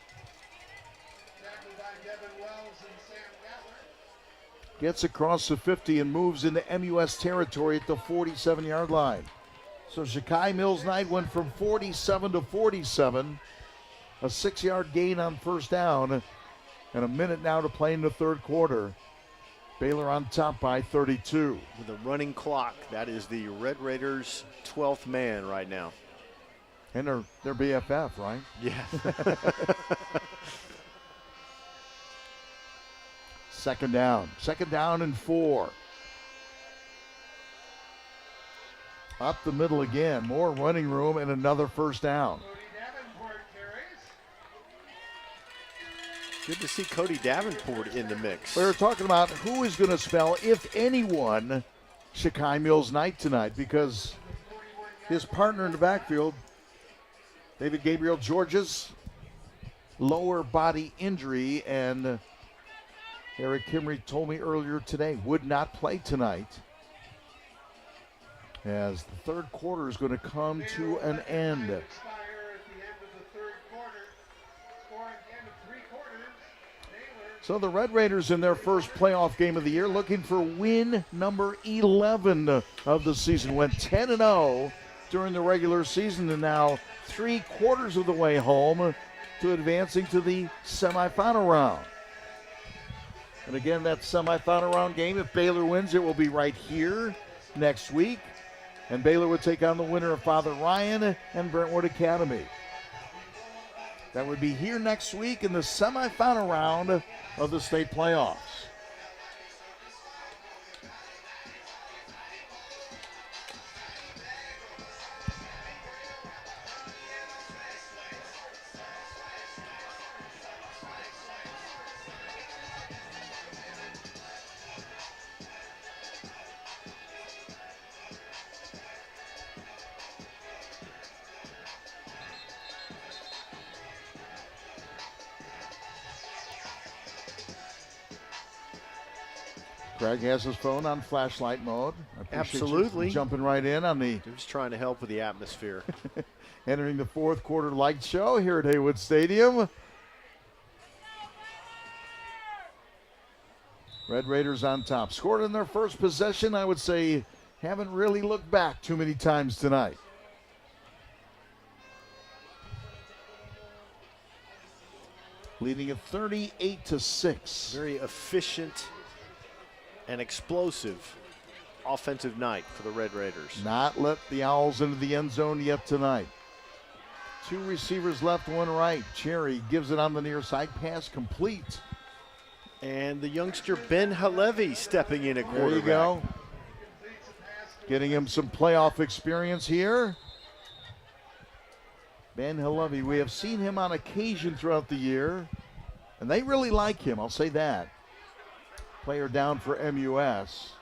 Gets across the 50 and moves into MUS territory at the 47-yard line. So Shakai Mills Knight went from 47 to 47. A 6-yard gain on first down. And a minute now to play in the third quarter. Baylor on top by 32. With a running clock, that is the Red Raiders' 12th man right now. And they're BFF, right? Yeah. Second down. Second down and 4. Up the middle again. More running room and another first down. Good to see Cody Davenport in the mix. We were talking about who is going to spell, if anyone, Shakai Mills Knight tonight, because his partner in the backfield, David Gabriel George's lower body injury, and Eric Kimry told me earlier today, would not play tonight, as the third quarter is going to come to an end. So the Red Raiders in their first playoff game of the year, looking for win number 11 of the season. Went 10-0 during the regular season, and now 3/4 of the way home to advancing to the semifinal round. And again, that semifinal round game, if Baylor wins, it will be right here next week. And Baylor would take on the winner of Father Ryan and Brentwood Academy. That would be here next week in the semifinal round of the state playoffs. Craig has his phone on flashlight mode. I appreciate Absolutely. you jumping right in on the Just trying to help with the atmosphere. entering the fourth quarter light show here at Haywood Stadium. Red Raiders on top. Scored in their first possession. I would say haven't really looked back too many times tonight. Leading at 38-6. Very efficient and explosive offensive night for the Red Raiders. Not let the Owls into the end zone yet tonight. 2 receivers left, 1 right. Cherry gives it on the near side. Pass complete. And the youngster Ben Halevi stepping in at quarterback. There you go. Getting him some playoff experience here. Ben Halevi, we have seen him on occasion throughout the year, and they really like him, I'll say that. Player down for MUS.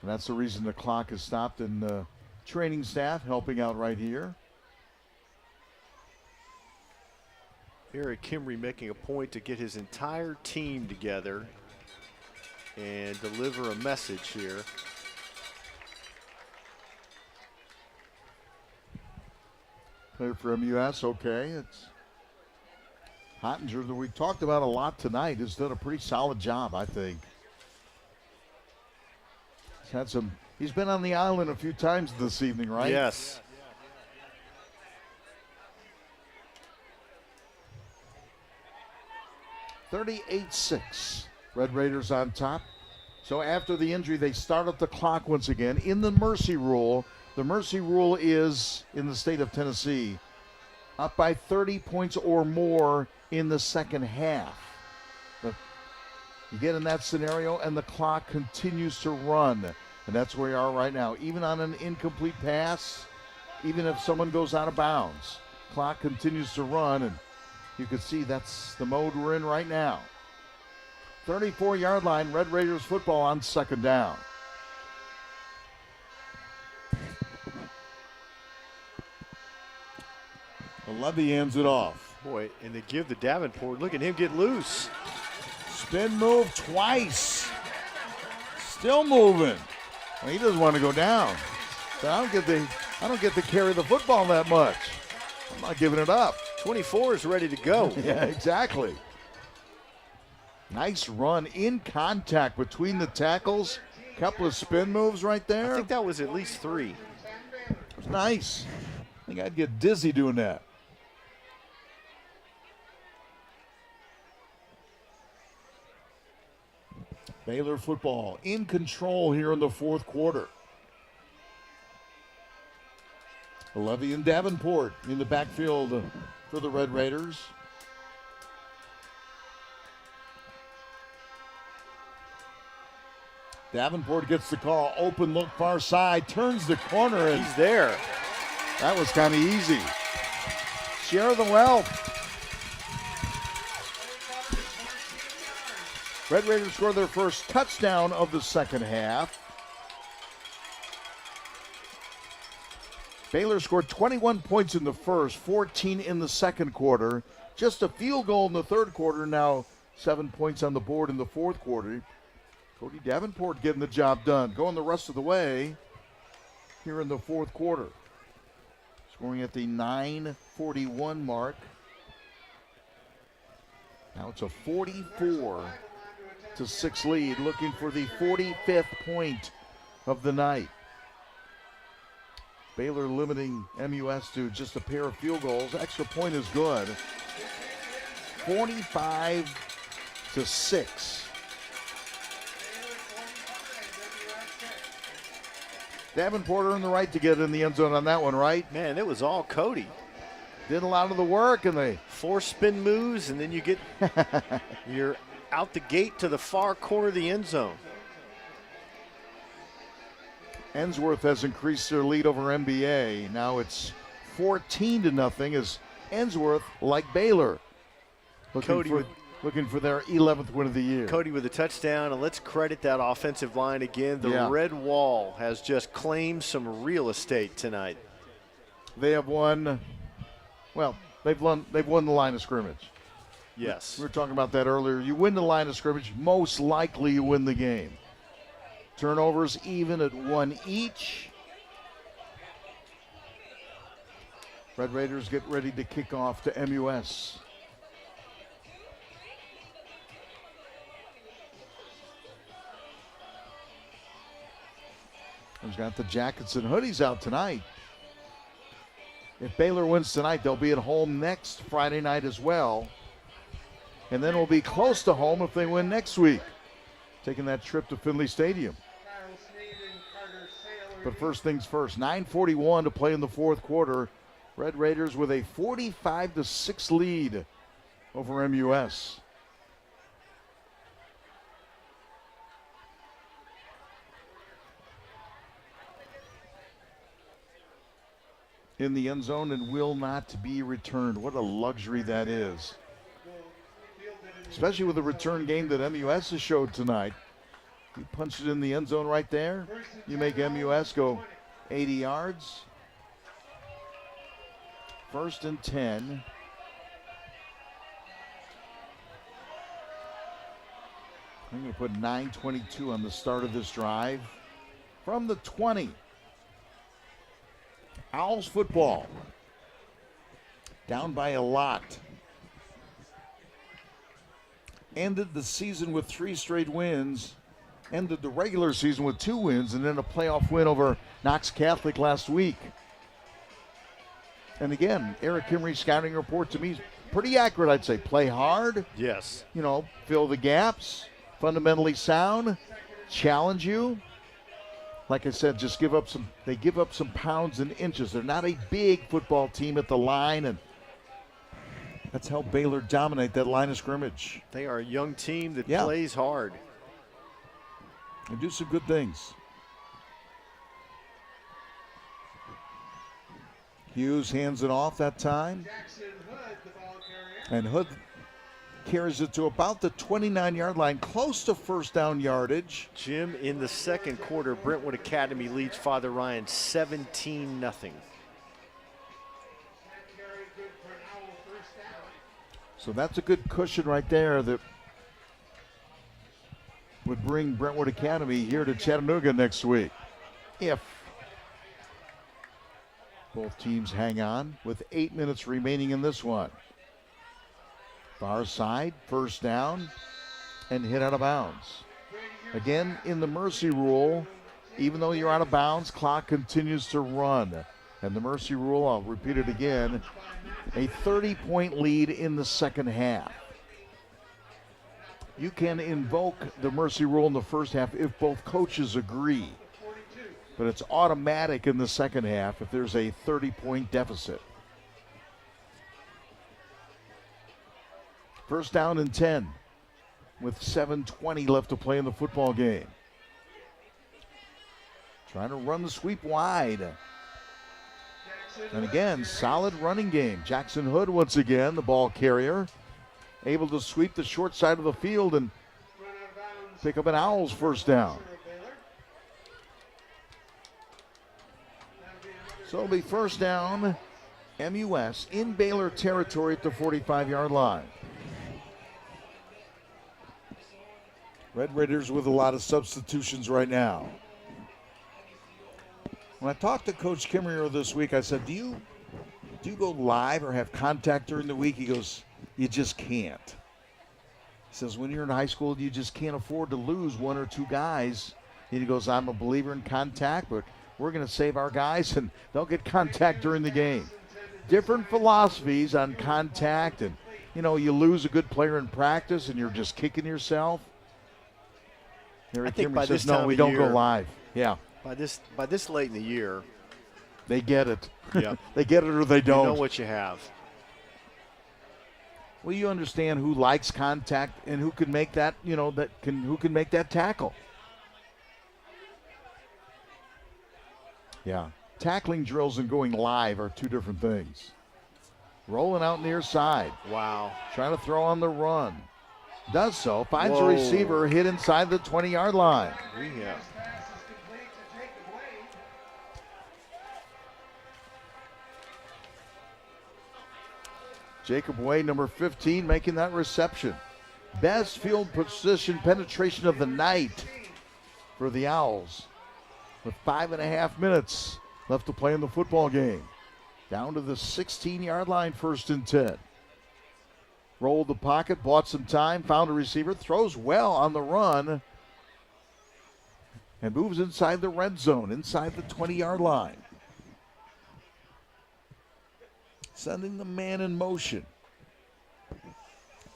And that's the reason the clock has stopped, and the training staff helping out right here. Eric Kimry making a point to get his entire team together and deliver a message here. Player for MUS, okay. It's Hottinger, that we talked about a lot tonight, has done a pretty solid job, I think. He's been on the island a few times this evening, right? Yes. $38-6. Red Raiders on top. So after the injury, they start up the clock once again. In the mercy rule, the mercy rule is, in the state of Tennessee, up by 30 points or more in the second half. You get in that scenario, and the clock continues to run. And that's where we are right now. Even on an incomplete pass, even if someone goes out of bounds, clock continues to run, and you can see that's the mode we're in right now. 34-yard line, Red Raiders football on second down. Levy hands it off. Boy, and they give the Davenport, look at him get loose. Spin move twice. Still moving. Well, he doesn't want to go down. So I don't get to carry the football that much. I'm not giving it up. 24 is ready to go. Yeah, exactly. Nice run in contact between the tackles. Couple of spin moves right there. I think that was at least 3. It was nice. I think I'd get dizzy doing that. Baylor football in control here in the fourth quarter. Levy and Davenport in the backfield for the Red Raiders. Davenport gets the call. Open look far side. Turns the corner. And he's there. That was kind of easy. Share the wealth. Red Raiders score their first touchdown of the second half. Baylor scored 21 points in the first, 14 in the second quarter. Just a field goal in the third quarter. Now 7 points on the board in the fourth quarter. Cody Davenport getting the job done. Going the rest of the way here in the fourth quarter. Scoring at the 9:41 mark. Now it's a 44-6 lead, looking for the 45th point of the night. Baylor limiting MUS to just a pair of field goals. Extra point is good. 45-6. Davenport earned the right to get in the end zone on that one, right? Man, it was all Cody. Did a lot of the work, and they 4 spin moves, and then you get you're out the gate to the far corner of the end zone. Ensworth has increased their lead over NBA. Now it's 14-0 as Ensworth, like Baylor, looking for their 11th win of the year. Cody with a touchdown, and let's credit that offensive line again. The red wall has just claimed some real estate tonight. They have won. Well, they've won the line of scrimmage. Yes. We were talking about that earlier. You win the line of scrimmage, most likely you win the game. Turnovers even at 1 each. Red Raiders get ready to kick off to MUS. Who's got the jackets and hoodies out tonight. If Baylor wins tonight, they'll be at home next Friday night as well. And then we'll be close to home if they win next week, taking that trip to Finley Stadium. But first things first, 9:41 to play in the fourth quarter. Red Raiders with a 45-6 lead over MUS. In the end zone and will not be returned. What a luxury that is. Especially with the return game that MUS has showed tonight. You punch it in the end zone right there. You make MUS go 80 yards. 1st and 10. I'm going to put 9:22 on the start of this drive. From the 20. Owls football. Down by a lot. Ended the season with 3 straight wins. Ended the regular season with 2 wins and then a playoff win over Knox Catholic last week. And again, Eric Kimry's scouting report to me is pretty accurate, I'd say. Play hard. Yes. You know, fill the gaps. Fundamentally sound. Challenge you. Like I said, just they give up some pounds and inches. They're not a big football team at the line, and that's how Baylor dominate that line of scrimmage. They are a young team that plays hard. And do some good things. Hughes hands it off that time. And Hood carries it to about the 29-yard line, close to first down yardage. Jim, in the second quarter, Brentwood Academy leads Father Ryan 17-0. So that's a good cushion right there that would bring Brentwood Academy here to Chattanooga next week. If both teams hang on with 8 minutes remaining in this one. Far side, first down, and hit out of bounds. Again, in the mercy rule, even though you're out of bounds, clock continues to run. And the mercy rule, I'll repeat it again, a 30-point lead in the second half. You can invoke the mercy rule in the first half if both coaches agree. But it's automatic in the second half if there's a 30-point deficit. First down and 10 with 7:20 left to play in the football game. Trying to run the sweep wide. And again, solid running game. Jackson Hood once again, the ball carrier, able to sweep the short side of the field and pick up an Owls first down. So it'll be first down, MUS in Baylor territory at the 45-yard line. Red Raiders with a lot of substitutions right now. When I talked to Coach Kimmerer this week, I said, do you go live or have contact during the week? He goes, you just can't. He says, when you're in high school, you just can't afford to lose one or two guys. And he goes, I'm a believer in contact, but we're going to save our guys, and they'll get contact during the game. Different philosophies on contact, and, you know, you lose a good player in practice, and you're just kicking yourself. I think by says, this no, time we of don't year, go live. Yeah. By this late in the year, they get it. Yeah. They get it or they don't. You know what you have. Well, you understand who likes contact and who can make that, who can make that tackle. Yeah. Tackling drills and going live are two different things. Rolling out near side. Wow. Trying to throw on the run. Does so. Finds Whoa. a receiver hit inside the 20-yard line. Yeah. Jacob Wade, number 15, making that reception. Best field position penetration of the night for the Owls. With 5.5 minutes left to play in the football game. Down to the 16-yard line, first and 10. Rolled the pocket, bought some time, found a receiver, throws well on the run, and moves inside the red zone, inside the 20-yard line. Sending the man in motion.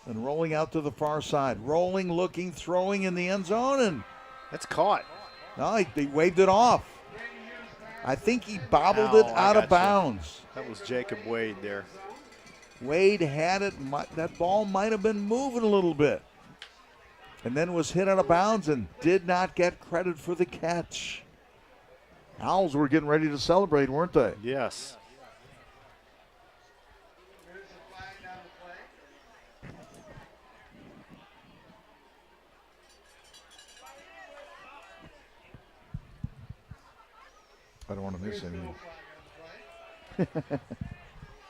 And rolling out to the far side. Rolling, looking, throwing in the end zone, and that's caught. No, they waved it off. I think he bobbled it out of bounds. That was Jacob Wade there. Wade had it. That ball might have been moving a little bit. And then was hit out of bounds and did not get credit for the catch. Owls were getting ready to celebrate, weren't they? Yes. I don't want to miss anything.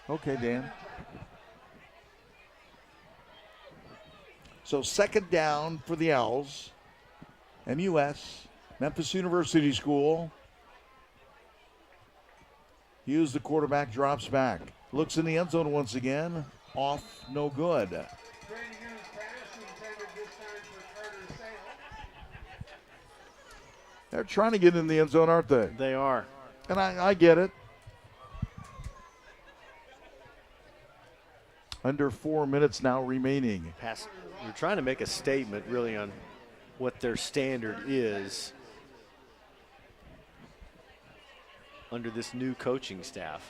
Okay, Dan. So second down for the Owls. MUS, Memphis University School. Hughes, the quarterback, drops back. Looks in the end zone once again. Off, no good. They're trying to get in the end zone, aren't they? They are. And I get it. Under 4 minutes now remaining. You're trying to make a statement really on what their standard is under this new coaching staff.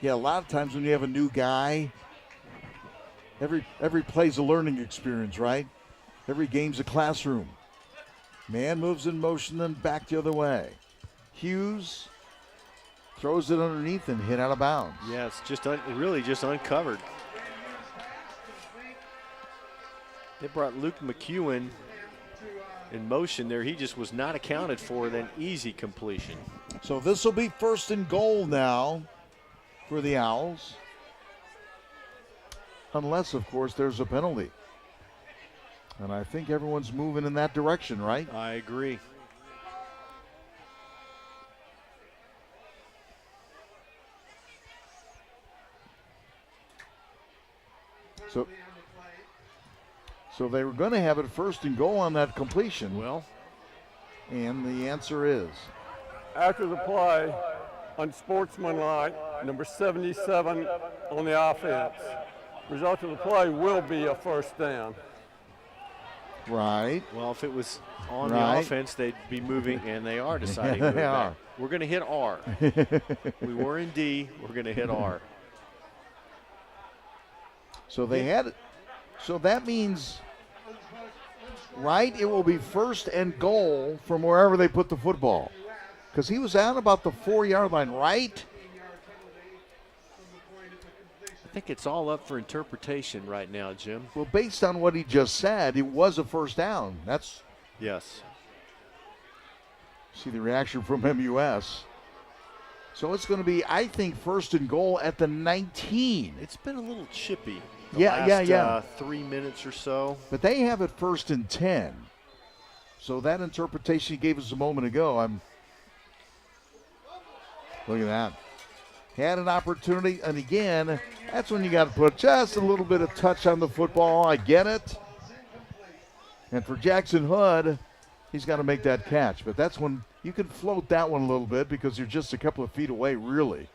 Yeah, a lot of times when you have a new guy, every play's a learning experience, right? Every game's a classroom. Man moves in motion, then back the other way. Hughes throws it underneath and hit out of bounds. Yeah, it's just really just uncovered. They brought Luke McEwen in motion there. He just was not accounted for, then easy completion. So this will be first and goal now for the Owls. Unless, of course, there's a penalty. And I think everyone's moving in that direction, right? I agree. So they were going to have it first and goal on that completion. Well, and the answer is? After the play, unsportsmanlike, number 77 on the offense. Result of the play will be a first down. Right. Well, if it was on the offense, they'd be moving, and they are deciding to move back. We're going to hit R. We were in D. We're going to hit R. So they had it. So that means, right, it will be first and goal from wherever they put the football. Because he was out about the 4-yard line, right? I think it's all up for interpretation right now, Jim. Well, based on what he just said, it was a first down. That's. Yes. See the reaction from MUS. So it's going to be, I think, first and goal at the 19. It's been a little chippy. Yeah. 3 minutes or so. But they have it first and 10. So that interpretation he gave us a moment ago, look at that. Had an opportunity, and again, that's when you got to put just a little bit of touch on the football. I get it. And for Jackson Hood, he's got to make that catch. But that's when you can float that one a little bit because you're just a couple of feet away, really.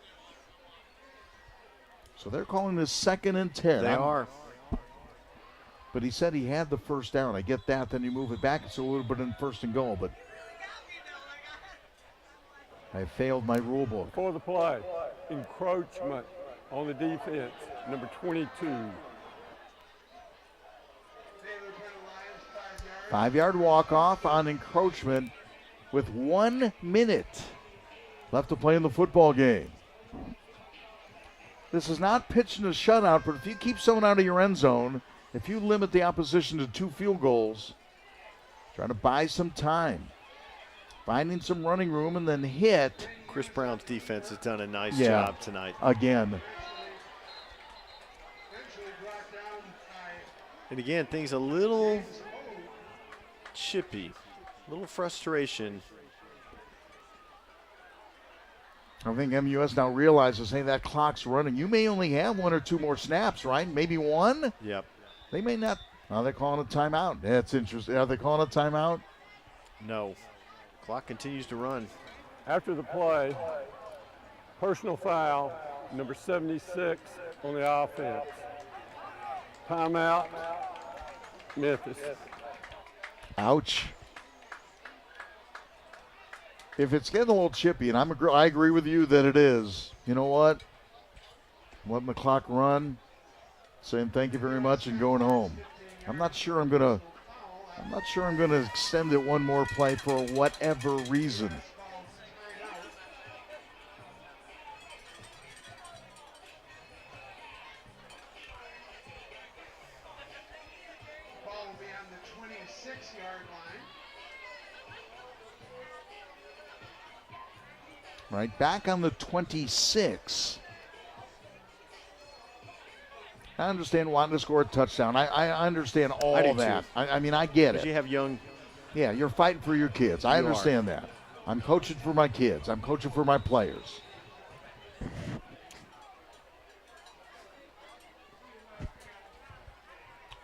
So they're calling this second and 10. They are. But he said he had the first down. I get that. Then you move it back. It's a little bit in first and goal. But I failed my rule book. For the play, encroachment on the defense, number 22. 5-yard walk-off on encroachment with 1 minute left to play in the football game. This is not pitching a shutout, but if you keep someone out of your end zone, if you limit the opposition to 2 field goals, try to buy some time, finding some running room, and then hit. Chris Brown's defense has done a nice job tonight. Again. And again, things a little chippy, a little frustration. I think MUS now realizes, hey, that clock's running. You may only have 1 or 2 more snaps, right? Maybe 1? Yep. They may not. Now they're calling a timeout. That's interesting. Are they calling a timeout? No. Clock continues to run. After the play, personal foul, number 76 on the offense. Timeout, Memphis. Ouch. If it's getting a little chippy, and I agree with you that it is, you know what? Letting the clock run, saying thank you very much and going home. I'm not sure I'm gonna extend it one more play for whatever reason. Ball will be on the 26-yard line. Right, back on the 26. I understand wanting to score a touchdown. I understand all that. I mean, I get it. You have young. Yeah, you're fighting for your kids. I understand that. I'm coaching for my kids. I'm coaching for my players.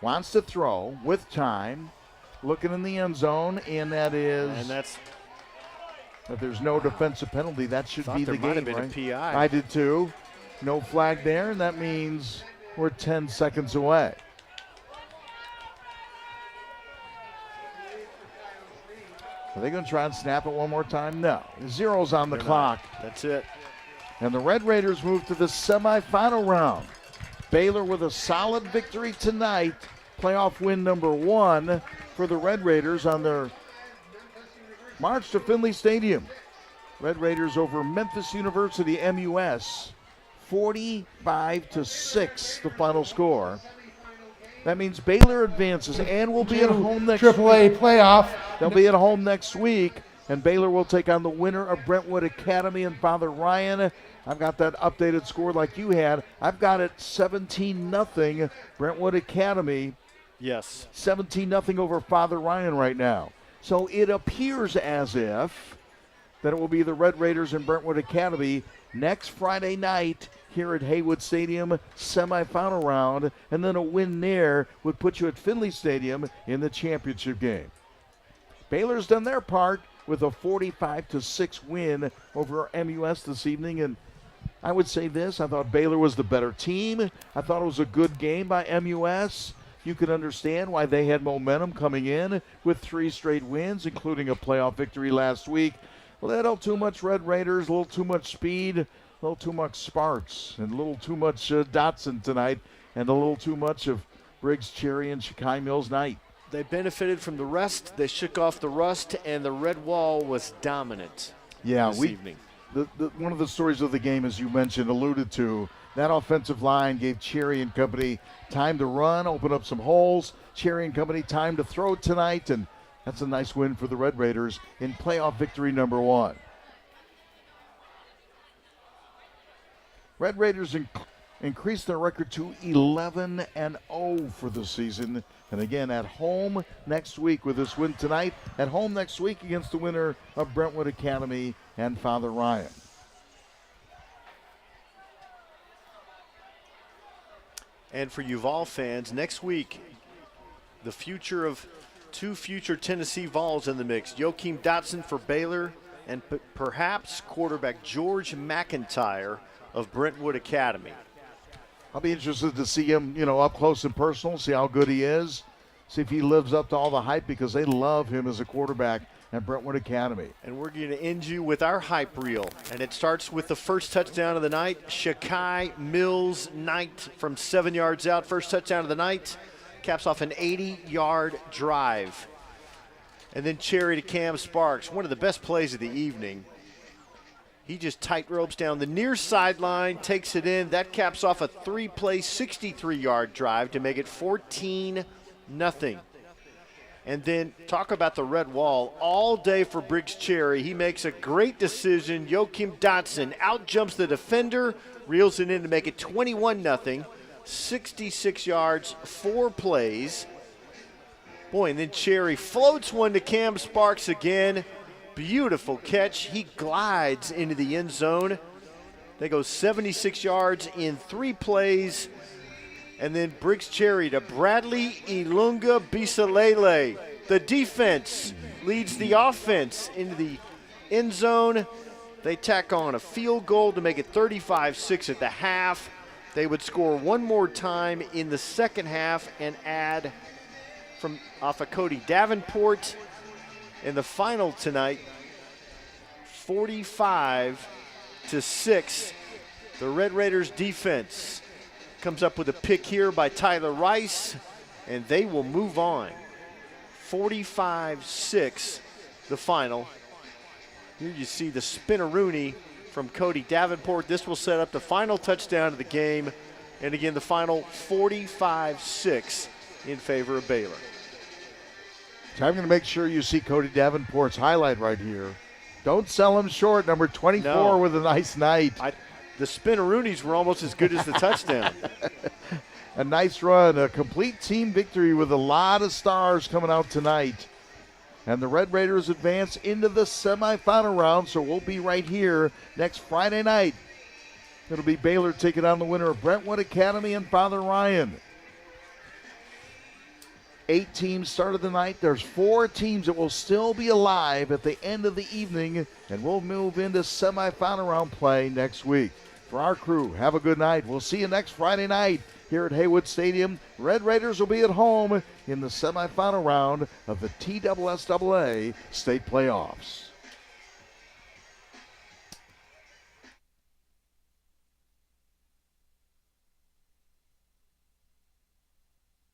Wants to throw with time, looking in the end zone, and that there's no defensive penalty. That should be the game, might have been right? a PI. I did too. No flag there, and that means we're 10 seconds away. Are they going to try and snap it one more time? No. 0's on the clock. That's it. And the Red Raiders move to the semifinal round. Baylor with a solid victory tonight. Playoff win number 1 for the Red Raiders on their march to Finley Stadium. Red Raiders over Memphis University, MUS. 45-6, the final score. That means Baylor advances and will be at home next week. AAA playoff. They'll be at home next week, and Baylor will take on the winner of Brentwood Academy and Father Ryan. I've got that updated score like you had. I've got it 17-0 Brentwood Academy. Yes. 17-0 over Father Ryan right now. So it appears as if that it will be the Red Raiders and Brentwood Academy next Friday night here at Haywood Stadium, semifinal round, and then a win there would put you at Finley Stadium in the championship game. Baylor's done their part with a 45-6 win over MUS this evening, and I would say this, I thought Baylor was the better team. I thought it was a good game by MUS. You can understand why they had momentum coming in with 3 straight wins, including a playoff victory last week. A little too much Red Raiders, a little too much speed, a little too much Sparks, and a little too much Dotson tonight, and a little too much of Briggs, Cherry, and Shakai Mills Knight. They benefited from the rest. They shook off the rust, and the Red Wall was dominant this evening. One of the stories of the game, as you mentioned, alluded to, that offensive line gave Cherry and company time to run, open up some holes. Cherry and company time to throw tonight, and that's a nice win for the Red Raiders in playoff victory number 1. Red Raiders increased their record to 11-0 for the season. And again, at home next week with this win tonight. At home next week against the winner of Brentwood Academy and Father Ryan. And for you Vol fans, next week, the future of 2 future Tennessee Vols in the mix. Joakim Dotson for Baylor and perhaps quarterback George McIntyre of Brentwood Academy. I'll be interested to see him, up close and personal, see how good he is, see if he lives up to all the hype, because they love him as a quarterback at Brentwood Academy. And we're going to end you with our hype reel, and it starts with the first touchdown of the night. Shakai Mills Knight from 7 yards out, first touchdown of the night, caps off an 80-yard drive. And then Cherry to Cam Sparks, one of the best plays of the evening. He just tight ropes down the near sideline, takes it in. That caps off a 3-play, 63-yard drive to make it 14-0. And then talk about the Red Wall all day for Briggs Cherry. He makes a great decision. Joakim Dotson out-jumps the defender, reels it in to make it 21-0. 66 yards, 4 plays. Boy, and then Cherry floats one to Cam Sparks again. Beautiful catch. He glides into the end zone. They go 76 yards in 3 plays. And then Briggs Cherry to Bradley Ilunga Bisalele. The defense leads the offense into the end zone. They tack on a field goal to make it 35-6 at the half. They would score one more time in the second half and add from off of Cody Davenport. In the final tonight, 45-6. The Red Raiders defense comes up with a pick here by Tyler Rice, and they will move on. 45-6, the final. Here you see the spinneroonie from Cody Davenport. This will set up the final touchdown of the game. And again, the final 45-6 in favor of Baylor. So I'm going to make sure you see Cody Davenport's highlight right here. Don't sell him short, number 24 with a nice night. The spinneroonies were almost as good as the touchdown. A nice run, a complete team victory with a lot of stars coming out tonight. And the Red Raiders advance into the semifinal round, so we'll be right here next Friday night. It'll be Baylor taking on the winner of Brentwood Academy and Father Ryan. 8 teams started the night. There's 4 teams that will still be alive at the end of the evening, and we'll move into semifinal round play next week. For our crew, have a good night. We'll see you next Friday night here at Haywood Stadium. Red Raiders will be at home in the semifinal round of the TSSAA state playoffs.